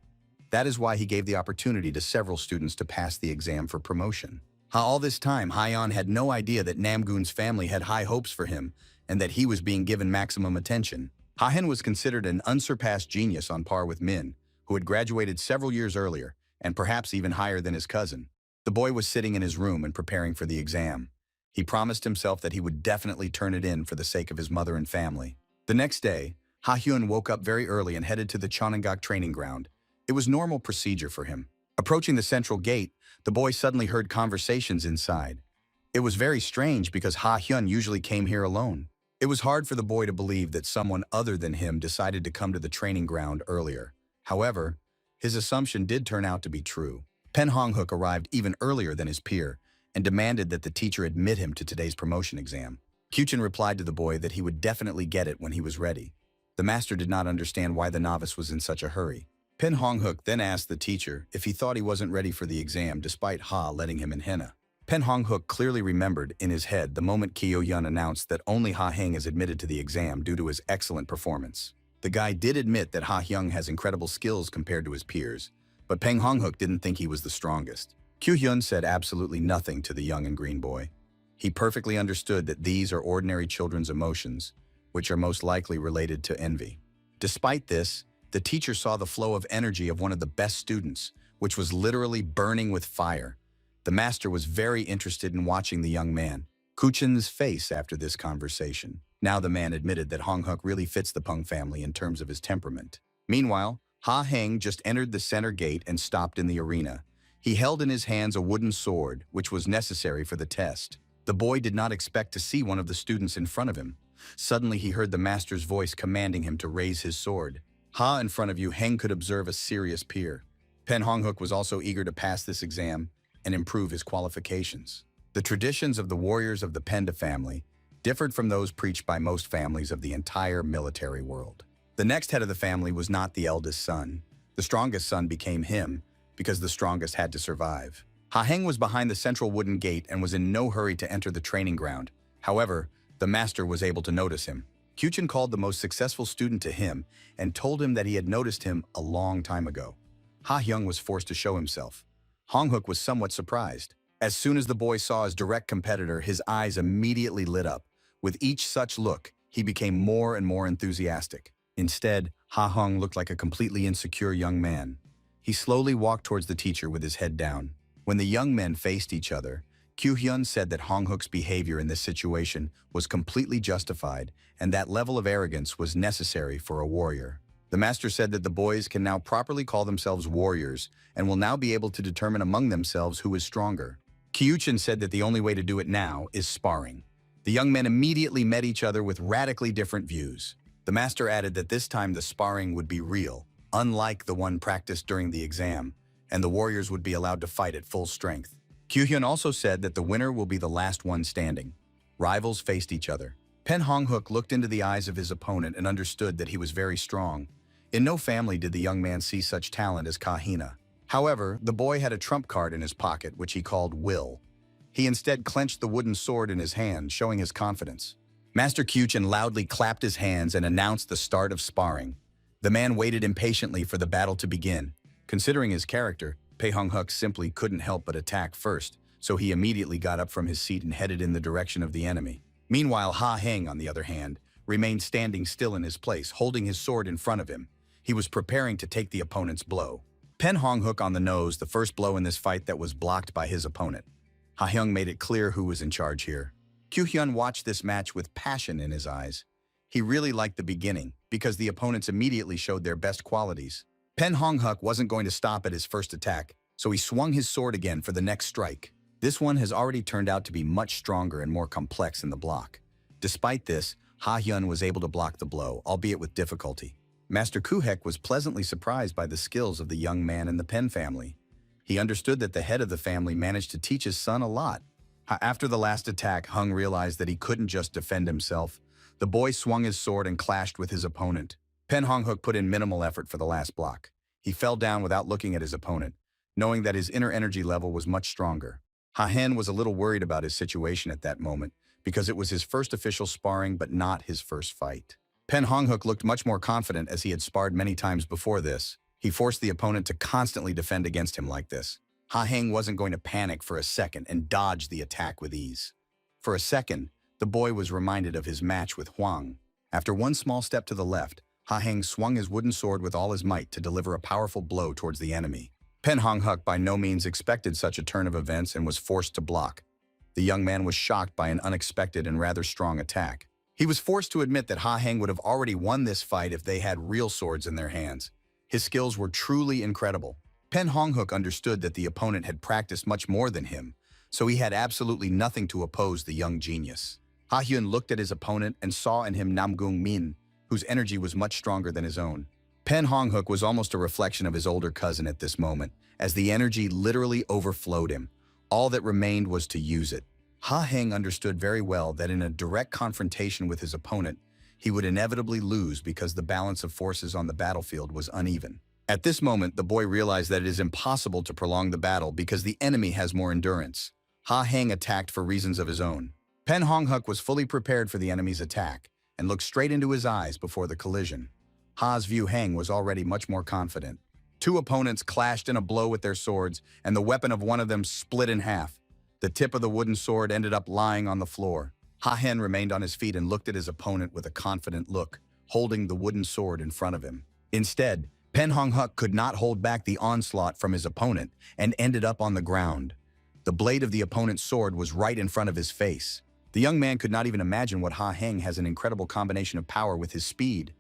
That is why he gave the opportunity to several students to pass the exam for promotion. All this time, Hyeon had no idea that Namgun's family had high hopes for him and that he was being given maximum attention. Ha-hen was considered an unsurpassed genius on par with Min, who had graduated several years earlier and perhaps even higher than his cousin. The boy was sitting in his room and preparing for the exam. He promised himself that he would definitely turn it in for the sake of his mother and family. The next day, Ha-hyun woke up very early and headed to the Chonangak training ground. It was normal procedure for him. Approaching the central gate, the boy suddenly heard conversations inside. It was very strange because Ha-hyun usually came here alone. It was hard for the boy to believe that someone other than him decided to come to the training ground earlier. However, his assumption did turn out to be true. Pen Honghook arrived even earlier than his peer and demanded that the teacher admit him to today's promotion exam. Kyuchin replied to the boy that he would definitely get it when he was ready. The master did not understand why the novice was in such a hurry. Pen Honghook then asked the teacher if he thought he wasn't ready for the exam despite Ha letting him in henna. Pen Honghook clearly remembered in his head the moment Kyo Yun announced that only Ha Heng is admitted to the exam due to his excellent performance. The guy did admit that Ha Hyung has incredible skills compared to his peers, but Pen Honghook didn't think he was the strongest. Kyu Hyun said absolutely nothing to the young and green boy. He perfectly understood that these are ordinary children's emotions, which are most likely related to envy. Despite this, the teacher saw the flow of energy of one of the best students, which was literally burning with fire. The master was very interested in watching the young man. Kuchin's face after this conversation. Now the man admitted that Honghook really fits the Peng family in terms of his temperament. Meanwhile, Ha Heng just entered the center gate and stopped in the arena. He held in his hands a wooden sword, which was necessary for the test. The boy did not expect to see one of the students in front of him. Suddenly he heard the master's voice commanding him to raise his sword. Ha in front of you, Heng could observe a serious peer. Pen Honghook was also eager to pass this exam and improve his qualifications. The traditions of the warriors of the Penda family differed from those preached by most families of the entire military world. The next head of the family was not the eldest son. The strongest son became him because the strongest had to survive. Ha Heng was behind the central wooden gate and was in no hurry to enter the training ground. However, the master was able to notice him. Kyuchin called the most successful student to him and told him that he had noticed him a long time ago. Ha Hyung was forced to show himself. Honghook was somewhat surprised. As soon as the boy saw his direct competitor, his eyes immediately lit up. With each such look, he became more and more enthusiastic. Instead, Ha Hong looked like a completely insecure young man. He slowly walked towards the teacher with his head down. When the young men faced each other, Kyu-hyun said that Honghook's behavior in this situation was completely justified and that level of arrogance was necessary for a warrior. The master said that the boys can now properly call themselves warriors and will now be able to determine among themselves who is stronger. Kyuchin said that the only way to do it now is sparring. The young men immediately met each other with radically different views. The master added that this time the sparring would be real, unlike the one practiced during the exam, and the warriors would be allowed to fight at full strength. Kyu-hyun also said that the winner will be the last one standing. Rivals faced each other. Pen Honghook looked into the eyes of his opponent and understood that he was very strong. In no family did the young man see such talent as Kahina. However, the boy had a trump card in his pocket, which he called Will. He instead clenched the wooden sword in his hand, showing his confidence. Master Kyuchin loudly clapped his hands and announced the start of sparring. The man waited impatiently for the battle to begin. Considering his character, Pei Honghook simply couldn't help but attack first, so he immediately got up from his seat and headed in the direction of the enemy. Meanwhile, Ha Heng, on the other hand, remained standing still in his place, holding his sword in front of him. He was preparing to take the opponent's blow. Pen Honghook on the nose, the first blow in this fight that was blocked by his opponent. Ha Hyung made it clear who was in charge here. Kyu-hyun watched this match with passion in his eyes. He really liked the beginning, because the opponents immediately showed their best qualities. Pen Honghook wasn't going to stop at his first attack, so he swung his sword again for the next strike. This one has already turned out to be much stronger and more complex in the block. Despite this, Ha Hyun was able to block the blow, albeit with difficulty. Master Kuhek was pleasantly surprised by the skills of the young man in the Pen family. He understood that the head of the family managed to teach his son a lot. After the last attack, Hung realized that he couldn't just defend himself. The boy swung his sword and clashed with his opponent. Pen Honghook put in minimal effort for the last block. He fell down without looking at his opponent, knowing that his inner energy level was much stronger. Ha Hen was a little worried about his situation at that moment, because it was his first official sparring but not his first fight. Pen Honghook looked much more confident as he had sparred many times before this. He forced the opponent to constantly defend against him like this. Ha Heng wasn't going to panic for a second and dodge the attack with ease. For a second, the boy was reminded of his match with Huang. After one small step to the left, Ha Heng swung his wooden sword with all his might to deliver a powerful blow towards the enemy. Pen Honghook by no means expected such a turn of events and was forced to block. The young man was shocked by an unexpected and rather strong attack. He was forced to admit that Ha Heng would have already won this fight if they had real swords in their hands. His skills were truly incredible. Pen Honghook understood that the opponent had practiced much more than him, so he had absolutely nothing to oppose the young genius. Ha Hyun looked at his opponent and saw in him Namgung Min, whose energy was much stronger than his own. Pen Honghook was almost a reflection of his older cousin at this moment, as the energy literally overflowed him. All that remained was to use it. Ha Heng understood very well that in a direct confrontation with his opponent, he would inevitably lose because the balance of forces on the battlefield was uneven. At this moment, the boy realized that it is impossible to prolong the battle because the enemy has more endurance. Ha Heng attacked for reasons of his own. Pen Honghook was fully prepared for the enemy's attack and looked straight into his eyes before the collision. Ha's View Heng was already much more confident. Two opponents clashed in a blow with their swords, and the weapon of one of them split in half. The tip of the wooden sword ended up lying on the floor. Ha Hen remained on his feet and looked at his opponent with a confident look, holding the wooden sword in front of him. Instead, Pen Honghook could not hold back the onslaught from his opponent and ended up on the ground. The blade of the opponent's sword was right in front of his face. The young man could not even imagine what Ha Heng has an incredible combination of power with his speed.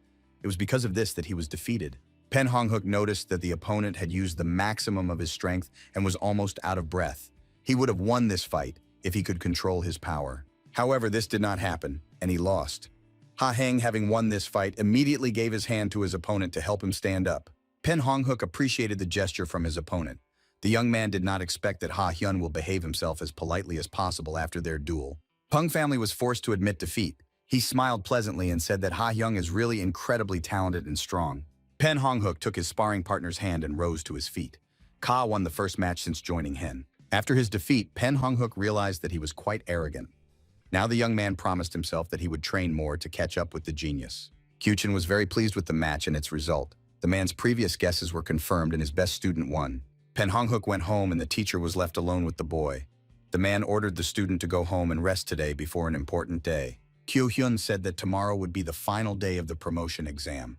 It was because of this that he was defeated. Pen Honghook noticed that the opponent had used the maximum of his strength and was almost out of breath. He would have won this fight if he could control his power. However, this did not happen, and he lost. Ha Heng, having won this fight, immediately gave his hand to his opponent to help him stand up. Pen Honghook appreciated the gesture from his opponent. The young man did not expect that Ha Hyun will behave himself as politely as possible after their duel. Peng family was forced to admit defeat. He smiled pleasantly and said that Ha Hyung is really incredibly talented and strong. Pen Honghook took his sparring partner's hand and rose to his feet. Ka won the first match since joining Hen. After his defeat, Pen Honghook realized that he was quite arrogant. Now the young man promised himself that he would train more to catch up with the genius. Kyuchin was very pleased with the match and its result. The man's previous guesses were confirmed and his best student won. Pen Honghuk went home and the teacher was left alone with the boy. The man ordered the student to go home and rest today before an important day. Kyo Hyun said that tomorrow would be the final day of the promotion exam.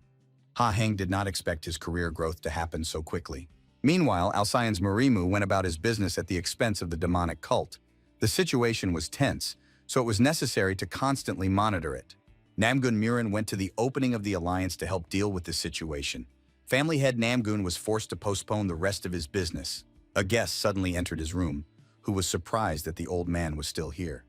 Ha Heng did not expect his career growth to happen so quickly. Meanwhile, Alcyone's Marimu went about his business at the expense of the demonic cult. The situation was tense, so it was necessary to constantly monitor it. Namgun Murin went to the opening of the alliance to help deal with the situation. Family head Namgun was forced to postpone the rest of his business. A guest suddenly entered his room, who was surprised that the old man was still here.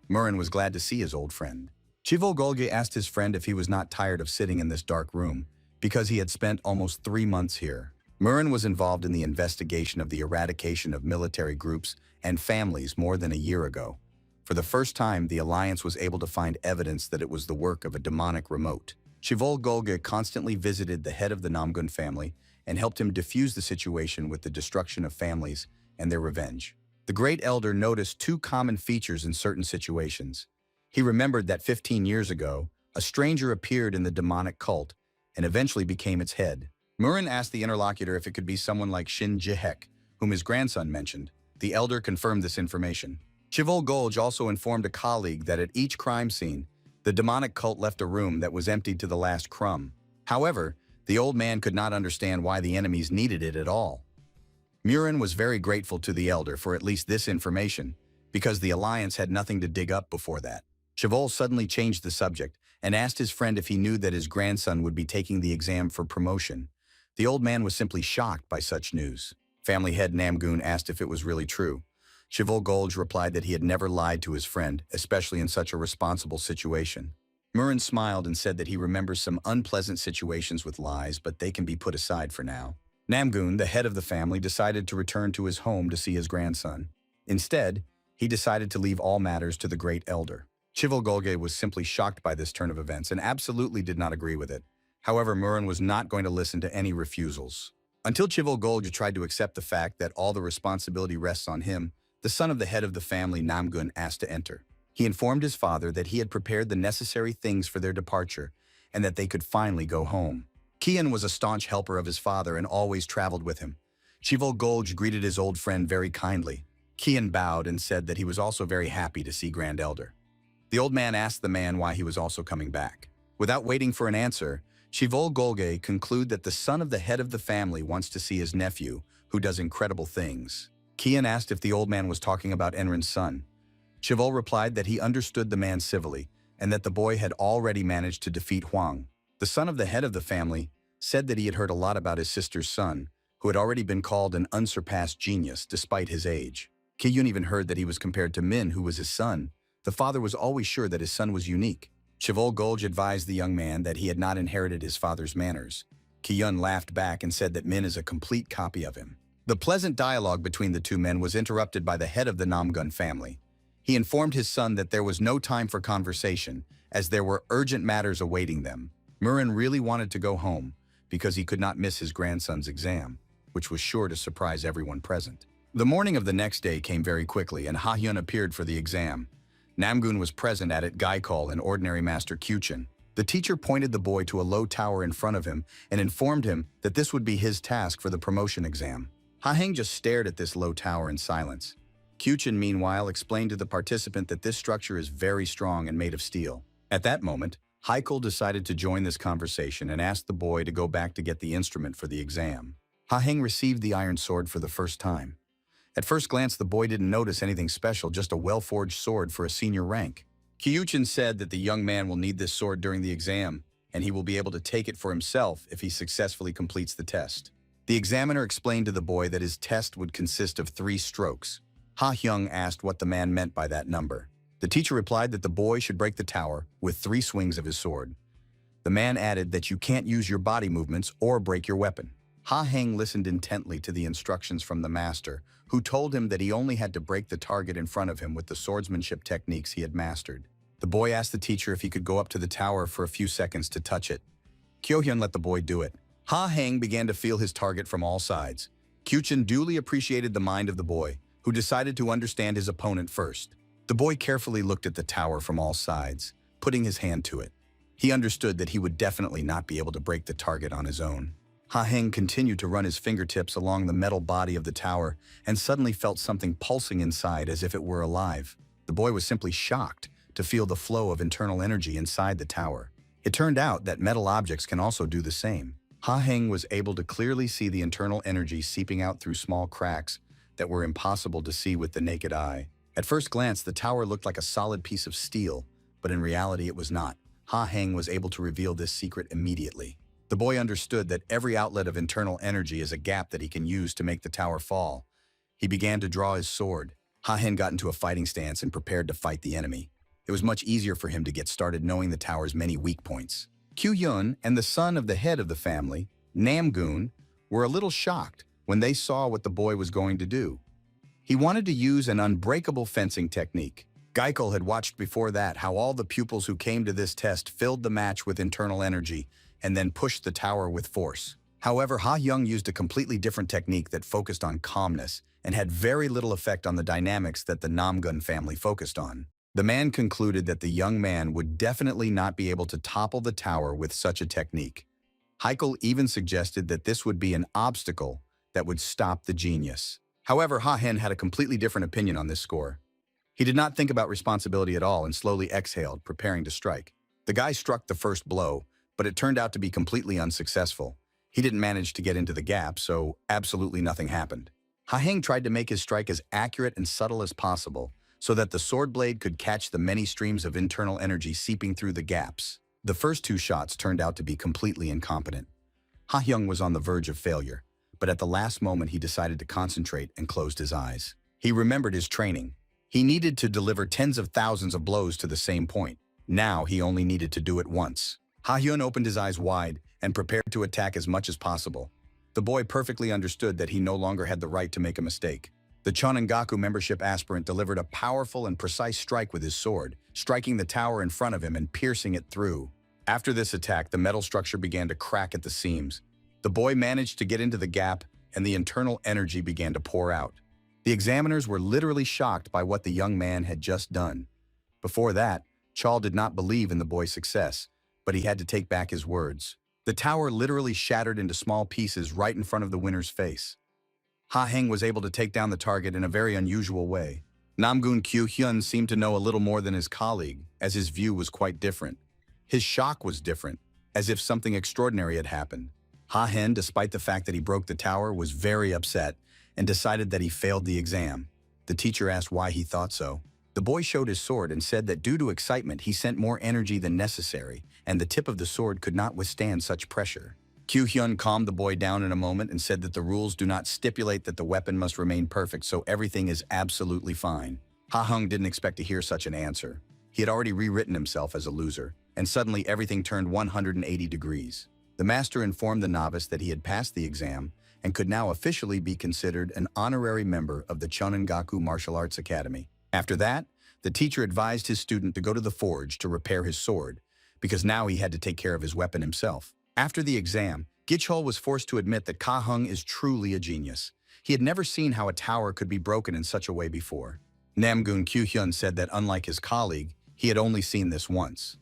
Murin was glad to see his old friend. Chivo Golge asked his friend if he was not tired of sitting in this dark room, because he had spent almost 3 months here. Murin was involved in the investigation of the eradication of military groups and families more than a year ago. For the first time, the Alliance was able to find evidence that it was the work of a demonic remote. Chivol Golge constantly visited the head of the Namgun family and helped him defuse the situation with the destruction of families and their revenge. The Great Elder noticed 2 common features in certain situations. He remembered that 15 years ago, a stranger appeared in the demonic cult and eventually became its head. Murin asked the interlocutor if it could be someone like Shin Jihek, whom his grandson mentioned. The elder confirmed this information. Chivol Golge also informed a colleague that at each crime scene, the demonic cult left a room that was emptied to the last crumb. However, the old man could not understand why the enemies needed it at all. Murin was very grateful to the elder for at least this information, because the alliance had nothing to dig up before that. Chivol suddenly changed the subject and asked his friend if he knew that his grandson would be taking the exam for promotion. The old man was simply shocked by such news. Family head Namgun asked if it was really true. Chivol Golge replied that he had never lied to his friend, especially in such a responsible situation. Murin smiled and said that he remembers some unpleasant situations with lies, but they can be put aside for now. Namgun, the head of the family, decided to return to his home to see his grandson. Instead, he decided to leave all matters to the Great Elder. Chivol Golge was simply shocked by this turn of events and absolutely did not agree with it. However, Murin was not going to listen to any refusals. Until Chivol Golge tried to accept the fact that all the responsibility rests on him, the son of the head of the family, Namgun, asked to enter. He informed his father that he had prepared the necessary things for their departure and that they could finally go home. Kian was a staunch helper of his father and always traveled with him. Chivol Golge greeted his old friend very kindly. Kian bowed and said that he was also very happy to see Grand Elder. The old man asked the man why he was also coming back. Without waiting for an answer, Chivol Golge concluded that the son of the head of the family wants to see his nephew, who does incredible things. Kian asked if the old man was talking about Enron's son. Chivol replied that he understood the man civilly and that the boy had already managed to defeat Huang. The son of the head of the family said that he had heard a lot about his sister's son, who had already been called an unsurpassed genius despite his age. Kiyun even heard that he was compared to Min, who was his son. The father was always sure that his son was unique. Chivol Golge advised the young man that he had not inherited his father's manners. Kiyun laughed back and said that Min is a complete copy of him. The pleasant dialogue between the 2 men was interrupted by the head of the Namgun family. He informed his son that there was no time for conversation, as there were urgent matters awaiting them. Murin really wanted to go home, because he could not miss his grandson's exam, which was sure to surprise everyone present. The morning of the next day came very quickly, and Ha-hyun appeared for the exam. Namgun was present at it, Gaikol and Ordinary Master Kyuchin. The teacher pointed the boy to a low tower in front of him and informed him that this would be his task for the promotion exam. Ha-heng just stared at this low tower in silence. Kyuchin, meanwhile, explained to the participant that this structure is very strong and made of steel. At that moment, Haikul decided to join this conversation and asked the boy to go back to get the instrument for the exam. Ha-heng received the iron sword for the first time. At first glance, the boy didn't notice anything special, just a well-forged sword for a senior rank. Kyuchin said that the young man will need this sword during the exam, and he will be able to take it for himself if he successfully completes the test. The examiner explained to the boy that his test would consist of 3 strokes. Ha-hyung asked what the man meant by that number. The teacher replied that the boy should break the tower with 3 swings of his sword. The man added that you can't use your body movements or break your weapon. Ha-heng listened intently to the instructions from the master, who told him that he only had to break the target in front of him with the swordsmanship techniques he had mastered. The boy asked the teacher if he could go up to the tower for a few seconds to touch it. Kyo-hyun let the boy do it. Ha-heng began to feel his target from all sides. Kyuchin duly appreciated the mind of the boy, who decided to understand his opponent first. The boy carefully looked at the tower from all sides, putting his hand to it. He understood that he would definitely not be able to break the target on his own. Ha Heng continued to run his fingertips along the metal body of the tower and suddenly felt something pulsing inside as if it were alive. The boy was simply shocked to feel the flow of internal energy inside the tower. It turned out that metal objects can also do the same. Ha Heng was able to clearly see the internal energy seeping out through small cracks that were impossible to see with the naked eye. At first glance, the tower looked like a solid piece of steel, but in reality it was not. Ha Heng was able to reveal this secret immediately. The boy understood that every outlet of internal energy is a gap that he can use to make the tower fall. He began to draw his sword. Ha Heng got into a fighting stance and prepared to fight the enemy. It was much easier for him to get started knowing the tower's many weak points. Q Yun and the son of the head of the family, Namgoon, were a little shocked when they saw what the boy was going to do. He wanted to use an unbreakable fencing technique. Geikel had watched before that how all the pupils who came to this test filled the match with internal energy and then pushed the tower with force. However, Ha Young used a completely different technique that focused on calmness and had very little effect on the dynamics that the Namgun family focused on. The man concluded that the young man would definitely not be able to topple the tower with such a technique. Heikel even suggested that this would be an obstacle that would stop the genius. However, Ha Hen had a completely different opinion on this score. He did not think about responsibility at all and slowly exhaled, preparing to strike. The guy struck the first blow, but it turned out to be completely unsuccessful. He didn't manage to get into the gap, so absolutely nothing happened. Ha Heng tried to make his strike as accurate and subtle as possible, so that the sword blade could catch the many streams of internal energy seeping through the gaps. The first two shots turned out to be completely incompetent. Ha Hyung was on the verge of failure, but at the last moment he decided to concentrate and closed his eyes. He remembered his training. He needed to deliver tens of thousands of blows to the same point. Now he only needed to do it once. Ha Hyun opened his eyes wide and prepared to attack as much as possible. The boy perfectly understood that he no longer had the right to make a mistake. The Chonangaku membership aspirant delivered a powerful and precise strike with his sword, striking the tower in front of him and piercing it through. After this attack, the metal structure began to crack at the seams. The boy managed to get into the gap, and the internal energy began to pour out. The examiners were literally shocked by what the young man had just done. Before that, Chal did not believe in the boy's success, but he had to take back his words. The tower literally shattered into small pieces right in front of the winner's face. Ha Heng was able to take down the target in a very unusual way. Namgoon Kyu Hyun seemed to know a little more than his colleague, as his view was quite different. His shock was different, as if something extraordinary had happened. Ha Hen, despite the fact that he broke the tower, was very upset and decided that he failed the exam. The teacher asked why he thought so. The boy showed his sword and said that due to excitement he sent more energy than necessary, and the tip of the sword could not withstand such pressure. Kyu Hyun calmed the boy down in a moment and said that the rules do not stipulate that the weapon must remain perfect, so everything is absolutely fine. Ha Hung didn't expect to hear such an answer. He had already rewritten himself as a loser, and suddenly everything turned 180 degrees. The master informed the novice that he had passed the exam and could now officially be considered an honorary member of the Chonangaku Martial Arts Academy. After that, the teacher advised his student to go to the forge to repair his sword, because now he had to take care of his weapon himself. After the exam, Gichol was forced to admit that Ka Hung is truly a genius. He had never seen how a tower could be broken in such a way before. Namgoon Kyu Hyun said that unlike his colleague, he had only seen this once.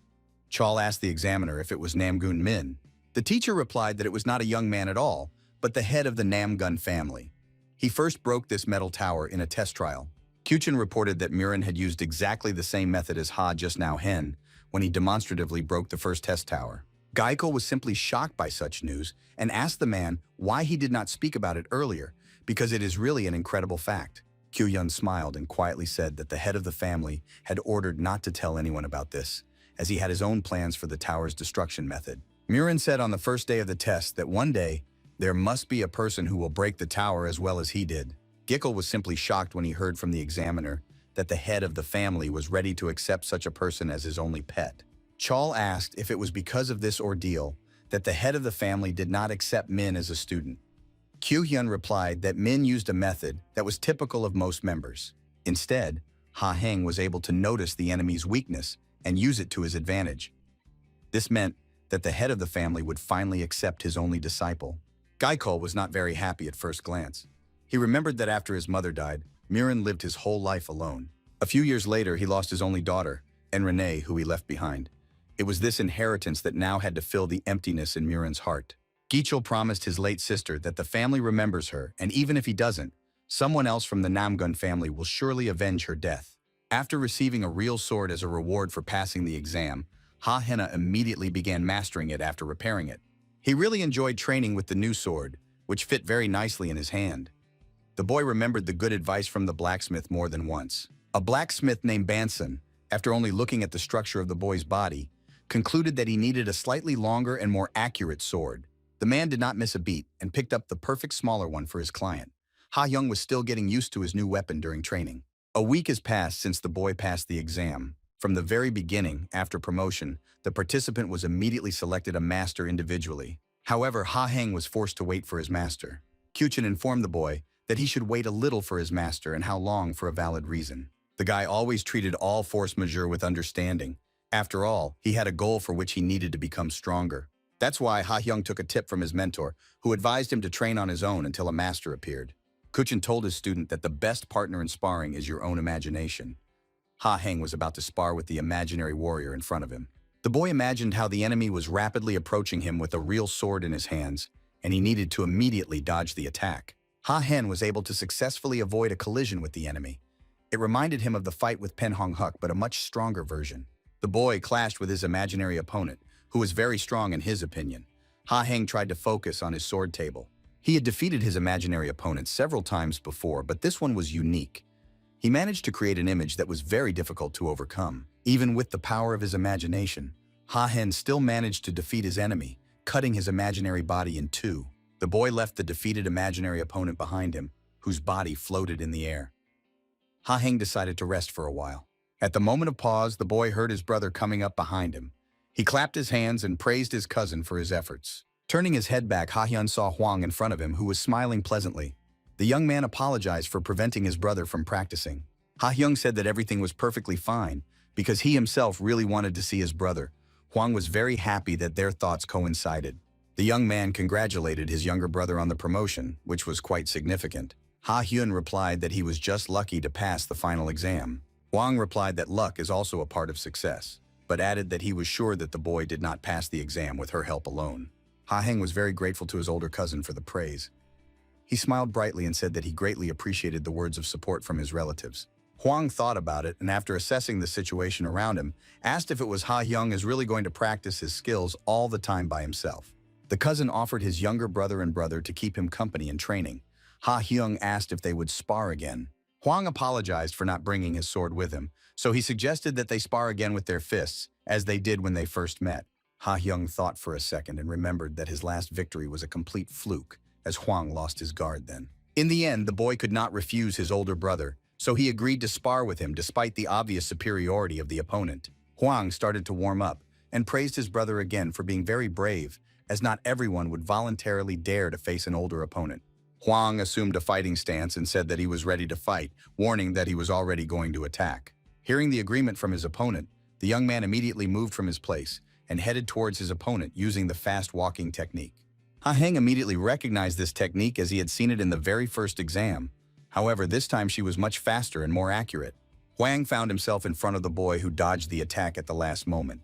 Chol asked the examiner if it was Namgoon Min. The teacher replied that it was not a young man at all, but the head of the Namgun family. He first broke this metal tower in a test trial. Kyuchin reported that Murin had used exactly the same method as Ha just now Hen when he demonstratively broke the first test tower. Geikel was simply shocked by such news and asked the man why he did not speak about it earlier, because it is really an incredible fact. Kyuyun smiled and quietly said that the head of the family had ordered not to tell anyone about this, as he had his own plans for the tower's destruction method. Murin said on the first day of the test that one day, there must be a person who will break the tower as well as he did. Gickel was simply shocked when he heard from the examiner that the head of the family was ready to accept such a person as his only pet. Chol asked if it was because of this ordeal that the head of the family did not accept Min as a student. Kyu Hyun replied that Min used a method that was typical of most members. Instead, Ha Heng was able to notice the enemy's weakness and use it to his advantage. This meant that the head of the family would finally accept his only disciple. Geikel was not very happy at first glance. He remembered that after his mother died, Murin lived his whole life alone. A few years later, he lost his only daughter, Enro, who he left behind. It was this inheritance that now had to fill the emptiness in Murin's heart. Gichil promised his late sister that the family remembers her, and even if he doesn't, someone else from the Namgun family will surely avenge her death. After receiving a real sword as a reward for passing the exam, Ha-Hena immediately began mastering it after repairing it. He really enjoyed training with the new sword, which fit very nicely in his hand. The boy remembered the good advice from the blacksmith more than once. A blacksmith named Banson, after only looking at the structure of the boy's body, concluded that he needed a slightly longer and more accurate sword. The man did not miss a beat and picked up the perfect smaller one for his client. Ha-Young was still getting used to his new weapon during training. A week has passed since the boy passed the exam. From the very beginning, after promotion, the participant was immediately selected a master individually. However, Ha-Heng was forced to wait for his master. Kyuchin informed the boy that he should wait a little for his master and how long for a valid reason. The guy always treated all force majeure with understanding. After all, he had a goal for which he needed to become stronger. That's why Ha-Hyung took a tip from his mentor, who advised him to train on his own until a master appeared. Kuchin told his student that the best partner in sparring is your own imagination. Ha-Heng was about to spar with the imaginary warrior in front of him. The boy imagined how the enemy was rapidly approaching him with a real sword in his hands, and he needed to immediately dodge the attack. Ha-Hen was able to successfully avoid a collision with the enemy. It reminded him of the fight with Pen Hong-huk, but a much stronger version. The boy clashed with his imaginary opponent, who was very strong in his opinion. Ha-Heng tried to focus on his sword table. He had defeated his imaginary opponent several times before, but this one was unique. He managed to create an image that was very difficult to overcome. Even with the power of his imagination, Ha-Hen still managed to defeat his enemy, cutting his imaginary body in two. The boy left the defeated imaginary opponent behind him, whose body floated in the air. Ha-Heng decided to rest for a while. At the moment of pause, the boy heard his brother coming up behind him. He clapped his hands and praised his cousin for his efforts. Turning his head back, Ha-Hyun saw Huang in front of him, who was smiling pleasantly. The young man apologized for preventing his brother from practicing. Ha-Hyung said that everything was perfectly fine, because he himself really wanted to see his brother. Huang was very happy that their thoughts coincided. The young man congratulated his younger brother on the promotion, which was quite significant. Ha-Hyun replied that he was just lucky to pass the final exam. Huang replied that luck is also a part of success, but added that he was sure that the boy did not pass the exam with her help alone. Ha-Heng was very grateful to his older cousin for the praise. He smiled brightly and said that he greatly appreciated the words of support from his relatives. Huang thought about it and, after assessing the situation around him, asked if it was Ha-Hyung is really going to practice his skills all the time by himself. The cousin offered his younger brother and brother to keep him company in training. Ha-Hyung asked if they would spar again. Huang apologized for not bringing his sword with him, so he suggested that they spar again with their fists, as they did when they first met. Ha-Hyung thought for a second and remembered that his last victory was a complete fluke, as Huang lost his guard then. In the end, the boy could not refuse his older brother, so he agreed to spar with him despite the obvious superiority of the opponent. Huang started to warm up and praised his brother again for being very brave, as not everyone would voluntarily dare to face an older opponent. Huang assumed a fighting stance and said that he was ready to fight, warning that he was already going to attack. Hearing the agreement from his opponent, the young man immediately moved from his place and headed towards his opponent using the fast walking technique. Ha-Heng immediately recognized this technique as he had seen it in the very first exam. However, this time she was much faster and more accurate. Huang found himself in front of the boy who dodged the attack at the last moment.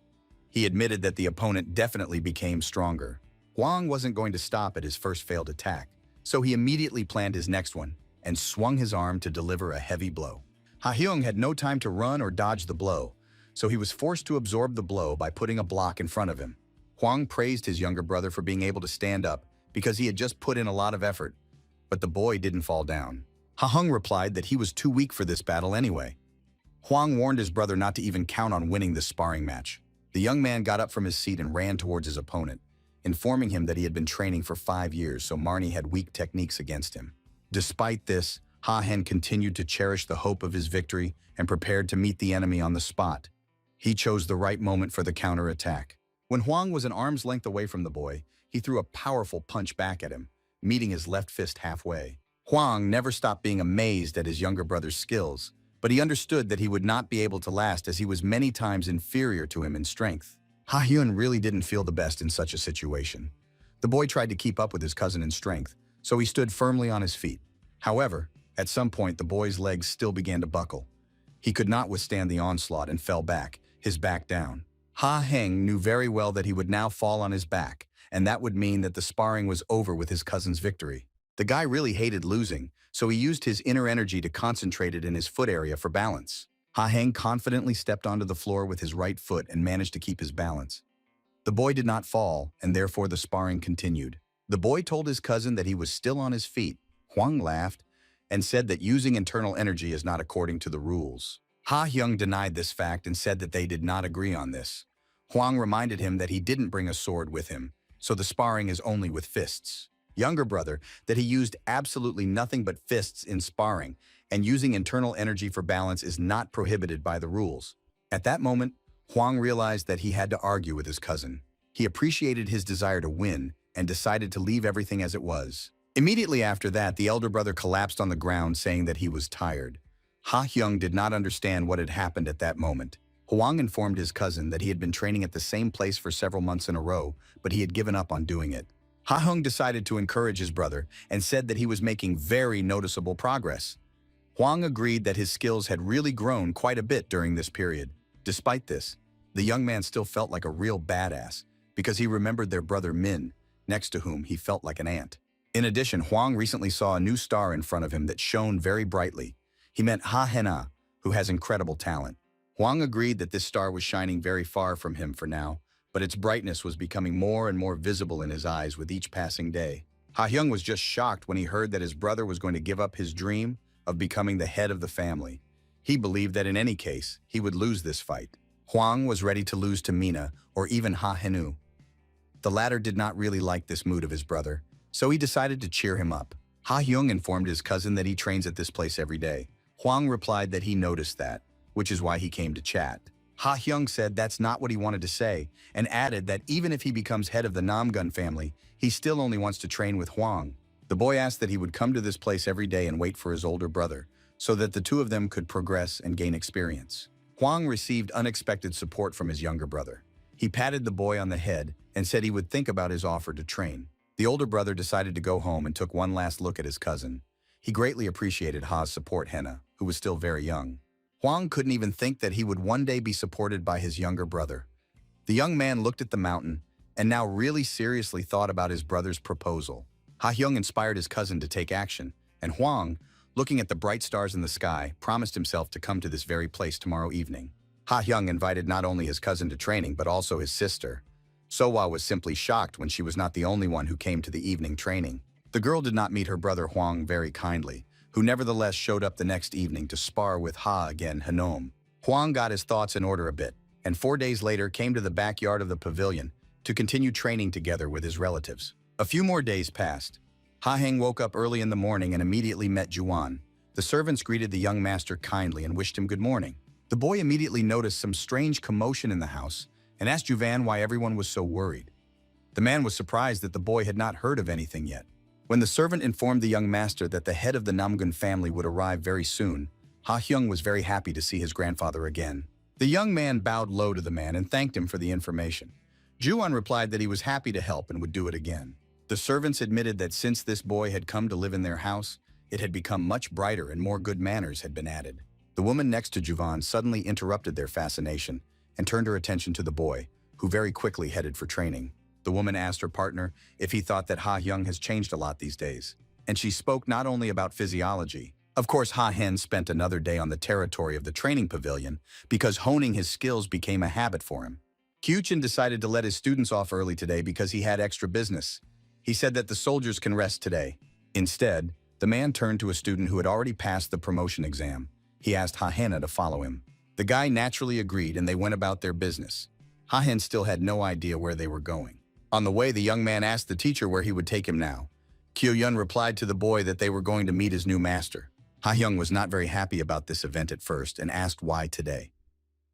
He admitted that the opponent definitely became stronger. Huang wasn't going to stop at his first failed attack, so he immediately planned his next one and swung his arm to deliver a heavy blow. Ha-Hyung had no time to run or dodge the blow, so he was forced to absorb the blow by putting a block in front of him. Huang praised his younger brother for being able to stand up because he had just put in a lot of effort, but the boy didn't fall down. Ha-Hung replied that he was too weak for this battle anyway. Huang warned his brother not to even count on winning this sparring match. The young man got up from his seat and ran towards his opponent, informing him that he had been training for 5 years, so Marnie had weak techniques against him. Despite this, Ha-Hen continued to cherish the hope of his victory and prepared to meet the enemy on the spot. He chose the right moment for the counterattack. When Huang was an arm's length away from the boy, he threw a powerful punch back at him, meeting his left fist halfway. Huang never stopped being amazed at his younger brother's skills, but he understood that he would not be able to last as he was many times inferior to him in strength. Ha-Hyun really didn't feel the best in such a situation. The boy tried to keep up with his cousin in strength, so he stood firmly on his feet. However, at some point the boy's legs still began to buckle. He could not withstand the onslaught and fell back, his back down. Ha Heng knew very well that he would now fall on his back, and that would mean that the sparring was over with his cousin's victory. The guy really hated losing, so he used his inner energy to concentrate it in his foot area for balance. Ha Heng confidently stepped onto the floor with his right foot and managed to keep his balance. The boy did not fall, and therefore the sparring continued. The boy told his cousin that he was still on his feet. Huang laughed and said that using internal energy is not according to the rules. Ha Hyung denied this fact and said that they did not agree on this. Huang reminded him that he didn't bring a sword with him, so the sparring is only with fists. Younger brother that he used absolutely nothing but fists in sparring, and using internal energy for balance is not prohibited by the rules. At that moment, Huang realized that he had to argue with his cousin. He appreciated his desire to win and decided to leave everything as it was. Immediately after that, the elder brother collapsed on the ground saying that he was tired. Ha Hyung did not understand what had happened at that moment. Huang informed his cousin that he had been training at the same place for several months in a row, but he had given up on doing it. Ha Hyung decided to encourage his brother and said that he was making very noticeable progress. Huang agreed that his skills had really grown quite a bit during this period. Despite this, the young man still felt like a real badass because he remembered their brother Min, next to whom he felt like an ant. In addition, Huang recently saw a new star in front of him that shone very brightly. He met Ha Hena, who has incredible talent. Huang agreed that this star was shining very far from him for now, but its brightness was becoming more and more visible in his eyes with each passing day. Ha Hyung was just shocked when he heard that his brother was going to give up his dream of becoming the head of the family. He believed that in any case, he would lose this fight. Huang was ready to lose to Mina or even Ha Henu. The latter did not really like this mood of his brother, so he decided to cheer him up. Ha Hyung informed his cousin that he trains at this place every day. Huang replied that he noticed that, which is why he came to chat. Ha Hyung said that's not what he wanted to say, and added that even if he becomes head of the Namgun family, he still only wants to train with Huang. The boy asked that he would come to this place every day and wait for his older brother, so that the two of them could progress and gain experience. Huang received unexpected support from his younger brother. He patted the boy on the head and said he would think about his offer to train. The older brother decided to go home and took one last look at his cousin. He greatly appreciated Ha's support Henna, who was still very young. Huang couldn't even think that he would one day be supported by his younger brother. The young man looked at the mountain and now really seriously thought about his brother's proposal. Ha Hyung inspired his cousin to take action, and Huang, looking at the bright stars in the sky, promised himself to come to this very place tomorrow evening. Ha Hyung invited not only his cousin to training but also his sister. Sohwa was simply shocked when she was not the only one who came to the evening training. The girl did not meet her brother Huang very kindly, who nevertheless showed up the next evening to spar with Ha again Hanom. Huang got his thoughts in order a bit, and 4 days later came to the backyard of the pavilion to continue training together with his relatives. A few more days passed. Ha Heng woke up early in the morning and immediately met Juan. The servants greeted the young master kindly and wished him good morning. The boy immediately noticed some strange commotion in the house and asked Juvan why everyone was so worried. The man was surprised that the boy had not heard of anything yet. When the servant informed the young master that the head of the Namgun family would arrive very soon, Ha Hyung was very happy to see his grandfather again. The young man bowed low to the man and thanked him for the information. Juan replied that he was happy to help and would do it again. The servants admitted that since this boy had come to live in their house, it had become much brighter and more good manners had been added. The woman next to Juvan suddenly interrupted their fascination and turned her attention to the boy, who very quickly headed for training. The woman asked her partner if he thought that Ha Hyung has changed a lot these days, and she spoke not only about physiology. Of course, Ha Hen spent another day on the territory of the training pavilion because honing his skills became a habit for him. Kyuchin decided to let his students off early today because he had extra business. He said that the soldiers can rest today. Instead, the man turned to a student who had already passed the promotion exam. He asked Ha Hena to follow him. The guy naturally agreed and they went about their business. Ha Hen still had no idea where they were going. On the way, the young man asked the teacher where he would take him now. Kyo Yun replied to the boy that they were going to meet his new master. Ha Hyung was not very happy about this event at first and asked why today.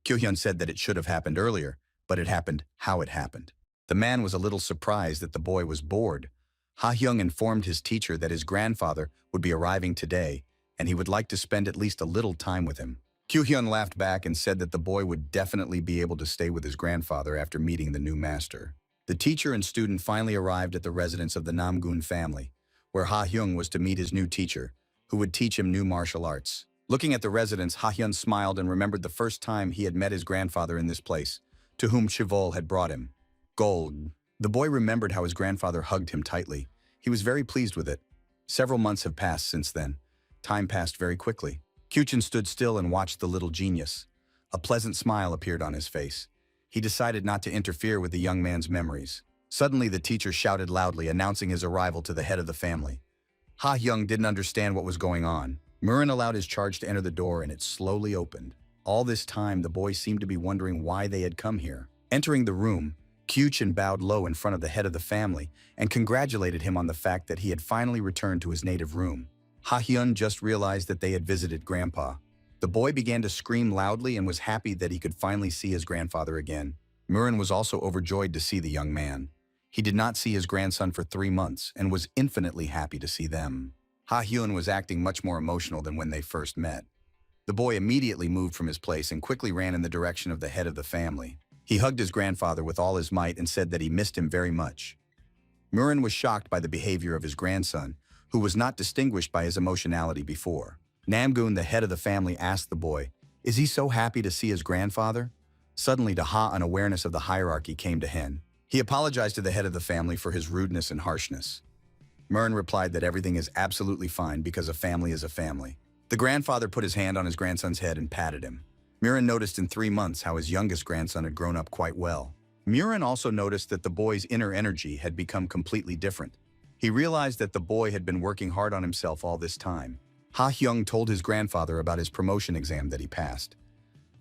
Kyo Hyun said that it should have happened earlier, but it happened how it happened. The man was a little surprised that the boy was bored. Ha Hyung informed his teacher that his grandfather would be arriving today and he would like to spend at least a little time with him. Kyo Hyun laughed back and said that the boy would definitely be able to stay with his grandfather after meeting the new master. The teacher and student finally arrived at the residence of the Namgun family, where Ha Hyung was to meet his new teacher, who would teach him new martial arts. Looking at the residence, Ha-hyun smiled and remembered the first time he had met his grandfather in this place, to whom Chivol had brought him. Gold. The boy remembered how his grandfather hugged him tightly. He was very pleased with it. Several months have passed since then. Time passed very quickly. Kyuchin stood still and watched the little genius. A pleasant smile appeared on his face. He decided not to interfere with the young man's memories. Suddenly, the teacher shouted loudly, announcing his arrival to the head of the family. Ha-hyung didn't understand what was going on. Murin allowed his charge to enter the door, and it slowly opened. All this time, the boy seemed to be wondering why they had come here. Entering the room, Kyuchin bowed low in front of the head of the family and congratulated him on the fact that he had finally returned to his native room. Ha-hyun just realized that they had visited Grandpa. The boy began to scream loudly and was happy that he could finally see his grandfather again. Murin was also overjoyed to see the young man. He did not see his grandson for 3 months and was infinitely happy to see them. Ha-hyun was acting much more emotional than when they first met. The boy immediately moved from his place and quickly ran in the direction of the head of the family. He hugged his grandfather with all his might and said that he missed him very much. Murin was shocked by the behavior of his grandson, who was not distinguished by his emotionality before. Namgoon, the head of the family, asked the boy, "Is he so happy to see his grandfather?" Suddenly, an awareness of the hierarchy came to Hen. He apologized to the head of the family for his rudeness and harshness. Murin replied that everything is absolutely fine because a family is a family. The grandfather put his hand on his grandson's head and patted him. Murin noticed in 3 months how his youngest grandson had grown up quite well. Murin also noticed that the boy's inner energy had become completely different. He realized that the boy had been working hard on himself all this time. Ha-hyung told his grandfather about his promotion exam that he passed.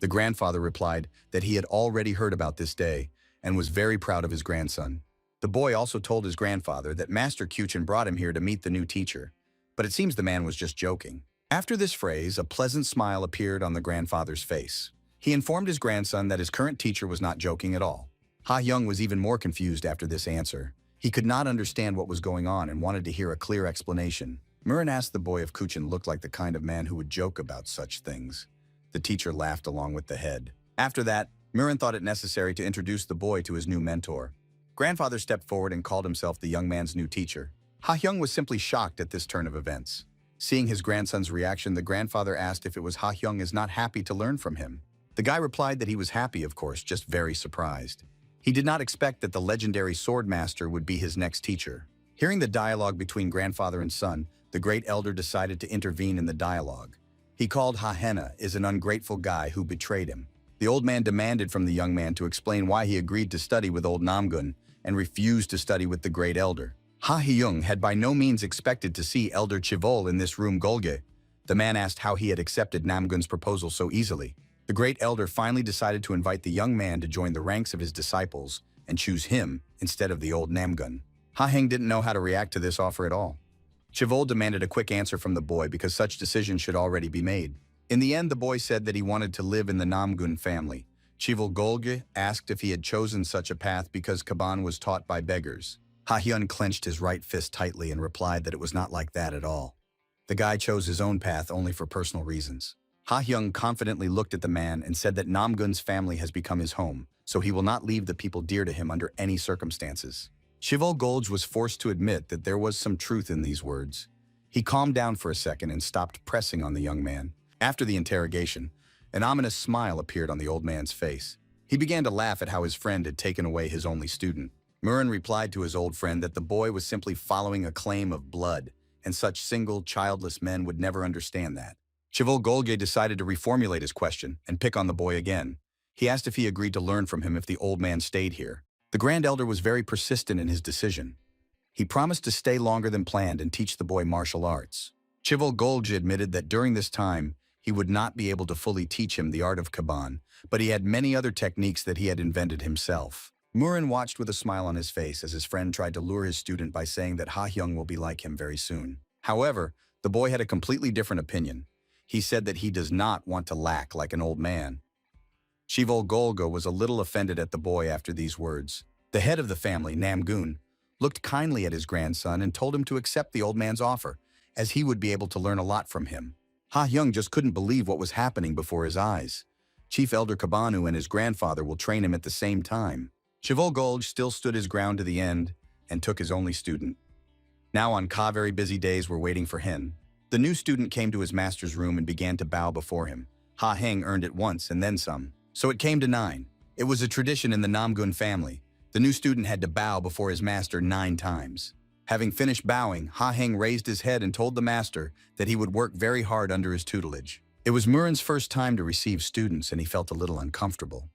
The grandfather replied that he had already heard about this day and was very proud of his grandson. The boy also told his grandfather that Master Kyuchin brought him here to meet the new teacher, but it seems the man was just joking. After this phrase, a pleasant smile appeared on the grandfather's face. He informed his grandson that his current teacher was not joking at all. Ha-hyung was even more confused after this answer. He could not understand what was going on and wanted to hear a clear explanation. Murin asked the boy if Kyuchin looked like the kind of man who would joke about such things. The teacher laughed along with the head. After that, Murin thought it necessary to introduce the boy to his new mentor. Grandfather stepped forward and called himself the young man's new teacher. Ha-hyung was simply shocked at this turn of events. Seeing his grandson's reaction, the grandfather asked if it was Ha-hyung is not happy to learn from him. The guy replied that he was happy, of course, just very surprised. He did not expect that the legendary sword master would be his next teacher. Hearing the dialogue between grandfather and son, the great elder decided to intervene in the dialogue. He called Ha-hena is an ungrateful guy who betrayed him. The old man demanded from the young man to explain why he agreed to study with old Namgun and refused to study with the great elder. Ha-hyung had by no means expected to see Elder Chivol in this room Golge. The man asked how he had accepted Namgun's proposal so easily. The great elder finally decided to invite the young man to join the ranks of his disciples and choose him instead of the old Namgun. Ha-hyung didn't know how to react to this offer at all. Chivol demanded a quick answer from the boy because such decisions should already be made. In the end, the boy said that he wanted to live in the Namgun family. Chivol Golge asked if he had chosen such a path because Kaban was taught by beggars. Ha-hyun clenched his right fist tightly and replied that it was not like that at all. The guy chose his own path only for personal reasons. Ha-hyung confidently looked at the man and said that Namgun's family has become his home, so he will not leave the people dear to him under any circumstances. Chivol Golge was forced to admit that there was some truth in these words. He calmed down for a second and stopped pressing on the young man. After the interrogation, an ominous smile appeared on the old man's face. He began to laugh at how his friend had taken away his only student. Murin replied to his old friend that the boy was simply following a claim of blood, and such single, childless men would never understand that. Chivol Golge decided to reformulate his question and pick on the boy again. He asked if he agreed to learn from him if the old man stayed here. The grand elder was very persistent in his decision. He promised to stay longer than planned and teach the boy martial arts. Chivol Golge admitted that during this time, he would not be able to fully teach him the art of Kaban, but he had many other techniques that he had invented himself. Murin watched with a smile on his face as his friend tried to lure his student by saying that Ha-hyung will be like him very soon. However, the boy had a completely different opinion. He said that he does not want to lack like an old man. Chivol Golge was a little offended at the boy after these words. The head of the family, Namgun, looked kindly at his grandson and told him to accept the old man's offer, as he would be able to learn a lot from him. Ha-hyung just couldn't believe what was happening before his eyes. Chief Elder Kabanu and his grandfather will train him at the same time. Chivol Golge still stood his ground to the end and took his only student. Now on Ka very busy days were waiting for Hin. The new student came to his master's room and began to bow before him. Ha Heng earned it once and then some. So it came to 9. It was a tradition in the Namgun family. The new student had to bow before his master 9 times. Having finished bowing, Ha Heng raised his head and told the master that he would work very hard under his tutelage. It was Murin's first time to receive students and he felt a little uncomfortable.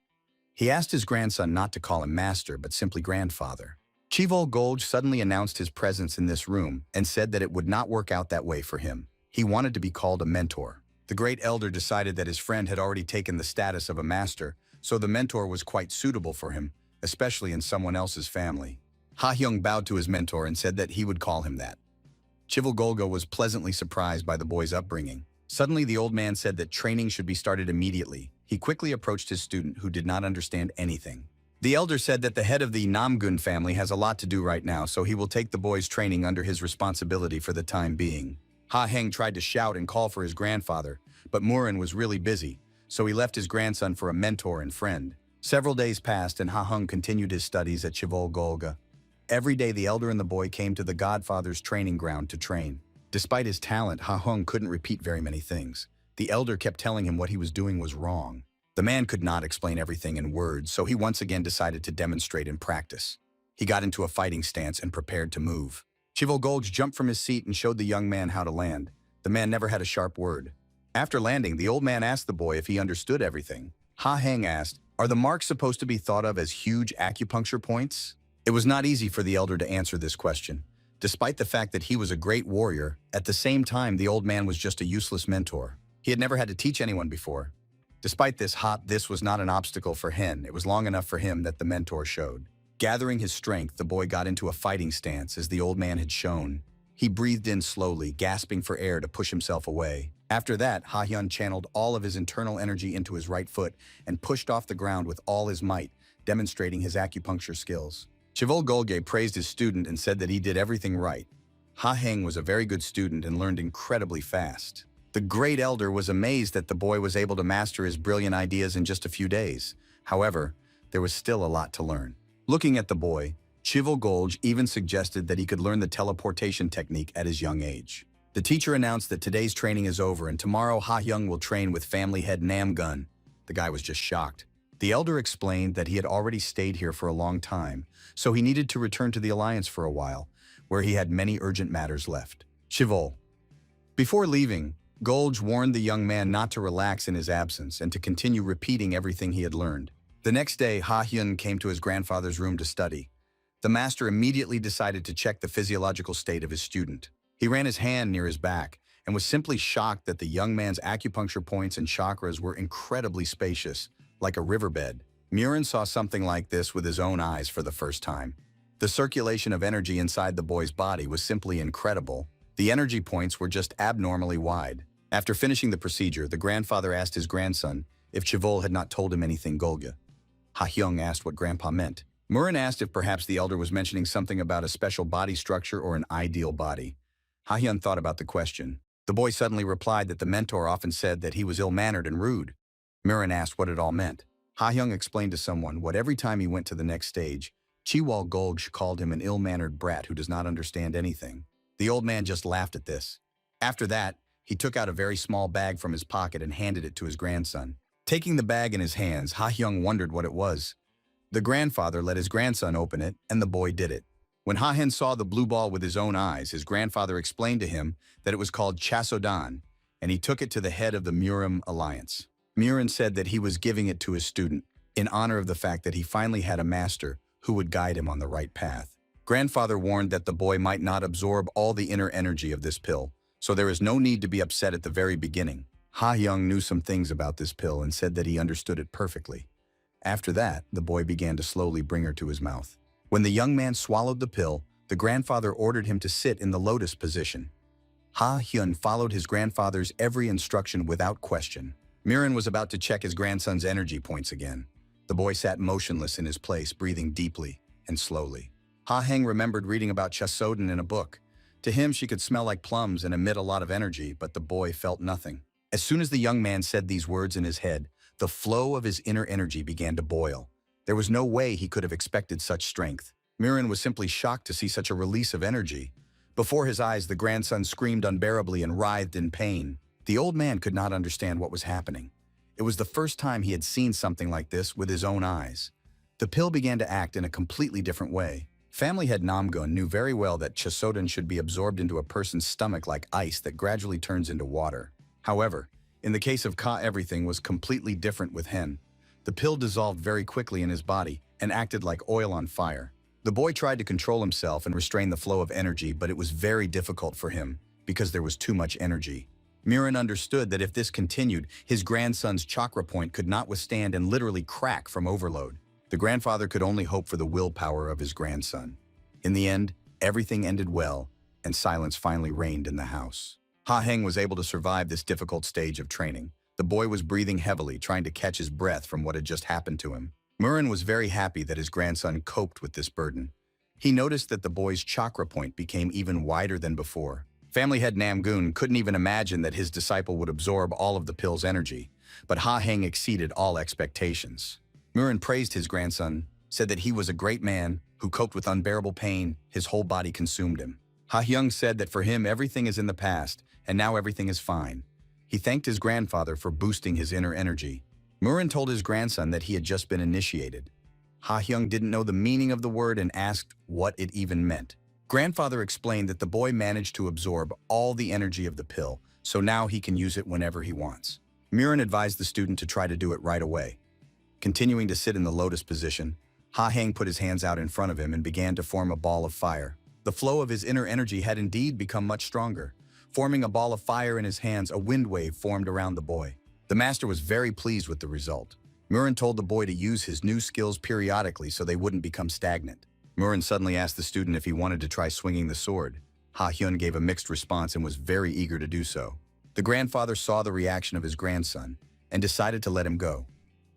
He asked his grandson not to call him master but simply grandfather. Chivol Golj suddenly announced his presence in this room and said that it would not work out that way for him. He wanted to be called a mentor. The great elder decided that his friend had already taken the status of a master, so the mentor was quite suitable for him, especially in someone else's family. Ha Hyung bowed to his mentor and said that he would call him that. Chivol Golgo was pleasantly surprised by the boy's upbringing. Suddenly the old man said that training should be started immediately. He quickly approached his student who did not understand anything. The elder said that the head of the Namgun family has a lot to do right now, so he will take the boy's training under his responsibility for the time being. Ha Heng tried to shout and call for his grandfather, but Murin was really busy, so he left his grandson for a mentor and friend. Several days passed and Ha Heng continued his studies at Chivol Golga. Every day the elder and the boy came to the godfather's training ground to train. Despite his talent, Ha Heng couldn't repeat very many things. The elder kept telling him what he was doing was wrong. The man could not explain everything in words, so he once again decided to demonstrate in practice. He got into a fighting stance and prepared to move. Chivol Golj jumped from his seat and showed the young man how to land. The man never had a sharp word. After landing, the old man asked the boy if he understood everything. Ha Heng asked, "Are the marks supposed to be thought of as huge acupuncture points?" It was not easy for the elder to answer this question. Despite the fact that he was a great warrior, at the same time the old man was just a useless mentor. He had never had to teach anyone before. Despite this was not an obstacle for Hen. It was long enough for him that the mentor showed. Gathering his strength, the boy got into a fighting stance as the old man had shown. He breathed in slowly, gasping for air to push himself away. After that, Ha Hyun channeled all of his internal energy into his right foot and pushed off the ground with all his might, demonstrating his acupuncture skills. Chivol Golge praised his student and said that he did everything right. Ha Heng was a very good student and learned incredibly fast. The great elder was amazed that the boy was able to master his brilliant ideas in just a few days. However, there was still a lot to learn. Looking at the boy, Chivol Golj even suggested that he could learn the teleportation technique at his young age. The teacher announced that today's training is over and tomorrow Ha Hyung will train with family head Namgun. The guy was just shocked. The elder explained that he had already stayed here for a long time, so he needed to return to the Alliance for a while, where he had many urgent matters left. Chivol. Before leaving, Golj warned the young man not to relax in his absence and to continue repeating everything he had learned. The next day, Ha Hyun came to his grandfather's room to study. The master immediately decided to check the physiological state of his student. He ran his hand near his back and was simply shocked that the young man's acupuncture points and chakras were incredibly spacious, like a riverbed. Murin saw something like this with his own eyes for the first time. The circulation of energy inside the boy's body was simply incredible. The energy points were just abnormally wide. After finishing the procedure, the grandfather asked his grandson if Chivol had not told him anything Golga. Ha Hyung asked what Grandpa meant. Murin asked if perhaps the elder was mentioning something about a special body structure or an ideal body. Ha Hyun thought about the question. The boy suddenly replied that the mentor often said that he was ill-mannered and rude. Murin asked what it all meant. Ha Hyung explained to someone what every time he went to the next stage, Chiwal Golj called him an ill-mannered brat who does not understand anything. The old man just laughed at this. After that, he took out a very small bag from his pocket and handed it to his grandson. Taking the bag in his hands, Ha Hyung wondered what it was. The grandfather let his grandson open it, and the boy did it. When Ha Hen saw the blue ball with his own eyes, his grandfather explained to him that it was called Chasodan, and he took it to the head of the Murim Alliance. Murin said that he was giving it to his student, in honor of the fact that he finally had a master who would guide him on the right path. Grandfather warned that the boy might not absorb all the inner energy of this pill, so there is no need to be upset at the very beginning. Ha Hyung knew some things about this pill and said that he understood it perfectly. After that, the boy began to slowly bring her to his mouth. When the young man swallowed the pill, the grandfather ordered him to sit in the lotus position. Ha Hyun followed his grandfather's every instruction without question. Murin was about to check his grandson's energy points again. The boy sat motionless in his place, breathing deeply and slowly. Ha Heng remembered reading about Chasodan in a book. To him, she could smell like plums and emit a lot of energy, but the boy felt nothing. As soon as the young man said these words in his head, the flow of his inner energy began to boil. There was no way he could have expected such strength. Murin was simply shocked to see such a release of energy. Before his eyes, the grandson screamed unbearably and writhed in pain. The old man could not understand what was happening. It was the first time he had seen something like this with his own eyes. The pill began to act in a completely different way. Family head Namgun knew very well that Chasoden should be absorbed into a person's stomach like ice that gradually turns into water. However, in the case of Ka, everything was completely different with Hen. The pill dissolved very quickly in his body and acted like oil on fire. The boy tried to control himself and restrain the flow of energy, but it was very difficult for him because there was too much energy. Murin understood that if this continued, his grandson's chakra point could not withstand and literally crack from overload. The grandfather could only hope for the willpower of his grandson. In the end, everything ended well, and silence finally reigned in the house. Ha Heng was able to survive this difficult stage of training. The boy was breathing heavily, trying to catch his breath from what had just happened to him. Murin was very happy that his grandson coped with this burden. He noticed that the boy's chakra point became even wider than before. Family head Namgun couldn't even imagine that his disciple would absorb all of the pill's energy, but Ha Heng exceeded all expectations. Murin praised his grandson, said that he was a great man who coped with unbearable pain. His whole body consumed him. Ha Hyung said that for him everything is in the past, and now everything is fine. He thanked his grandfather for boosting his inner energy. Murin told his grandson that he had just been initiated. Ha Hyung didn't know the meaning of the word and asked what it even meant. Grandfather explained that the boy managed to absorb all the energy of the pill, so now he can use it whenever he wants. Murin advised the student to try to do it right away. Continuing to sit in the lotus position, Ha Heng put his hands out in front of him and began to form a ball of fire. The flow of his inner energy had indeed become much stronger. Forming a ball of fire in his hands, a wind wave formed around the boy. The master was very pleased with the result. Murin told the boy to use his new skills periodically so they wouldn't become stagnant. Murin suddenly asked the student if he wanted to try swinging the sword. Ha Hyun gave a mixed response and was very eager to do so. The grandfather saw the reaction of his grandson and decided to let him go.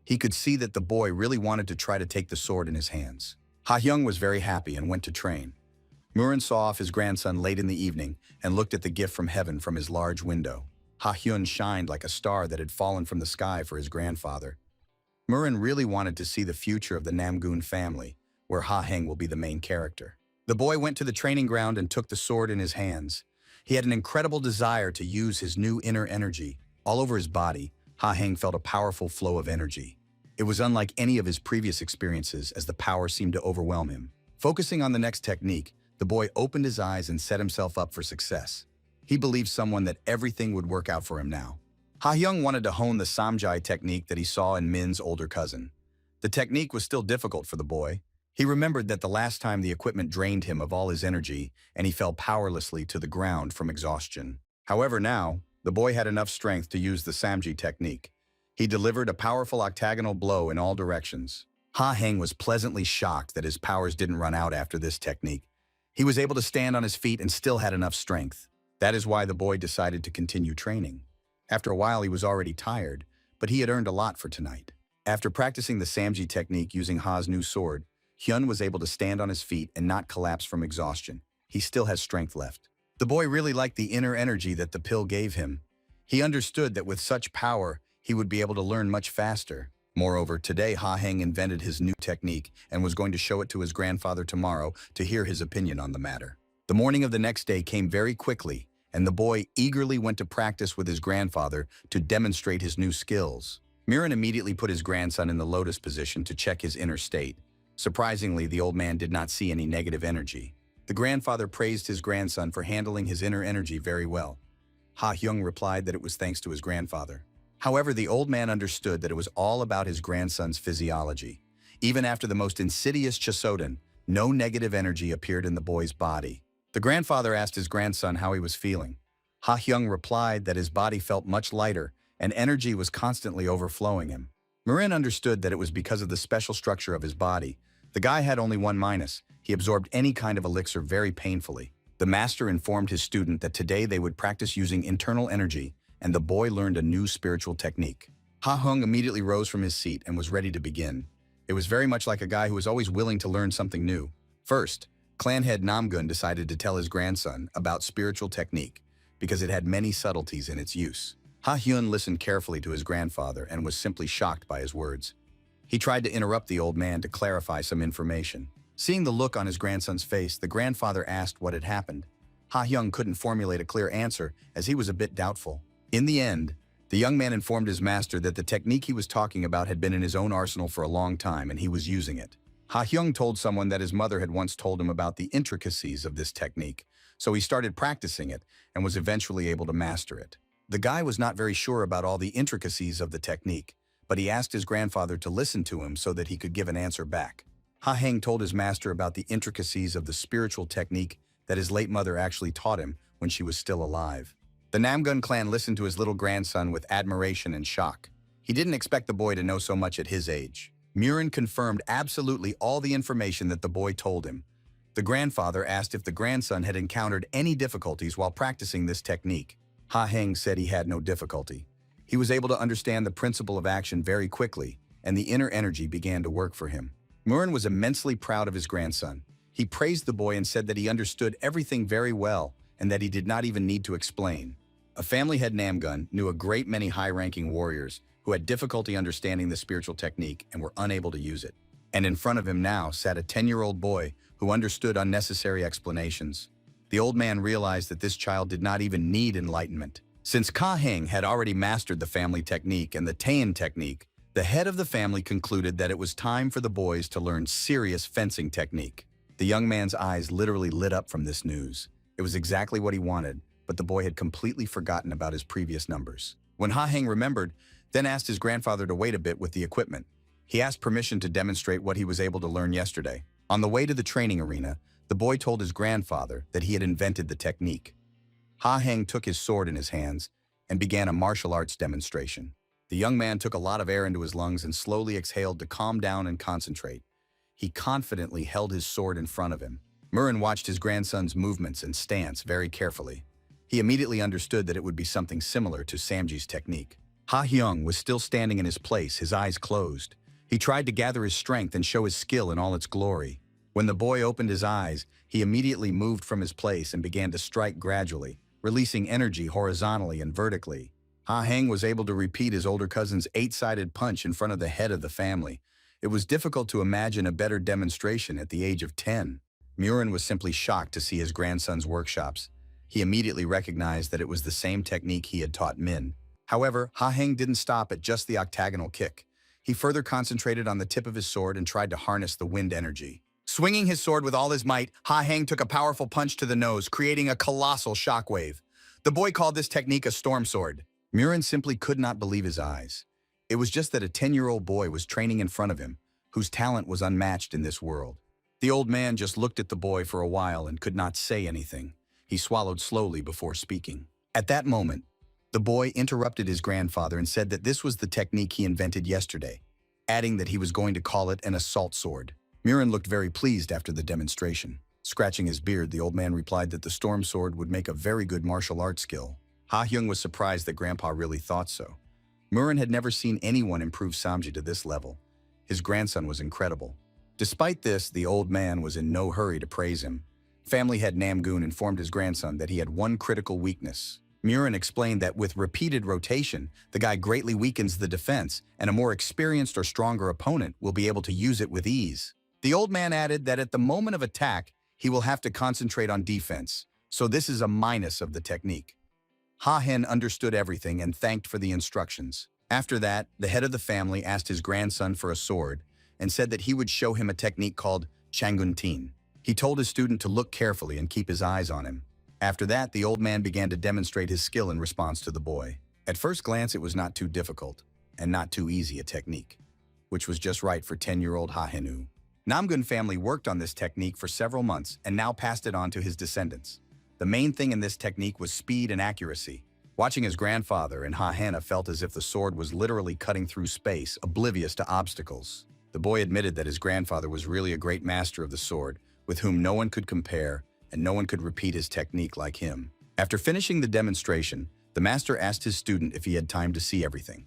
He could see that the boy really wanted to try to take the sword in his hands. Ha Hyung was very happy and went to train. Murin saw off his grandson late in the evening and looked at the gift from heaven from his large window. Ha Hyun shined like a star that had fallen from the sky for his grandfather. Murin really wanted to see the future of the Namgun family, where Ha Heng will be the main character. The boy went to the training ground and took the sword in his hands. He had an incredible desire to use his new inner energy. All over his body, Ha Heng felt a powerful flow of energy. It was unlike any of his previous experiences as the power seemed to overwhelm him. Focusing on the next technique, the boy opened his eyes and set himself up for success. He believed someone that everything would work out for him now. Ha Hyung wanted to hone the Samjai technique that he saw in Min's older cousin. The technique was still difficult for the boy. He remembered that the last time the equipment drained him of all his energy and he fell powerlessly to the ground from exhaustion. However, now, the boy had enough strength to use the Samji technique. He delivered a powerful octagonal blow in all directions. Ha Heng was pleasantly shocked that his powers didn't run out after this technique. He was able to stand on his feet and still had enough strength. That is why the boy decided to continue training. After a while, he was already tired, but he had earned a lot for tonight. After practicing the Samji technique using Ha's new sword, Hyun was able to stand on his feet and not collapse from exhaustion. He still has strength left. The boy really liked the inner energy that the pill gave him. He understood that with such power, he would be able to learn much faster. Moreover, today Ha Heng invented his new technique and was going to show it to his grandfather tomorrow to hear his opinion on the matter. The morning of the next day came very quickly, and the boy eagerly went to practice with his grandfather to demonstrate his new skills. Murin immediately put his grandson in the lotus position to check his inner state. Surprisingly, the old man did not see any negative energy. The grandfather praised his grandson for handling his inner energy very well. Ha Hyung replied that it was thanks to his grandfather. However, the old man understood that it was all about his grandson's physiology. Even after the most insidious Chasoden, no negative energy appeared in the boy's body. The grandfather asked his grandson how he was feeling. Ha Hyung replied that his body felt much lighter and energy was constantly overflowing him. Murin understood that it was because of the special structure of his body. The guy had only one minus. He absorbed any kind of elixir very painfully. The master informed his student that today they would practice using internal energy, and the boy learned a new spiritual technique. Ha Hung immediately rose from his seat and was ready to begin. It was very much like a guy who was always willing to learn something new. First, clan head Namgun decided to tell his grandson about spiritual technique because it had many subtleties in its use. Ha Hyun listened carefully to his grandfather and was simply shocked by his words. He tried to interrupt the old man to clarify some information. Seeing the look on his grandson's face, the grandfather asked what had happened. Ha-hyung couldn't formulate a clear answer as he was a bit doubtful. In the end, the young man informed his master that the technique he was talking about had been in his own arsenal for a long time and he was using it. Ha-hyung told someone that his mother had once told him about the intricacies of this technique, so he started practicing it and was eventually able to master it. The guy was not very sure about all the intricacies of the technique, but he asked his grandfather to listen to him so that he could give an answer back. Ha-hyung told his master about the intricacies of the spiritual technique that his late mother actually taught him when she was still alive. The Namgun clan listened to his little grandson with admiration and shock. He didn't expect the boy to know so much at his age. Murin confirmed absolutely all the information that the boy told him. The grandfather asked if the grandson had encountered any difficulties while practicing this technique. Ha-hyung said he had no difficulty. He was able to understand the principle of action very quickly, and the inner energy began to work for him. Murin was immensely proud of his grandson. He praised the boy and said that he understood everything very well and that he did not even need to explain. A family head Namgun knew a great many high-ranking warriors who had difficulty understanding the spiritual technique and were unable to use it. And in front of him now sat a 10-year-old boy who understood unnecessary explanations. The old man realized that this child did not even need enlightenment. Since Ka-heng had already mastered the family technique and the Taean technique, the head of the family concluded that it was time for the boys to learn serious fencing technique. The young man's eyes literally lit up from this news. It was exactly what he wanted, but the boy had completely forgotten about his previous numbers. When Ha-heng remembered, then asked his grandfather to wait a bit with the equipment. He asked permission to demonstrate what he was able to learn yesterday. On the way to the training arena, the boy told his grandfather that he had invented the technique. Ha-heng took his sword in his hands and began a martial arts demonstration. The young man took a lot of air into his lungs and slowly exhaled to calm down and concentrate. He confidently held his sword in front of him. Murin watched his grandson's movements and stance very carefully. He immediately understood that it would be something similar to Samji's technique. Ha-hyung was still standing in his place, his eyes closed. He tried to gather his strength and show his skill in all its glory. When the boy opened his eyes, he immediately moved from his place and began to strike gradually, releasing energy horizontally and vertically. Ha-heng was able to repeat his older cousin's 8-sided punch in front of the head of the family. It was difficult to imagine a better demonstration at the age of 10. Murin was simply shocked to see his grandson's workshops. He immediately recognized that it was the same technique he had taught Min. However, Ha-heng didn't stop at just the octagonal kick. He further concentrated on the tip of his sword and tried to harness the wind energy. Swinging his sword with all his might, Ha-heng took a powerful punch to the nose, creating a colossal shockwave. The boy called this technique a storm sword. Murin simply could not believe his eyes. It was just that a 10-year-old boy was training in front of him, whose talent was unmatched in this world. The old man just looked at the boy for a while and could not say anything. He swallowed slowly before speaking. At that moment, the boy interrupted his grandfather and said that this was the technique he invented yesterday, adding that he was going to call it an assault sword. Murin looked very pleased after the demonstration. Scratching his beard, the old man replied that the storm sword would make a very good martial arts skill. Ha-hyung was surprised that Grandpa really thought so. Murin had never seen anyone improve Samji to this level. His grandson was incredible. Despite this, the old man was in no hurry to praise him. Family head Namgun informed his grandson that he had one critical weakness. Murin explained that with repeated rotation, the guy greatly weakens the defense, and a more experienced or stronger opponent will be able to use it with ease. The old man added that at the moment of attack, he will have to concentrate on defense, so this is a minus of the technique. Ha-hen understood everything and thanked for the instructions. After that, the head of the family asked his grandson for a sword and said that he would show him a technique called Changuntin. He told his student to look carefully and keep his eyes on him. After that, the old man began to demonstrate his skill in response to the boy. At first glance, it was not too difficult and not too easy a technique, which was just right for 10-year-old Ha-henu. Namgun family worked on this technique for several months and now passed it on to his descendants. The main thing in this technique was speed and accuracy. Watching his grandfather and Ha-hena felt as if the sword was literally cutting through space, oblivious to obstacles. The boy admitted that his grandfather was really a great master of the sword, with whom no one could compare and no one could repeat his technique like him. After finishing the demonstration, the master asked his student if he had time to see everything.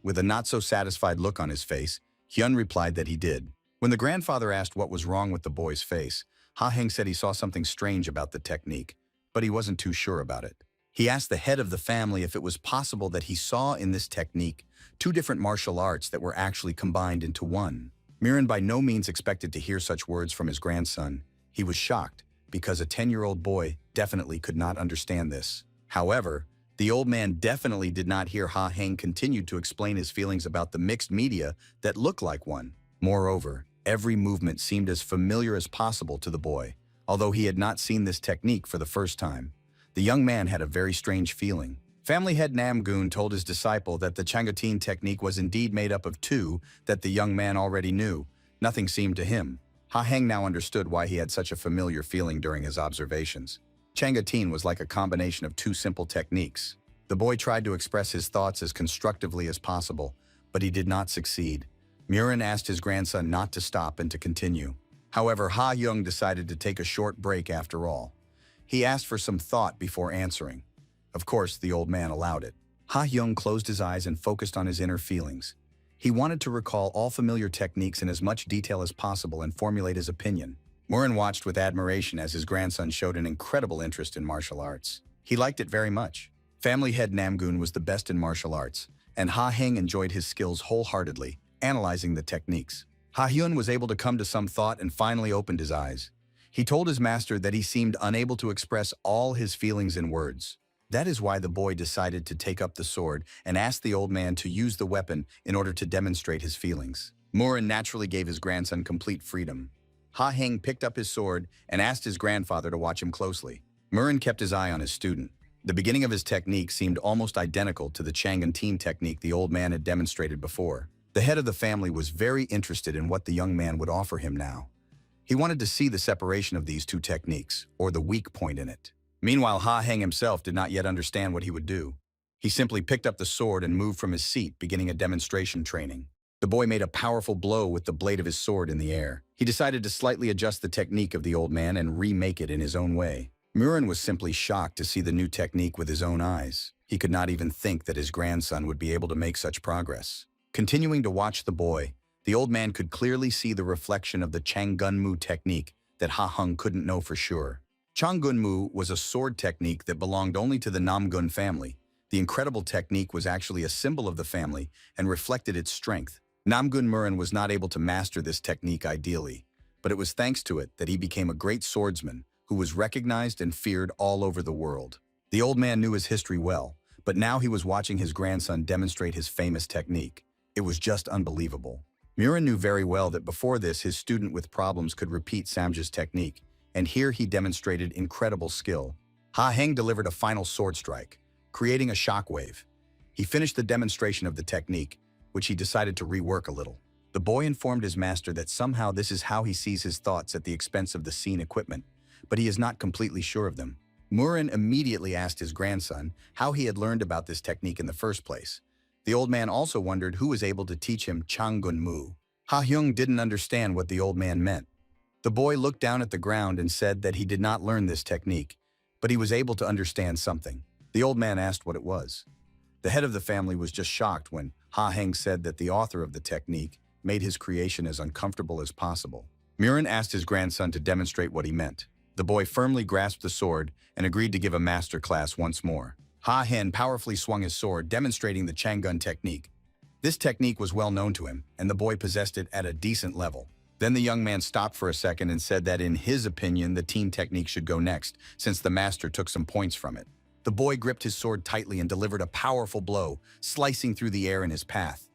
With a not-so-satisfied look on his face, Hyun replied that he did. When the grandfather asked what was wrong with the boy's face, Ha-heng said he saw something strange about the technique, but he wasn't too sure about it. He asked the head of the family if it was possible that he saw in this technique two different martial arts that were actually combined into one. Murin by no means expected to hear such words from his grandson. He was shocked, because a 10-year-old boy definitely could not understand this. However, the old man definitely did not hear Ha Heng continued to explain his feelings about the mixed media that looked like one. Moreover, every movement seemed as familiar as possible to the boy, although he had not seen this technique for the first time. The young man had a very strange feeling. Family head Namgoon told his disciple that the Changateen technique was indeed made up of two that the young man already knew. Nothing seemed to him. Ha Heng now understood why he had such a familiar feeling during his observations. Changateen was like a combination of two simple techniques. The boy tried to express his thoughts as constructively as possible, but he did not succeed. Murin asked his grandson not to stop and to continue. However, Ha Young decided to take a short break after all. He asked for some thought before answering. Of course, the old man allowed it. Ha Young closed his eyes and focused on his inner feelings. He wanted to recall all familiar techniques in as much detail as possible and formulate his opinion. Murin watched with admiration as his grandson showed an incredible interest in martial arts. He liked it very much. Family head Namgoon was the best in martial arts, and Ha Heng enjoyed his skills wholeheartedly, analyzing the techniques. Ha Hyun was able to come to some thought and finally opened his eyes. He told his master that he seemed unable to express all his feelings in words. That is why the boy decided to take up the sword and ask the old man to use the weapon in order to demonstrate his feelings. Murin naturally gave his grandson complete freedom. Ha Heng picked up his sword and asked his grandfather to watch him closely. Murin kept his eye on his student. The beginning of his technique seemed almost identical to the Changanteen technique the old man had demonstrated before. The head of the family was very interested in what the young man would offer him now. He wanted to see the separation of these two techniques, or the weak point in it. Meanwhile, Ha Heng himself did not yet understand what he would do. He simply picked up the sword and moved from his seat, beginning a demonstration training. The boy made a powerful blow with the blade of his sword in the air. He decided to slightly adjust the technique of the old man and remake it in his own way. Murin was simply shocked to see the new technique with his own eyes. He could not even think that his grandson would be able to make such progress. Continuing to watch the boy, the old man could clearly see the reflection of the Changgunmu technique that Ha Heng couldn't know for sure. Changgunmu was a sword technique that belonged only to the Namgun family. The incredible technique was actually a symbol of the family and reflected its strength. Namgun Murin was not able to master this technique ideally, but it was thanks to it that he became a great swordsman who was recognized and feared all over the world. The old man knew his history well, but now he was watching his grandson demonstrate his famous technique. It was just unbelievable. Murin knew very well that before this his student with problems could repeat Samja's technique, and here he demonstrated incredible skill. Ha Heng delivered a final sword strike, creating a shockwave. He finished the demonstration of the technique, which he decided to rework a little. The boy informed his master that somehow this is how he sees his thoughts at the expense of the scene equipment, but he is not completely sure of them. Murin immediately asked his grandson how he had learned about this technique in the first place. The old man also wondered who was able to teach him Changgunmu. Ha Hyung didn't understand what the old man meant. The boy looked down at the ground and said that he did not learn this technique, but he was able to understand something. The old man asked what it was. The head of the family was just shocked when Ha Heng said that the author of the technique made his creation as uncomfortable as possible. Murin asked his grandson to demonstrate what he meant. The boy firmly grasped the sword and agreed to give a master class once more. Ha Heng powerfully swung his sword, demonstrating the Changgun technique. This technique was well known to him, and the boy possessed it at a decent level. Then the young man stopped for a second and said that in his opinion the teen technique should go next, since the master took some points from it. The boy gripped his sword tightly and delivered a powerful blow, slicing through the air in his path.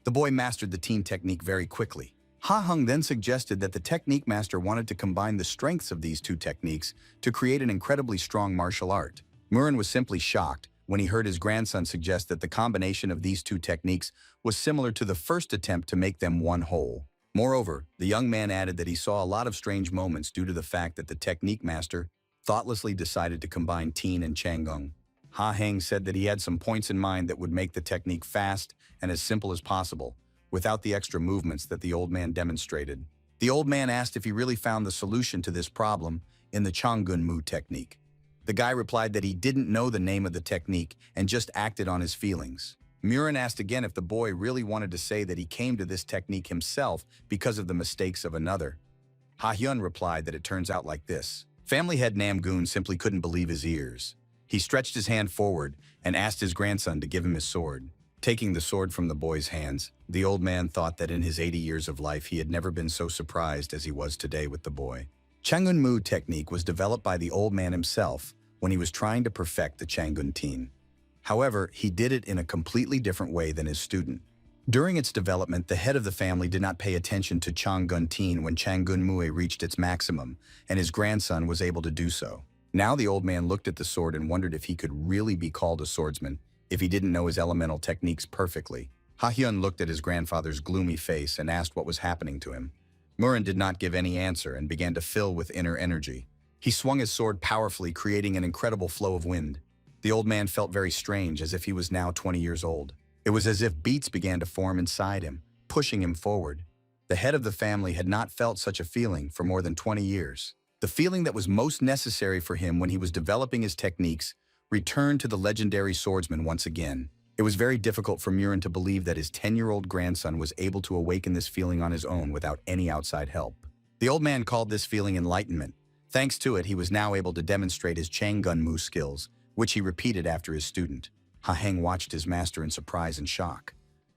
The boy mastered the teen technique very quickly. Ha Heng then suggested that the technique master wanted to combine the strengths of these two techniques to create an incredibly strong martial art. Murin was simply shocked when he heard his grandson suggest that the combination of these two techniques was similar to the first attempt to make them one whole. Moreover, the young man added that he saw a lot of strange moments due to the fact that the technique master thoughtlessly decided to combine teen and Changung. Ha Heng said that he had some points in mind that would make the technique fast and as simple as possible, without the extra movements that the old man demonstrated. The old man asked if he really found the solution to this problem in the Changgunmu technique. The guy replied that he didn't know the name of the technique and just acted on his feelings. Murin asked again if the boy really wanted to say that he came to this technique himself because of the mistakes of another. Ha Hyun replied that it turns out like this. Family head Namgoon simply couldn't believe his ears. He stretched his hand forward and asked his grandson to give him his sword. Taking the sword from the boy's hands, the old man thought that in his 80 years of life he had never been so surprised as he was today with the boy. Changun technique was developed by the old man himself when he was trying to perfect the Changun teen. However, he did it in a completely different way than his student. During its development, the head of the family did not pay attention to Changun teen when Changun Mue reached its maximum, and his grandson was able to do so. Now the old man looked at the sword and wondered if he could really be called a swordsman if he didn't know his elemental techniques perfectly. Ha-hyun looked at his grandfather's gloomy face and asked what was happening to him. Murin did not give any answer and began to fill with inner energy. He swung his sword powerfully, creating an incredible flow of wind. The old man felt very strange, as if he was now 20 years old. It was as if beats began to form inside him, pushing him forward. The head of the family had not felt such a feeling for more than 20 years. The feeling that was most necessary for him when he was developing his techniques returned to the legendary swordsman once again. It was very difficult for Murin to believe that his 10-year-old grandson was able to awaken this feeling on his own without any outside help. The old man called this feeling enlightenment. Thanks to it, he was now able to demonstrate his Changun skills, which he repeated after his student. Ha-heng watched his master in surprise and shock.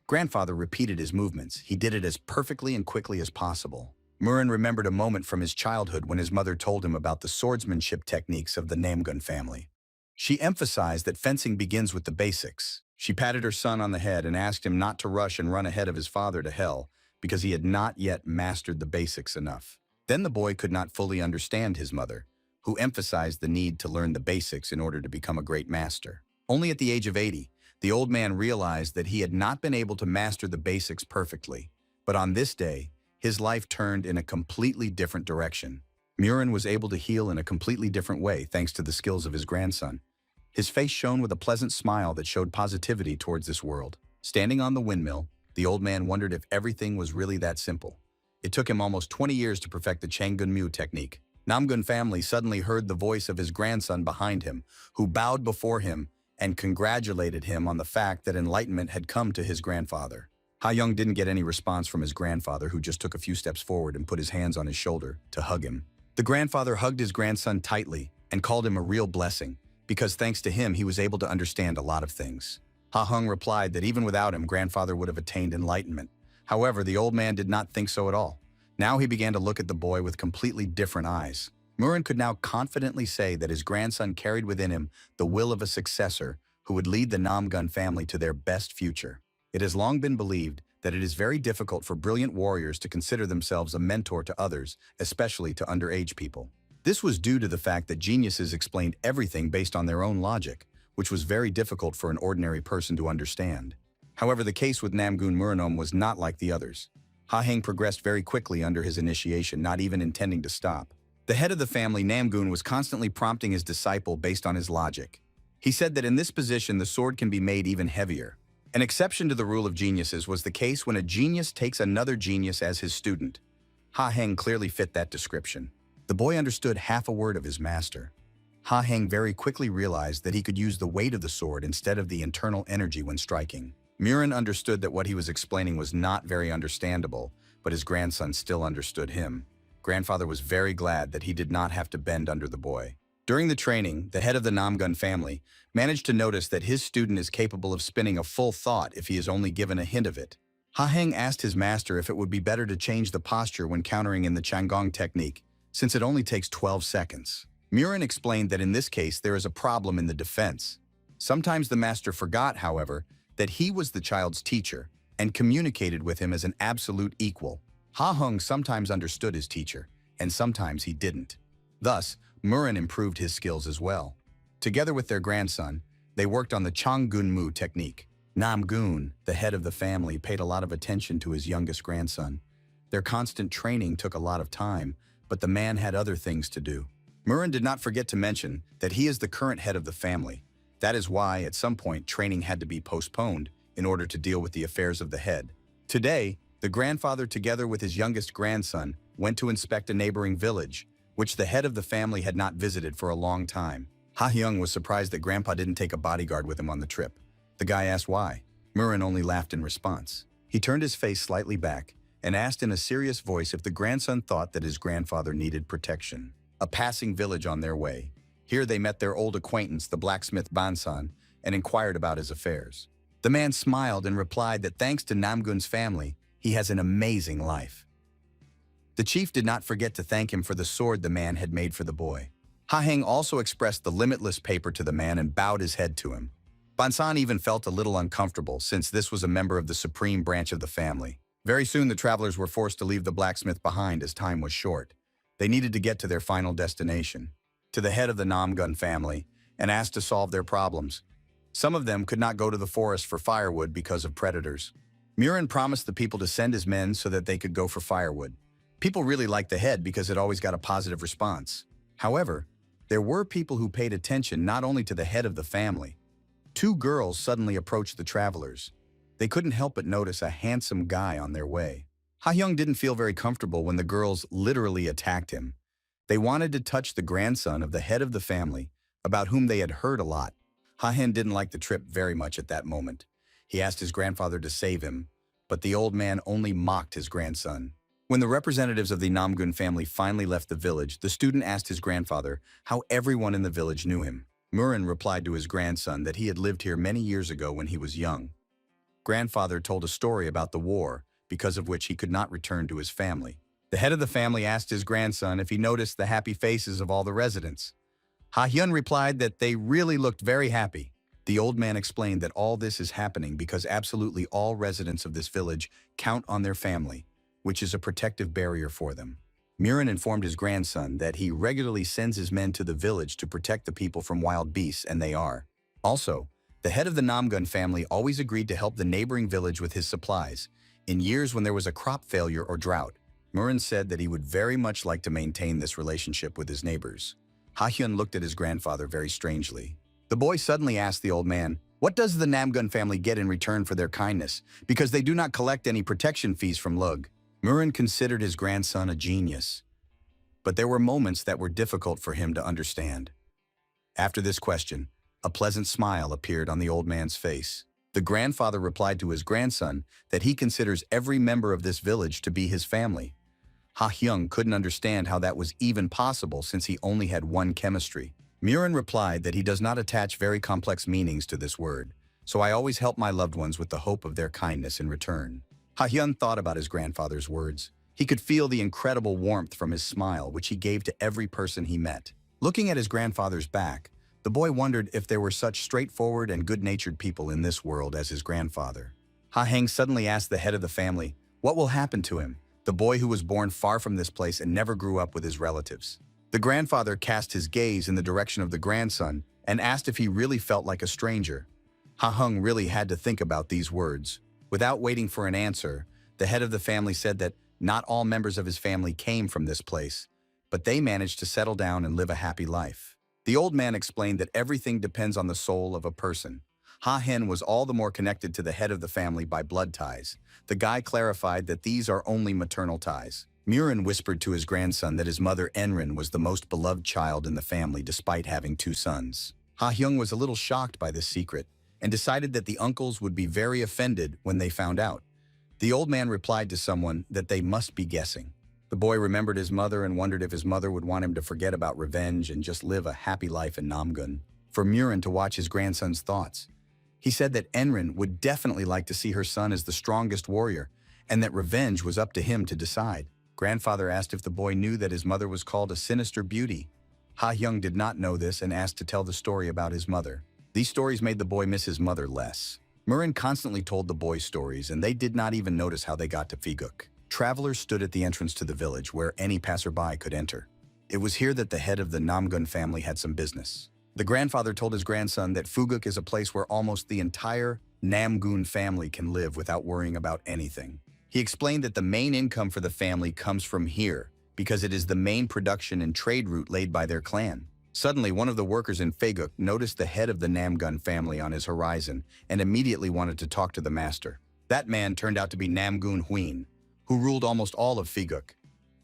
Grandfather repeated his movements. He did it as perfectly and quickly as possible. Murin remembered a moment from his childhood when his mother told him about the swordsmanship techniques of the Namgun family. She emphasized that fencing begins with the basics. She patted her son on the head and asked him not to rush and run ahead of his father to hell because he had not yet mastered the basics enough. Then the boy could not fully understand his mother, who emphasized the need to learn the basics in order to become a great master. Only at the age of 80, the old man realized that he had not been able to master the basics perfectly. But on this day, his life turned in a completely different direction. Murin was able to heal in a completely different way thanks to the skills of his grandson. His face shone with a pleasant smile that showed positivity towards this world. Standing on the windmill, the old man wondered if everything was really that simple. It took him almost 20 years to perfect the Changun technique. Namgun family suddenly heard the voice of his grandson behind him, who bowed before him and congratulated him on the fact that enlightenment had come to his grandfather. Ha-young didn't get any response from his grandfather, who just took a few steps forward and put his hands on his shoulder to hug him. The grandfather hugged his grandson tightly and called him a real blessing, because thanks to him, he was able to understand a lot of things. Ha-hung replied that even without him, grandfather would have attained enlightenment. However, the old man did not think so at all. Now he began to look at the boy with completely different eyes. Murin could now confidently say that his grandson carried within him the will of a successor who would lead the Namgun family to their best future. It has long been believed that it is very difficult for brilliant warriors to consider themselves a mentor to others, especially to underage people. This was due to the fact that geniuses explained everything based on their own logic, which was very difficult for an ordinary person to understand. However, the case with Namgun Murinom was not like the others. Ha-heng progressed very quickly under his initiation, not even intending to stop. The head of the family, Namgun, was constantly prompting his disciple based on his logic. He said that in this position, the sword can be made even heavier. An exception to the rule of geniuses was the case when a genius takes another genius as his student. Ha-heng clearly fit that description. The boy understood half a word of his master. Ha-heng very quickly realized that he could use the weight of the sword instead of the internal energy when striking. Murin understood that what he was explaining was not very understandable, but his grandson still understood him. Grandfather was very glad that he did not have to bend under the boy. During the training, the head of the Namgun family managed to notice that his student is capable of spinning a full thought if he is only given a hint of it. Ha-heng asked his master if it would be better to change the posture when countering in the Changgong technique, since it only takes 12 seconds. Murin explained that in this case there is a problem in the defense. Sometimes the master forgot, however, that he was the child's teacher and communicated with him as an absolute equal. Ha-hung sometimes understood his teacher, and sometimes he didn't. Thus, Murin improved his skills as well. Together with their grandson, they worked on the Changun technique. Namgun, the head of the family, paid a lot of attention to his youngest grandson. Their constant training took a lot of time, but the man had other things to do. Murin did not forget to mention that he is the current head of the family. That is why, at some point, training had to be postponed in order to deal with the affairs of the head. Today, the grandfather, together with his youngest grandson, went to inspect a neighboring village, which the head of the family had not visited for a long time. Ha-hyung was surprised that Grandpa didn't take a bodyguard with him on the trip. The guy asked why. Murin only laughed in response. He turned his face slightly back and asked in a serious voice if the grandson thought that his grandfather needed protection. A passing village on their way. Here they met their old acquaintance, the blacksmith Bansan, and inquired about his affairs. The man smiled and replied that thanks to Namgun's family, he has an amazing life. The chief did not forget to thank him for the sword the man had made for the boy. Ha Heng also expressed the limitless paper to the man and bowed his head to him. Bansan even felt a little uncomfortable since this was a member of the supreme branch of the family. Very soon the travelers were forced to leave the blacksmith behind as time was short. They needed to get to their final destination, to the head of the Namgun family, and asked to solve their problems. Some of them could not go to the forest for firewood because of predators. Murin promised the people to send his men so that they could go for firewood. People really liked the head because it always got a positive response. However, there were people who paid attention not only to the head of the family. Two girls suddenly approached the travelers. They couldn't help but notice a handsome guy on their way. Ha Hyung didn't feel very comfortable when the girls literally attacked him. They wanted to touch the grandson of the head of the family, about whom they had heard a lot. Ha Hen didn't like the trip very much at that moment. He asked his grandfather to save him, but the old man only mocked his grandson. When the representatives of the Namgun family finally left the village, the student asked his grandfather how everyone in the village knew him. Murin replied to his grandson that he had lived here many years ago when he was young. Grandfather told a story about the war, because of which he could not return to his family. The head of the family asked his grandson if he noticed the happy faces of all the residents. Ha Hyun replied that they really looked very happy. The old man explained that all this is happening because absolutely all residents of this village count on their family, which is a protective barrier for them. Murin informed his grandson that he regularly sends his men to the village to protect the people from wild beasts, and they are. Also, the head of the Namgun family always agreed to help the neighboring village with his supplies. In years when there was a crop failure or drought, Murin said that he would very much like to maintain this relationship with his neighbors. Ha Hyun looked at his grandfather very strangely. The boy suddenly asked the old man, "What does the Namgun family get in return for their kindness? Because they do not collect any protection fees from Lug." Murin considered his grandson a genius, but there were moments that were difficult for him to understand. After this question, a pleasant smile appeared on the old man's face. The grandfather replied to his grandson that he considers every member of this village to be his family. Ha Hyung couldn't understand how that was even possible since he only had one chemistry. Murin replied that he does not attach very complex meanings to this word, so I always help my loved ones with the hope of their kindness in return. Ha Hyun thought about his grandfather's words. He could feel the incredible warmth from his smile, which he gave to every person he met. Looking at his grandfather's back, the boy wondered if there were such straightforward and good-natured people in this world as his grandfather. Ha Heng suddenly asked the head of the family, what will happen to him, the boy who was born far from this place and never grew up with his relatives? The grandfather cast his gaze in the direction of the grandson and asked if he really felt like a stranger. Ha Hung really had to think about these words. Without waiting for an answer, the head of the family said that not all members of his family came from this place, but they managed to settle down and live a happy life. The old man explained that everything depends on the soul of a person. Ha Hen was all the more connected to the head of the family by blood ties. The guy clarified that these are only maternal ties. Murin whispered to his grandson that his mother Enrin was the most beloved child in the family despite having two sons. Ha Hyung was a little shocked by this secret and decided that the uncles would be very offended when they found out. The old man replied to someone that they must be guessing. The boy remembered his mother and wondered if his mother would want him to forget about revenge and just live a happy life in Namgun. For Murin to watch his grandson's thoughts. He said that Enrin would definitely like to see her son as the strongest warrior, and that revenge was up to him to decide. Grandfather asked if the boy knew that his mother was called a sinister beauty. Ha Hyung did not know this and asked to tell the story about his mother. These stories made the boy miss his mother less. Murin constantly told the boy stories, and they did not even notice how they got to Figuk. Travelers stood at the entrance to the village where any passerby could enter. It was here that the head of the Namgun family had some business. The grandfather told his grandson that Fuguk is a place where almost the entire Namgun family can live without worrying about anything. He explained that the main income for the family comes from here because it is the main production and trade route laid by their clan. Suddenly, one of the workers in Faguk noticed the head of the Namgun family on his horizon and immediately wanted to talk to the master. That man turned out to be Namgun Huin, who ruled almost all of Figuk.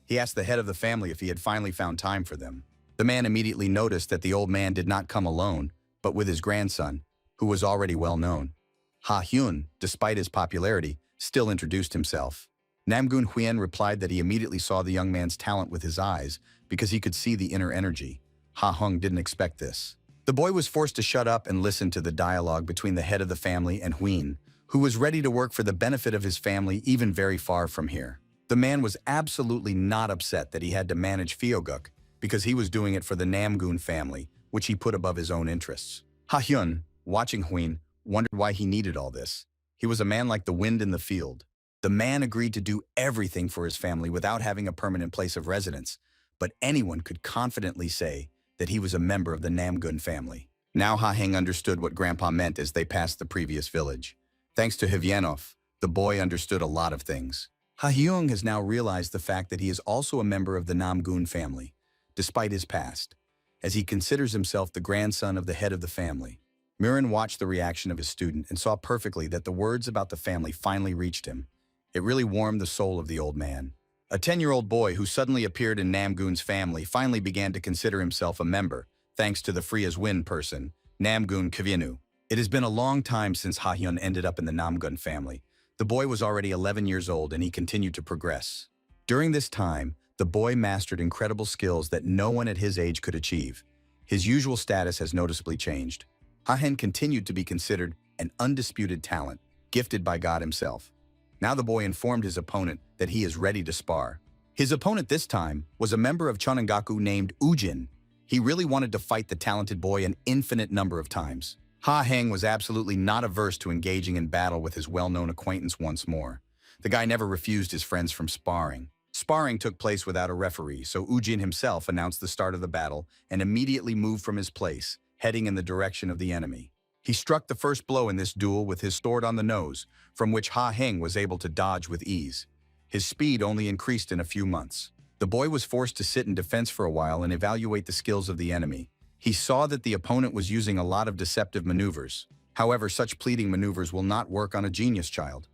He asked the head of the family if he had finally found time for them. The man immediately noticed that the old man did not come alone, but with his grandson, who was already well known. Ha Hyun, despite his popularity, still introduced himself. Namgun Huyen replied that he immediately saw the young man's talent with his eyes because he could see the inner energy. Ha Hung didn't expect this. The boy was forced to shut up and listen to the dialogue between the head of the family and Huyen, who was ready to work for the benefit of his family even very far from here. The man was absolutely not upset that he had to manage Fyoguk because he was doing it for the Namgoon family, which he put above his own interests. Ha-hyun, watching Huin, wondered why he needed all this. He was a man like the wind in the field. The man agreed to do everything for his family without having a permanent place of residence, but anyone could confidently say that he was a member of the Namgoon family. Now Ha-heng understood what Grandpa meant as they passed the previous village. Thanks to Hyeonov, the boy understood a lot of things. Ha-hyung has now realized the fact that he is also a member of the Namgoon family, despite his past, as he considers himself the grandson of the head of the family. Mirin watched the reaction of his student and saw perfectly that the words about the family finally reached him. It really warmed the soul of the old man. A 10-year-old boy who suddenly appeared in Namgoon's family finally began to consider himself a member, thanks to the free as wind person, Namgoon Kvyenu. It has been a long time since Ha-hyun ended up in the Namgoon family. The boy was already 11 years old and he continued to progress. During this time, the boy mastered incredible skills that no one at his age could achieve. His usual status has noticeably changed. Ha-hen continued to be considered an undisputed talent, gifted by God himself. Now the boy informed his opponent that he is ready to spar. His opponent this time was a member of Chonangaku named Ujin. He really wanted to fight the talented boy an infinite number of times. Ha-heng was absolutely not averse to engaging in battle with his well-known acquaintance once more. The guy never refused his friends from sparring. Sparring took place without a referee, so Ujin himself announced the start of the battle and immediately moved from his place, heading in the direction of the enemy. He struck the first blow in this duel with his sword on the nose, from which Ha-heng was able to dodge with ease. His speed only increased in a few months. The boy was forced to sit in defense for a while and evaluate the skills of the enemy. He saw that the opponent was using a lot of deceptive maneuvers. However, such pleading maneuvers will not work on a genius child.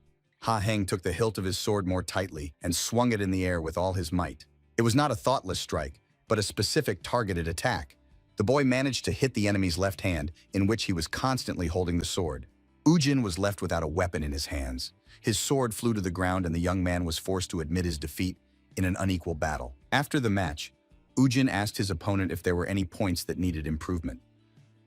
Ha-heng took the hilt of his sword more tightly and swung it in the air with all his might. It was not a thoughtless strike, but a specific targeted attack. The boy managed to hit the enemy's left hand, in which he was constantly holding the sword. Ujin was left without a weapon in his hands. His sword flew to the ground and the young man was forced to admit his defeat in an unequal battle. After the match, Ujin asked his opponent if there were any points that needed improvement.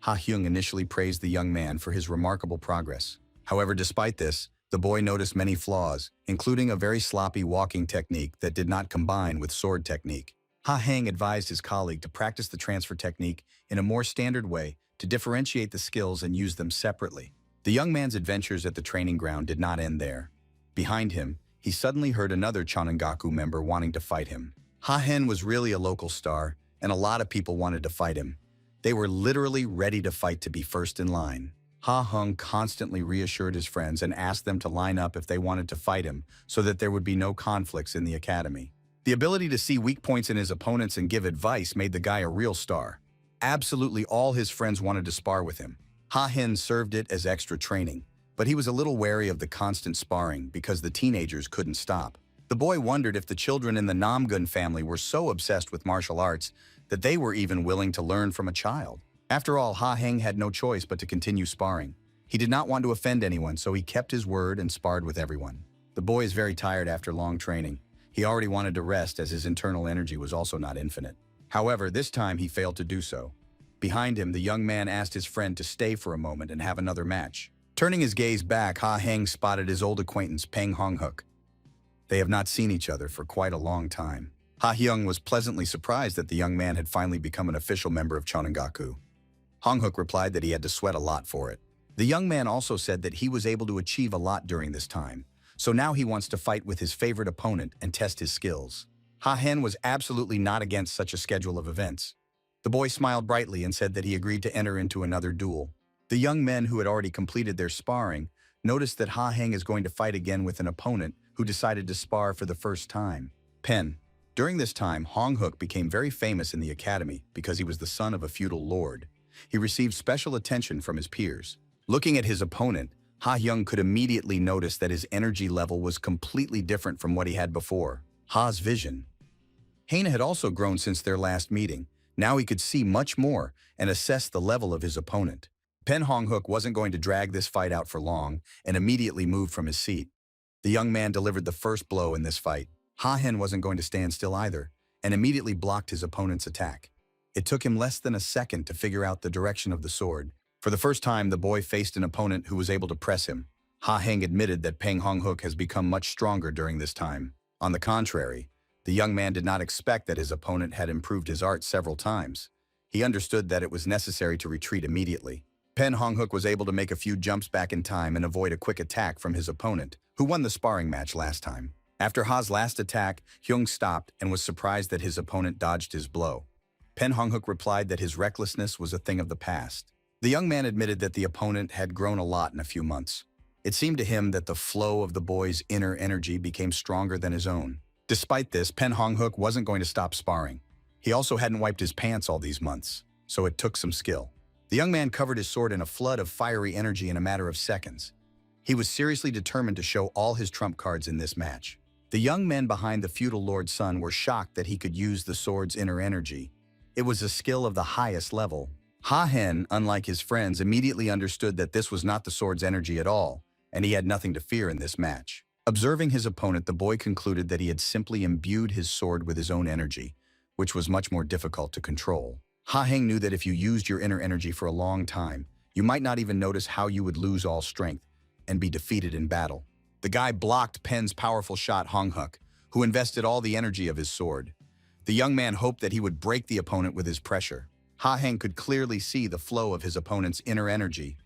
Ha-hyung initially praised the young man for his remarkable progress. However, despite this, the boy noticed many flaws, including a very sloppy walking technique that did not combine with sword technique. Ha-heng advised his colleague to practice the transfer technique in a more standard way to differentiate the skills and use them separately. The young man's adventures at the training ground did not end there. Behind him, he suddenly heard another Chonangaku member wanting to fight him. Ha-hen was really a local star, and a lot of people wanted to fight him. They were literally ready to fight to be first in line. Ha-hung constantly reassured his friends and asked them to line up if they wanted to fight him so that there would be no conflicts in the academy. The ability to see weak points in his opponents and give advice made the guy a real star. Absolutely all his friends wanted to spar with him. Ha-hen served it as extra training, but he was a little wary of the constant sparring because the teenagers couldn't stop. The boy wondered if the children in the Namgoon family were so obsessed with martial arts that they were even willing to learn from a child. After all, Ha-heng had no choice but to continue sparring. He did not want to offend anyone, so he kept his word and sparred with everyone. The boy is very tired after long training. He already wanted to rest as his internal energy was also not infinite. However, this time he failed to do so. Behind him, the young man asked his friend to stay for a moment and have another match. Turning his gaze back, Ha-heng spotted his old acquaintance Peng Hong-hook. They have not seen each other for quite a long time. Ha-hyung was pleasantly surprised that the young man had finally become an official member of Chonangaku. Hong-hook replied that he had to sweat a lot for it. The young man also said that he was able to achieve a lot during this time, so now he wants to fight with his favorite opponent and test his skills. Ha-hen was absolutely not against such a schedule of events. The boy smiled brightly and said that he agreed to enter into another duel. The young men who had already completed their sparring noticed that Ha-heng is going to fight again with an opponent who decided to spar for the first time. Pen. During this time, Hong-hook became very famous in the academy because he was the son of a feudal lord. He received special attention from his peers. Looking at his opponent, Ha-hyung could immediately notice that his energy level was completely different from what he had before. Ha's vision. Haina had also grown since their last meeting. Now he could see much more and assess the level of his opponent. Pen Hong-hook wasn't going to drag this fight out for long and immediately moved from his seat. The young man delivered the first blow in this fight. Ha-hen wasn't going to stand still either and immediately blocked his opponent's attack. It took him less than a second to figure out the direction of the sword. For the first time, the boy faced an opponent who was able to press him. Ha-heng admitted that Peng Hong-hook has become much stronger during this time. On the contrary, the young man did not expect that his opponent had improved his art several times. He understood that it was necessary to retreat immediately. Pen Honghuk was able to make a few jumps back in time and avoid a quick attack from his opponent, who won the sparring match last time. After Ha's last attack, Hyung stopped and was surprised that his opponent dodged his blow. Pen Honghuk replied that his recklessness was a thing of the past. The young man admitted that the opponent had grown a lot in a few months. It seemed to him that the flow of the boy's inner energy became stronger than his own. Despite this, Pen Honghuk wasn't going to stop sparring. He also hadn't wiped his pants all these months, so it took some skill. The young man covered his sword in a flood of fiery energy in a matter of seconds. He was seriously determined to show all his trump cards in this match. The young men behind the feudal lord's son were shocked that he could use the sword's inner energy. It was a skill of the highest level. Ha Hen, unlike his friends, immediately understood that this was not the sword's energy at all, and he had nothing to fear in this match. Observing his opponent, the boy concluded that he had simply imbued his sword with his own energy, which was much more difficult to control. Ha Heng knew that if you used your inner energy for a long time, you might not even notice how you would lose all strength and be defeated in battle. The guy blocked Pen's powerful shot Honghuk, who invested all the energy of his sword. The young man hoped that he would break the opponent with his pressure. Ha Heng could clearly see the flow of his opponent's inner energy.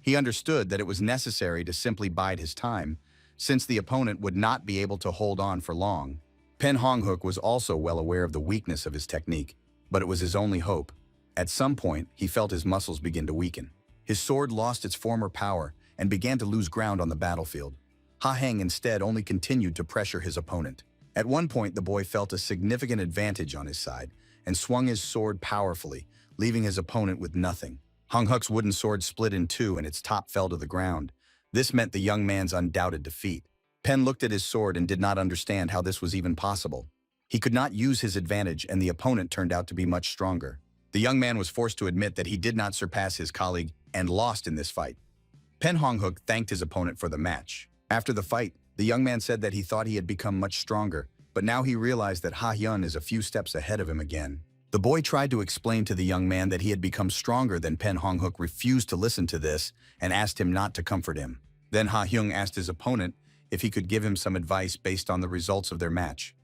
He understood that it was necessary to simply bide his time, since the opponent would not be able to hold on for long. Pen Honghuk was also well aware of the weakness of his technique, but it was his only hope. At some point, he felt his muscles begin to weaken. His sword lost its former power and began to lose ground on the battlefield. Ha Heng instead only continued to pressure his opponent. At one point, the boy felt a significant advantage on his side and swung his sword powerfully, leaving his opponent with nothing. Honghuk's wooden sword split in two and its top fell to the ground. This meant the young man's undoubted defeat. Pen looked at his sword and did not understand how this was even possible. He could not use his advantage, and the opponent turned out to be much stronger. The young man was forced to admit that he did not surpass his colleague and lost in this fight. Pen Honghuk thanked his opponent for the match. After the fight, the young man said that he thought he had become much stronger, but now he realized that Ha Hyun is a few steps ahead of him again. The boy tried to explain to the young man that he had become stronger, then Pen Honghuk refused to listen to this and asked him not to comfort him. Then Ha Hyung asked his opponent if he could give him some advice based on the results of their match.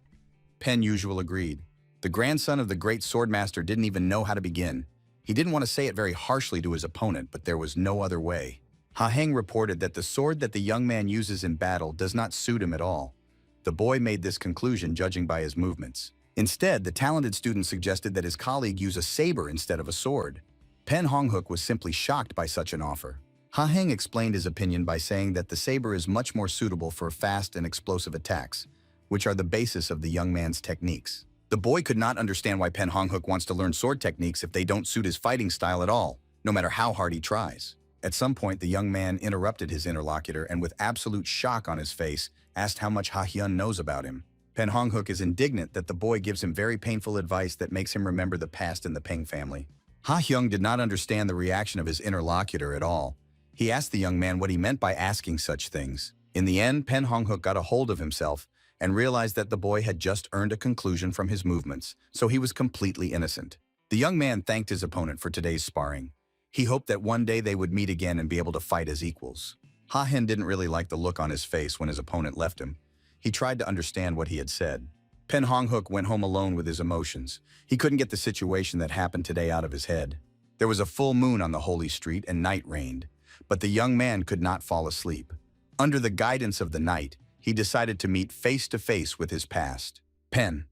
Pen Usual agreed. The grandson of the great swordmaster didn't even know how to begin. He didn't want to say it very harshly to his opponent, but there was no other way. Ha Heng reported that the sword that the young man uses in battle does not suit him at all. The boy made this conclusion judging by his movements. Instead, the talented student suggested that his colleague use a saber instead of a sword. Pen Honghuk was simply shocked by such an offer. Ha Heng explained his opinion by saying that the saber is much more suitable for fast and explosive attacks, which are the basis of the young man's techniques. The boy could not understand why Pen Honghuk wants to learn sword techniques if they don't suit his fighting style at all, no matter how hard he tries. At some point, the young man interrupted his interlocutor and with absolute shock on his face, asked how much Ha Hyun knows about him. Pen Honghuk is indignant that the boy gives him very painful advice that makes him remember the past in the Peng family. Ha Hyung did not understand the reaction of his interlocutor at all. He asked the young man what he meant by asking such things. In the end, Pen Honghuk got a hold of himself and realized that the boy had just earned a conclusion from his movements, so he was completely innocent. The young man thanked his opponent for today's sparring. He hoped that one day they would meet again and be able to fight as equals. Ha Hen didn't really like the look on his face when his opponent left him. He tried to understand what he had said. Pen Honghuk went home alone with his emotions. He couldn't get the situation that happened today out of his head. There was a full moon on the holy street and night reigned, but the young man could not fall asleep. Under the guidance of the night, he decided to meet face to face with his past. Pen.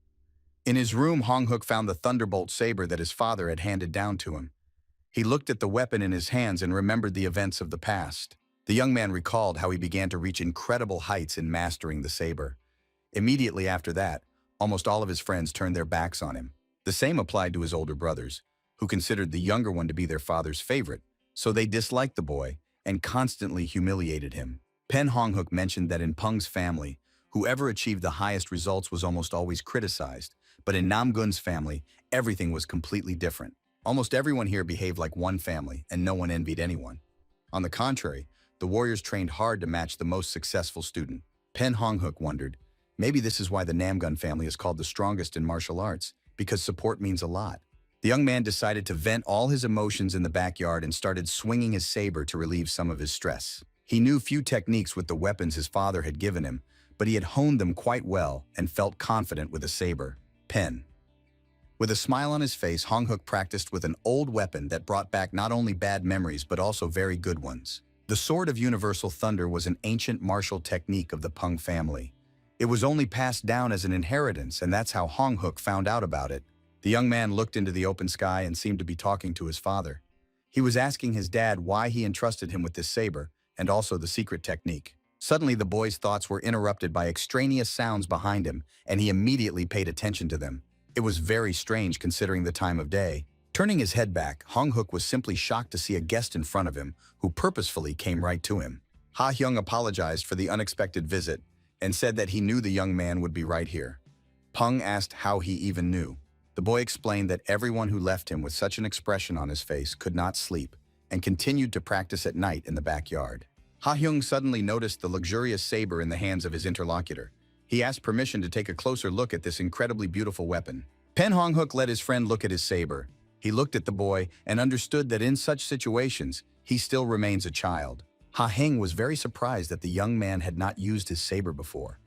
In his room, Honghuk found the thunderbolt saber that his father had handed down to him. He looked at the weapon in his hands and remembered the events of the past. The young man recalled how he began to reach incredible heights in mastering the saber. Immediately after that, almost all of his friends turned their backs on him. The same applied to his older brothers, who considered the younger one to be their father's favorite, so they disliked the boy and constantly humiliated him. Pen Honghuk mentioned that in Peng's family, whoever achieved the highest results was almost always criticized, but in Namgun's family, everything was completely different. Almost everyone here behaved like one family, and no one envied anyone. On the contrary, the warriors trained hard to match the most successful student. Pen Honghuk wondered, maybe this is why the Namgun family is called the strongest in martial arts, because support means a lot. The young man decided to vent all his emotions in the backyard and started swinging his saber to relieve some of his stress. He knew few techniques with the weapons his father had given him, but he had honed them quite well and felt confident with a saber, pen. With a smile on his face, Hong-hook practiced with an old weapon that brought back not only bad memories but also very good ones. The Sword of Universal Thunder was an ancient martial technique of the Peng family. It was only passed down as an inheritance, and that's how Hong-hook found out about it. The young man looked into the open sky and seemed to be talking to his father. He was asking his dad why he entrusted him with this saber, and also the secret technique. Suddenly, the boy's thoughts were interrupted by extraneous sounds behind him, and he immediately paid attention to them. It was very strange considering the time of day. Turning his head back, Hong-hook was simply shocked to see a guest in front of him who purposefully came right to him. Ha-hyung apologized for the unexpected visit and said that he knew the young man would be right here. Peng asked how he even knew. The boy explained that everyone who left him with such an expression on his face could not sleep and continued to practice at night in the backyard. Ha-hyung suddenly noticed the luxurious saber in the hands of his interlocutor. He asked permission to take a closer look at this incredibly beautiful weapon. Pen Hong-hook let his friend look at his saber. He looked at the boy and understood that in such situations, he still remains a child. Ha-heng was very surprised that the young man had not used his saber before.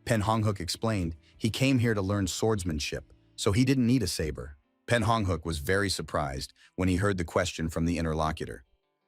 Pen Hong-hook explained he came here to learn swordsmanship, so he didn't need a saber. Pen Hong-hook was very surprised when he heard the question from the interlocutor.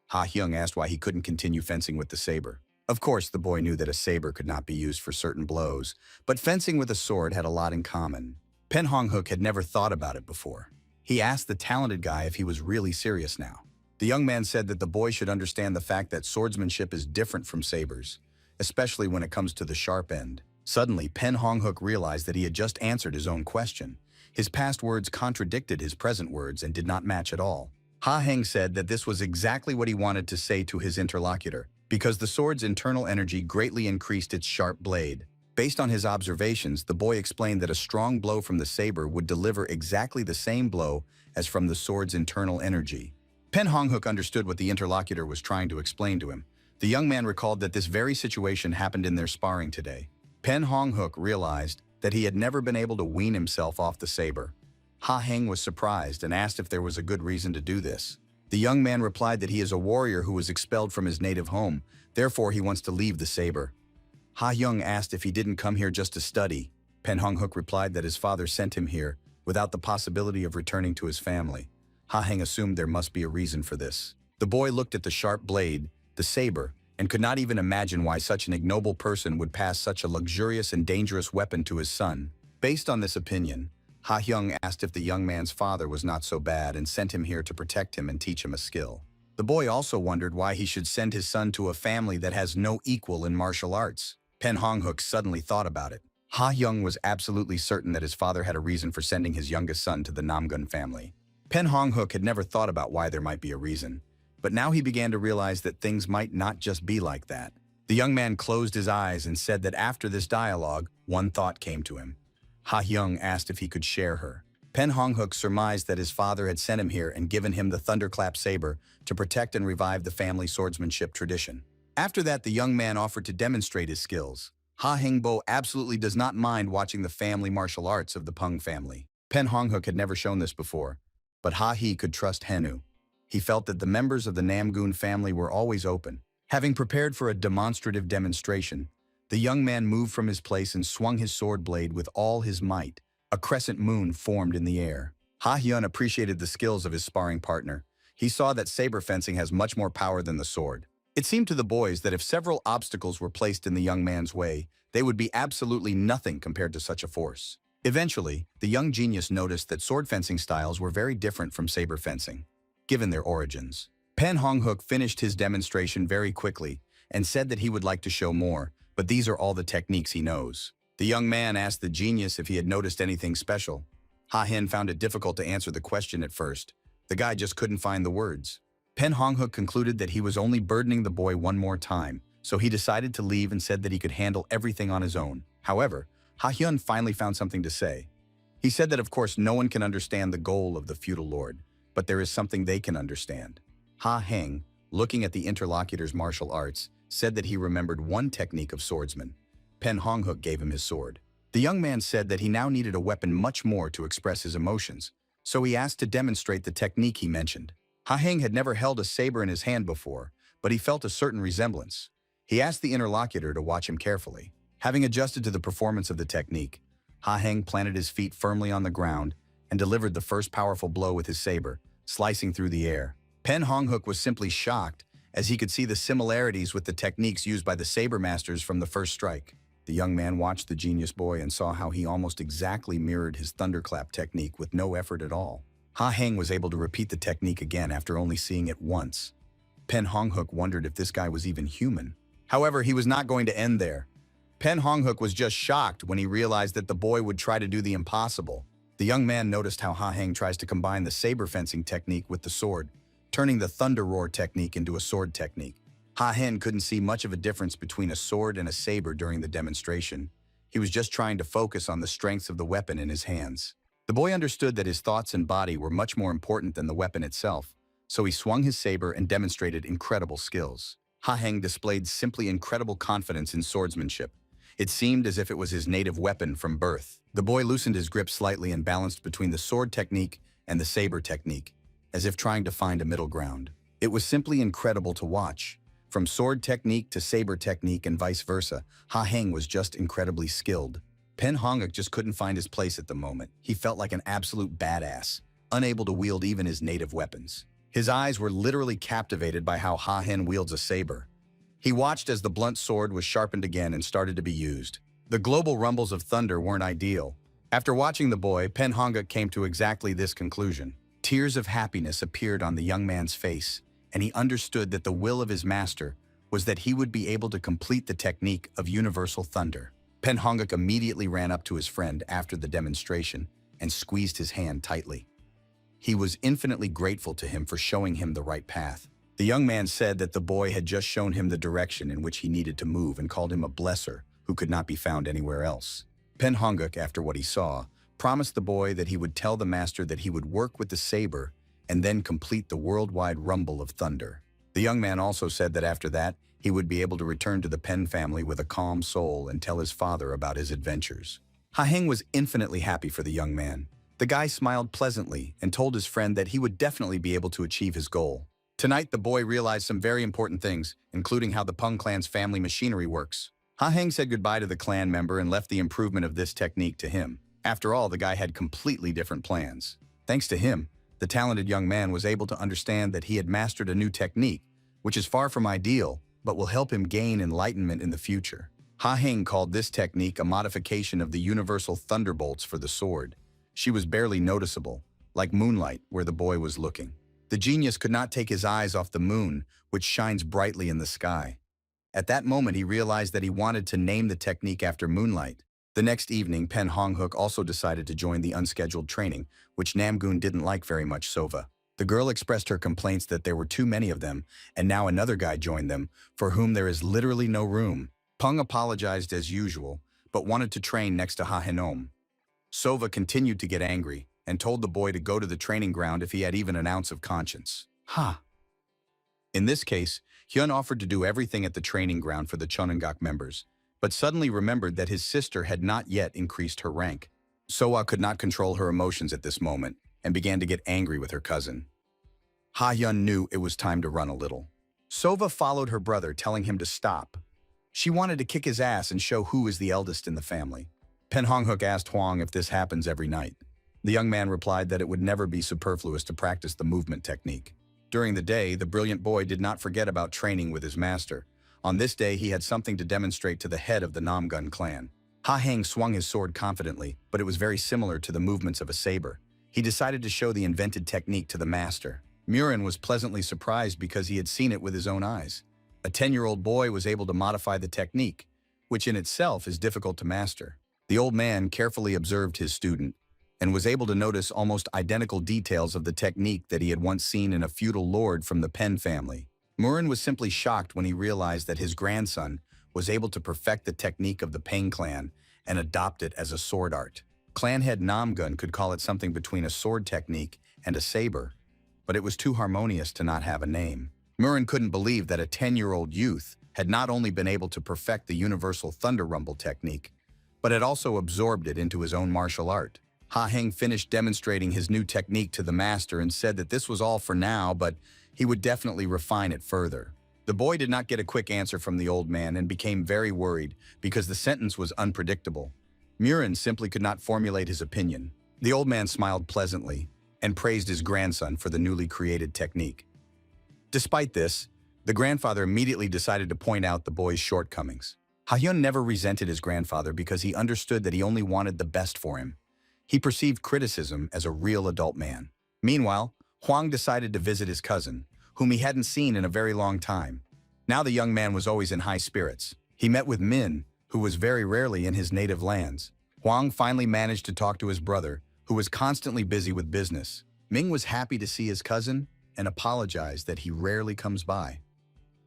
Ha-hyung asked why he couldn't continue fencing with the saber. Of course, the boy knew that a saber could not be used for certain blows, but fencing with a sword had a lot in common. Pen Hong-hook had never thought about it before. He asked the talented guy if he was really serious now. The young man said that the boy should understand the fact that swordsmanship is different from sabers, especially when it comes to the sharp end. Suddenly, Pen Hong-hook realized that he had just answered his own question. His past words contradicted his present words and did not match at all. Ha-heng said that this was exactly what he wanted to say to his interlocutor, because the sword's internal energy greatly increased its sharp blade. Based on his observations, the boy explained that a strong blow from the saber would deliver exactly the same blow as from the sword's internal energy. Pen Hong-hook understood what the interlocutor was trying to explain to him. The young man recalled that this very situation happened in their sparring today. Pen Hong-hook realized that he had never been able to wean himself off the saber. Ha-heng was surprised and asked if there was a good reason to do this. The young man replied that he is a warrior who was expelled from his native home, therefore he wants to leave the saber. Ha-hyung asked if he didn't come here just to study. Pen Hong-hook replied that his father sent him here without the possibility of returning to his family. Ha-heng assumed there must be a reason for this. The boy looked at the sharp blade, the saber, and could not even imagine why such an ignoble person would pass such a luxurious and dangerous weapon to his son. Based on this opinion, Ha-hyung asked if the young man's father was not so bad and sent him here to protect him and teach him a skill. The boy also wondered why he should send his son to a family that has no equal in martial arts. Pen Hong-hook suddenly thought about it. Ha-hyung was absolutely certain that his father had a reason for sending his youngest son to the Namgun family. Pen Hong-hook had never thought about why there might be a reason, but now he began to realize that things might not just be like that. The young man closed his eyes and said that after this dialogue, one thought came to him. Ha-hyung asked if he could share her. Pen Hong-hook surmised that his father had sent him here and given him the thunderclap saber to protect and revive the family swordsmanship tradition. After that, the young man offered to demonstrate his skills. Ha-heng-bo absolutely does not mind watching the family martial arts of the Peng family. Pen Hong-hook had never shown this before, but Ha-he could trust Henu. He felt that the members of the Namgun family were always open. Having prepared for a demonstrative demonstration, the young man moved from his place and swung his sword blade with all his might. A crescent moon formed in the air. Ha-hyun appreciated the skills of his sparring partner. He saw that saber fencing has much more power than the sword. It seemed to the boys that if several obstacles were placed in the young man's way, they would be absolutely nothing compared to such a force. Eventually, the young genius noticed that sword fencing styles were very different from saber fencing, given their origins. Pen Hong-hook finished his demonstration very quickly and said that he would like to show more, but these are all the techniques he knows. The young man asked the genius if he had noticed anything special. Ha-hen found it difficult to answer the question at first. The guy just couldn't find the words. Pen Hong-hook concluded that he was only burdening the boy one more time, so he decided to leave and said that he could handle everything on his own. However, Ha-hyun finally found something to say. He said that of course no one can understand the goal of the feudal lord, but there is something they can understand. Ha-heng, looking at the interlocutor's martial arts, said that he remembered one technique of swordsman. Pen Hong-hook gave him his sword. The young man said that he now needed a weapon much more to express his emotions, so he asked to demonstrate the technique he mentioned. Ha-heng had never held a saber in his hand before, but he felt a certain resemblance. He asked the interlocutor to watch him carefully. Having adjusted to the performance of the technique, Ha Heng planted his feet firmly on the ground and delivered the first powerful blow with his saber, slicing through the air. Pen Honghuk was simply shocked as he could see the similarities with the techniques used by the saber masters from the first strike. The young man watched the genius boy and saw how he almost exactly mirrored his thunderclap technique with no effort at all. Ha Heng was able to repeat the technique again after only seeing it once. Pen Honghuk wondered if this guy was even human. However, he was not going to end there. Pen Honghuk was just shocked when he realized that the boy would try to do the impossible. The young man noticed how Ha Heng tries to combine the saber fencing technique with the sword, turning the thunder roar technique into a sword technique. Ha Heng couldn't see much of a difference between a sword and a saber during the demonstration. He was just trying to focus on the strengths of the weapon in his hands. The boy understood that his thoughts and body were much more important than the weapon itself, so he swung his saber and demonstrated incredible skills. Ha Heng displayed simply incredible confidence in swordsmanship. It seemed as if it was his native weapon from birth. The boy loosened his grip slightly and balanced between the sword technique and the saber technique, as if trying to find a middle ground. It was simply incredible to watch. From sword technique to saber technique and vice versa, Ha Heng was just incredibly skilled. Pen Honghuk just couldn't find his place at the moment. He felt like an absolute badass, unable to wield even his native weapons. His eyes were literally captivated by how Ha Heng wields a saber. He watched as the blunt sword was sharpened again and started to be used. The global rumbles of thunder weren't ideal. After watching the boy, Pen Honghuk came to exactly this conclusion. Tears of happiness appeared on the young man's face, and he understood that the will of his master was that he would be able to complete the technique of universal thunder. Pen Honghuk immediately ran up to his friend after the demonstration and squeezed his hand tightly. He was infinitely grateful to him for showing him the right path. The young man said that the boy had just shown him the direction in which he needed to move and called him a blesser who could not be found anywhere else. Pen Honghuk, after what he saw, promised the boy that he would tell the master that he would work with the saber and then complete the worldwide rumble of thunder. The young man also said that after that, he would be able to return to the Pen family with a calm soul and tell his father about his adventures. Ha Heng was infinitely happy for the young man. The guy smiled pleasantly and told his friend that he would definitely be able to achieve his goal. Tonight, the boy realized some very important things, including how the Peng clan's family machinery works. Ha Heng said goodbye to the clan member and left the improvement of this technique to him. After all, the guy had completely different plans. Thanks to him, the talented young man was able to understand that he had mastered a new technique, which is far from ideal, but will help him gain enlightenment in the future. Ha Heng called this technique a modification of the universal thunderbolts for the sword. She was barely noticeable, like moonlight where the boy was looking. The genius could not take his eyes off the moon, which shines brightly in the sky. At that moment, he realized that he wanted to name the technique after moonlight. The next evening, Pen Honghuk also decided to join the unscheduled training, which Namgoon didn't like very much. Sova. The girl expressed her complaints that there were too many of them, and now another guy joined them, for whom there is literally no room. Peng apologized as usual, but wanted to train next to Ha Henom. Sova continued to get angry and told the boy to go to the training ground if he had even an ounce of conscience. In this case, Hyun offered to do everything at the training ground for the Chonangak members, but suddenly remembered that his sister had not yet increased her rank. Soa could not control her emotions at this moment and began to get angry with her cousin. Ha Hyun knew it was time to run a little. Sova followed her brother, telling him to stop. She wanted to kick his ass and show who is the eldest in the family. Pen Honghuk asked Hwang if this happens every night. The young man replied that it would never be superfluous to practice the movement technique. During the day, the brilliant boy did not forget about training with his master. On this day, he had something to demonstrate to the head of the Namgun clan. Ha Heng swung his sword confidently, but it was very similar to the movements of a saber. He decided to show the invented technique to the master. Murin was pleasantly surprised because he had seen it with his own eyes. A 10-year-old boy was able to modify the technique, which in itself is difficult to master. The old man carefully observed his student and was able to notice almost identical details of the technique that he had once seen in a feudal lord from the Pen family. Murin was simply shocked when he realized that his grandson was able to perfect the technique of the Peng clan and adopt it as a sword art. Clan head Namgun could call it something between a sword technique and a saber, but it was too harmonious to not have a name. Murin couldn't believe that a 10-year-old youth had not only been able to perfect the universal thunder rumble technique, but had also absorbed it into his own martial art. Ha Heng finished demonstrating his new technique to the master and said that this was all for now, but he would definitely refine it further. The boy did not get a quick answer from the old man and became very worried because the sentence was unpredictable. Murin simply could not formulate his opinion. The old man smiled pleasantly and praised his grandson for the newly created technique. Despite this, the grandfather immediately decided to point out the boy's shortcomings. Ha-hyun never resented his grandfather because he understood that he only wanted the best for him. He perceived criticism as a real adult man. Meanwhile, Hwang decided to visit his cousin, whom he hadn't seen in a very long time. Now the young man was always in high spirits. He met with Min, who was very rarely in his native lands. Hwang finally managed to talk to his brother, who was constantly busy with business. Ming was happy to see his cousin and apologized that he rarely comes by.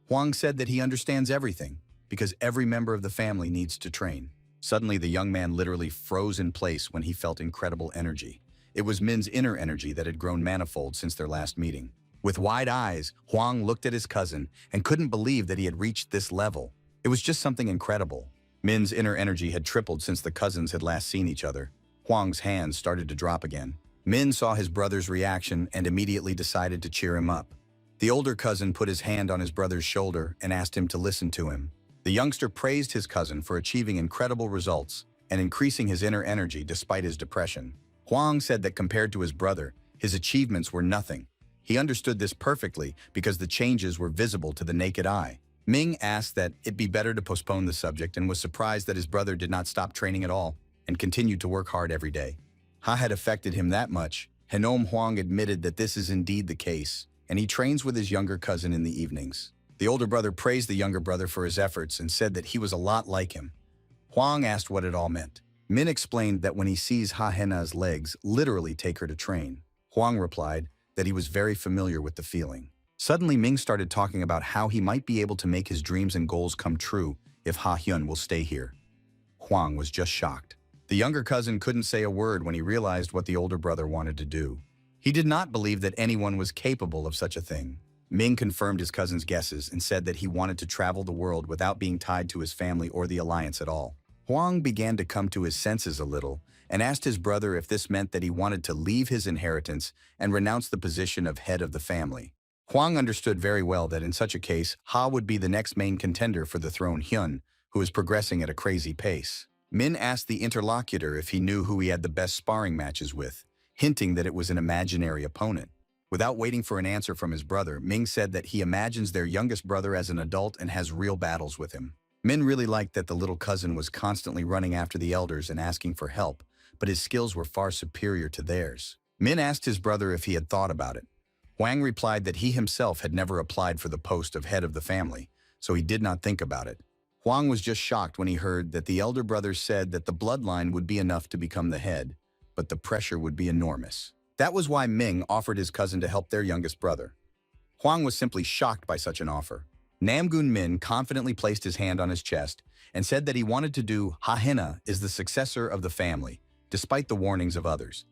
Hwang said that he understands everything, because every member of the family needs to train. Suddenly, the young man literally froze in place when he felt incredible energy. It was Min's inner energy that had grown manifold since their last meeting. With wide eyes, Hwang looked at his cousin and couldn't believe that he had reached this level. It was just something incredible. Min's inner energy had tripled since the cousins had last seen each other. Hwang's hands started to drop again. Min saw his brother's reaction and immediately decided to cheer him up. The older cousin put his hand on his brother's shoulder and asked him to listen to him. The youngster praised his cousin for achieving incredible results and increasing his inner energy despite his depression. Hwang said that compared to his brother, his achievements were nothing. He understood this perfectly because the changes were visible to the naked eye. Ming asked that it be better to postpone the subject and was surprised that his brother did not stop training at all and continued to work hard every day. Ha had affected him that much. Henom Hwang admitted that this is indeed the case, and he trains with his younger cousin in the evenings. The older brother praised the younger brother for his efforts and said that he was a lot like him. Hwang asked what it all meant. Min explained that when he sees Ha Hena's legs literally take her to train. Hwang replied that he was very familiar with the feeling. Suddenly, Ming started talking about how he might be able to make his dreams and goals come true if Ha-hyun will stay here. Hwang was just shocked. The younger cousin couldn't say a word when he realized what the older brother wanted to do. He did not believe that anyone was capable of such a thing. Ming confirmed his cousin's guesses and said that he wanted to travel the world without being tied to his family or the alliance at all. Hwang began to come to his senses a little and asked his brother if this meant that he wanted to leave his inheritance and renounce the position of head of the family. Hwang understood very well that in such a case, Ha would be the next main contender for the throne, Hyun, who is progressing at a crazy pace. Min asked the interlocutor if he knew who he had the best sparring matches with, hinting that it was an imaginary opponent. Without waiting for an answer from his brother, Ming said that he imagines their youngest brother as an adult and has real battles with him. Min really liked that the little cousin was constantly running after the elders and asking for help, but his skills were far superior to theirs. Min asked his brother if he had thought about it. Hwang replied that he himself had never applied for the post of head of the family, so he did not think about it. Hwang was just shocked when he heard that the elder brother said that the bloodline would be enough to become the head, but the pressure would be enormous. That was why Ming offered his cousin to help their youngest brother. Hwang was simply shocked by such an offer. Namgun Min confidently placed his hand on his chest and said that he wanted to do Ha Hena is the successor of the family, despite the warnings of others.